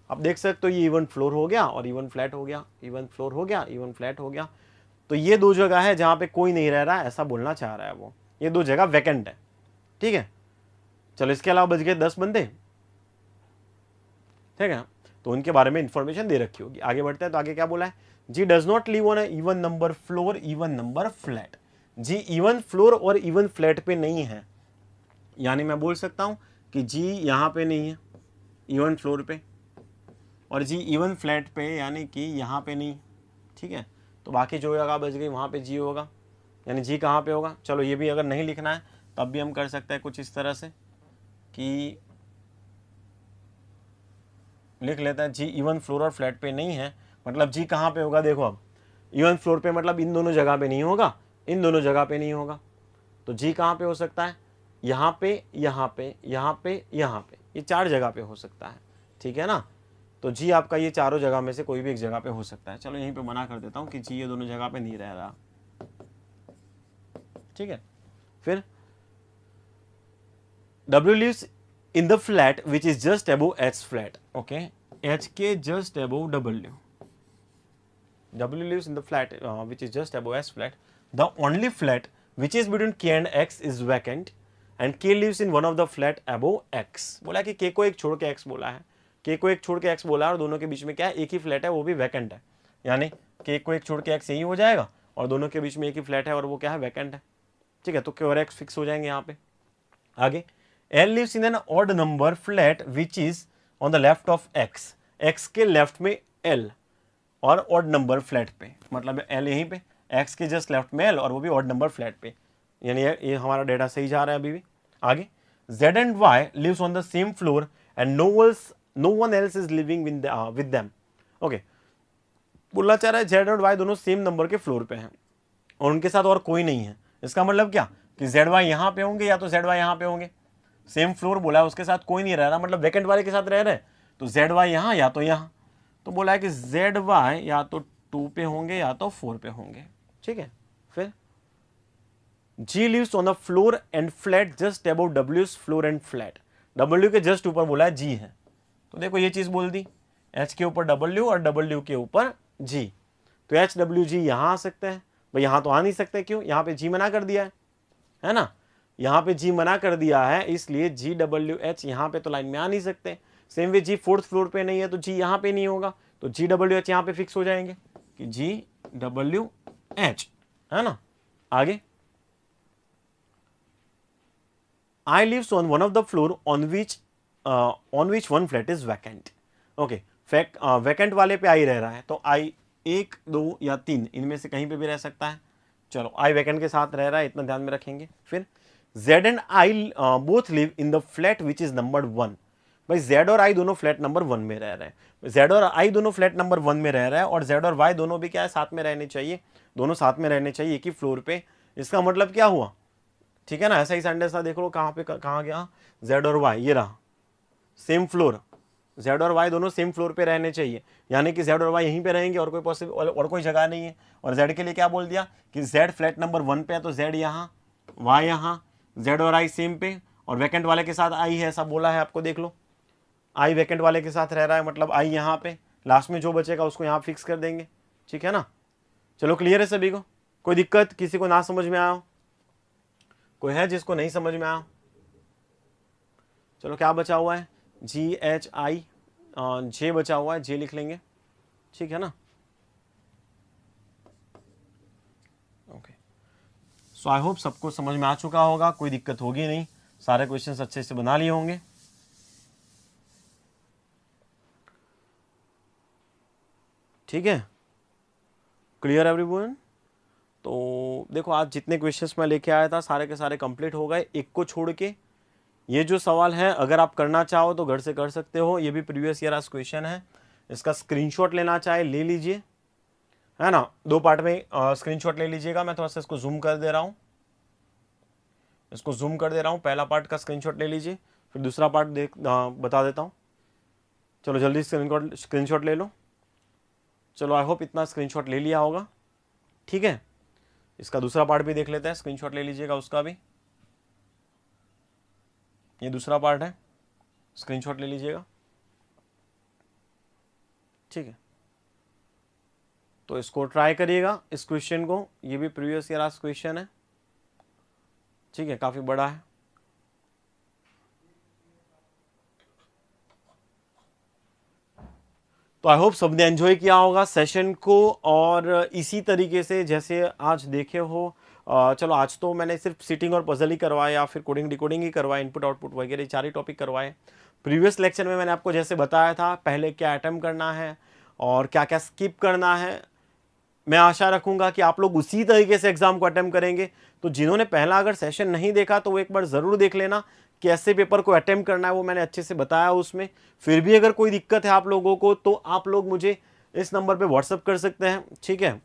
अब देख सकते हो ये इवन फ्लोर हो गया और इवन फ्लैट हो गया, इवन फ्लोर हो गया, इवन फ्लैट हो गया। तो ये 2 जगह है जहां पे कोई नहीं रह रहा है, ऐसा बोलना चाह रहा है वो। ये 2 जगह वैकेंट है, ठीक है। चलो इसके अलावा बच गए 10 बंदे, ठीक है। तो उनके बारे में इंफॉर्मेशन दे रखी होगी। आगे बढ़ते हैं तो आगे क्या बोला है? G does not live on even number floor, even number flat. G even floor और इवन फ्लैट पे नहीं है। यानी मैं बोल सकता हूं कि जी यहां पे नहीं है इवन फ्लोर पे, और जी इवन फ्लैट पे यानी कि यहां पे नहीं, ठीक है। तो बाकी जो जगह बच गई वहां पे जी होगा। यानी जी कहां पे होगा? चलो ये भी अगर नहीं लिखना है तब भी हम कर सकते हैं कुछ इस तरह से कि लिख लेते हैं जी इवन फ्लोर और फ्लैट पे नहीं है, मतलब जी कहाँ पे होगा? देखो अब इवन फ्लोर पे मतलब इन दोनों जगह पे नहीं होगा, इन दोनों जगह पे नहीं होगा। तो जी कहाँ पे हो सकता है? यहाँ पे, यहाँ पे, यहाँ पे, यहाँ पे, ये 4 जगह पे हो सकता है, ठीक है ना। तो जी आपका ये चारों जगह में से कोई भी एक जगह पे हो सकता है। चलो यहीं पे मना कर देता हूँ कि जी ये दोनों जगह पे नहीं रह रहा, ठीक है। फिर W lives in the flat which is just above H flat. Okay, H के just above W. W lives in the flat which is just above H flat. The only flat which is between K and X is vacant, and K lives in one of the flat above X. बोला कि K को एक छोड़ के X बोला है, K को एक छोड़ के X बोला है, और दोनों के बीच में क्या है? एक ही फ्लैट है, वो भी वैकेंट है। यानी K को एक छोड़ के X यही हो जाएगा, और दोनों के बीच में एक ही फ्लैट है और वो क्या है? वैकेंट है, ठीक है। तो K और X फिक्स हो जाएंगे यहाँ पे। आगे L lives in an odd number flat which is on the left of X. X के लेफ्ट में L और odd number फ्लैट पे, मतलब L यहीं पे, X के जस्ट लेफ्ट में L और वो भी odd number फ्लैट पे। यानी ये हमारा डेटा सही जा रहा है अभी भी। आगे Z and Y lives on the same floor and no one else is living with them. Okay, बोलना चाह रहा है Z और Y दोनों सेम नंबर के फ्लोर पे हैं और उनके साथ और कोई नहीं है। इसका मतलब क्या कि Z Y यहाँ पे होंगे या तो Z Y यहाँ पे होंगे। सेम फ्लोर बोला है, उसके साथ कोई नहीं रह रहा, मतलब वैकेंट वाले के साथ रह रहे, तो जेड वाई यहाँ या तो यहाँ, तो बोला है कि जेड वाई या तो 2 पे होंगे या तो 4 पे होंगे। ठीक है, फिर G lives on the floor and flat just above W's floor and flat। W के जस्ट ऊपर बोला है G है, तो देखो ये चीज बोल दी, H के ऊपर W और W के ऊपर G, तो H W G यहाँ आ सकते हैं भाई, यहाँ तो आ नहीं सकते, क्यों, यहाँ पे G मना कर दिया है ना, यहाँ पे G मना कर दिया है, इसलिए G W H यहाँ पे तो लाइन में आ नहीं सकते। Same way G 4th floor पे नहीं है तो G यहाँ पे नहीं होगा, तो G W H यहाँ पे फिक्स हो जाएंगे कि G W H, है ना। आगे I lives on one of the floor on which one flat is vacant। Okay, vacant वाले पे I रह रहा है, तो I 1 2 या 3 इनमें से कहीं पे भी रह सकता है। चलो I वैकेंट के साथ रह रहा है, इतना ध्यान में रखेंगे। फिर Z and I both live in the flat which is numbered 1। भाई Z और I दोनों फ्लैट नंबर 1 में रह रहे हैं, Z और I दोनों फ्लैट नंबर 1 में रह रहा है, और Z और Y दोनों भी क्या है, साथ में रहने चाहिए, दोनों साथ में रहने चाहिए एक ही फ्लोर पे। इसका मतलब क्या हुआ, ठीक है ना, ऐसा ही सेंटेंस था, देख लो कहाँ पे कहाँ गया, Z और Y, ये रहा सेम फ्लोर, Z और Y दोनों सेम फ्लोर पे रहने चाहिए, यानी कि Z और Y यहीं पे रहेंगे और कोई पॉसिबल और कोई जगह नहीं है। और Z के लिए क्या बोल दिया कि Z फ्लैट नंबर 1 पे है, तो Z यहाँ, Y यहाँ, Z और I सेम पे, और वैकेंट वाले के साथ I है, ऐसा बोला है आपको, देख लो I वैकेंट वाले के साथ रह रहा है, मतलब I यहाँ पे, लास्ट में जो बचेगा उसको यहाँ फिक्स कर देंगे। ठीक है ना, चलो क्लियर है सभी को, कोई दिक्कत, किसी को ना समझ में आया हो, कोई है जिसको नहीं समझ में आया? चलो क्या बचा हुआ है, GH I, J बचा हुआ है, J लिख लेंगे, ठीक है ना। ओके, सो आई होप सबको समझ में आ चुका होगा, कोई दिक्कत होगी नहीं, सारे क्वेश्चंस अच्छे से बना लिए होंगे। ठीक है, क्लियर एवरीवन। तो देखो आज जितने क्वेश्चंस मैं लेके आया था सारे के सारे कंप्लीट हो गए, एक को छोड़ के। ये जो सवाल है अगर आप करना चाहो तो घर से कर सकते हो, ये भी प्रीवियस ईयर आज क्वेश्चन है, इसका स्क्रीनशॉट लेना चाहे ले लीजिए, है ना, 2 पार्ट में स्क्रीनशॉट ले लीजिएगा। मैं थोड़ा सा इसको जूम कर दे रहा हूँ, इसको जूम कर दे रहा हूँ, पहला पार्ट का स्क्रीनशॉट ले लीजिए, फिर दूसरा पार्ट बता देता हूँ। चलो जल्दी स्क्रीनशॉट ले लो। चलो आई होप इतना स्क्रीनशॉट ले लिया होगा, ठीक है। इसका दूसरा पार्ट भी देख लेते हैं, स्क्रीनशॉट ले लीजिएगा उसका भी, ये दूसरा पार्ट है, स्क्रीनशॉट ले लीजिएगा, ठीक है। तो इसको ट्राई करिएगा इस क्वेश्चन को, ये भी प्रीवियस ईयर आज क्वेश्चन है, ठीक है, काफी बड़ा है। तो आई होप सबने एंजॉय किया होगा सेशन को, और इसी तरीके से जैसे आज देखे हो, चलो आज तो मैंने सिर्फ सिटिंग और पजल ही करवाया, या फिर कोडिंग डिकोडिंग ही करवाया, इनपुट आउटपुट वगैरह 4 ही टॉपिक करवाए। प्रीवियस लेक्चर में मैंने आपको जैसे बताया था पहले क्या अटेम्प्ट करना है और क्या क्या स्किप करना है, मैं आशा रखूंगा कि आप लोग उसी तरीके से एग्जाम को अटेम्प्ट करेंगे। तो जिन्होंने पहला अगर सेशन नहीं देखा तो वो एक बार ज़रूर देख लेना, कैसे पेपर को अटेम्प्ट करना है, वो मैंने अच्छे से बताया उसमें। फिर भी अगर कोई दिक्कत है आप लोगों को तो आप लोग मुझे इस नंबर पे व्हाट्सअप कर सकते हैं, ठीक है,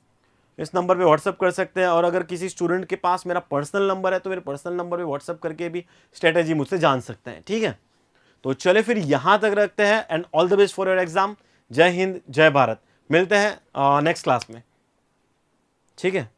इस नंबर पे व्हाट्सअप कर सकते हैं। और अगर किसी स्टूडेंट के पास मेरा पर्सनल नंबर है तो मेरे पर्सनल नंबर पे व्हाट्सअप करके भी स्ट्रेटेजी मुझसे जान सकते हैं, ठीक है। तो चले फिर यहाँ तक रखते हैं, and all the best for your exam. जय हिंद, जय भारत, मिलते हैं नेक्स्ट क्लास में, ठीक है।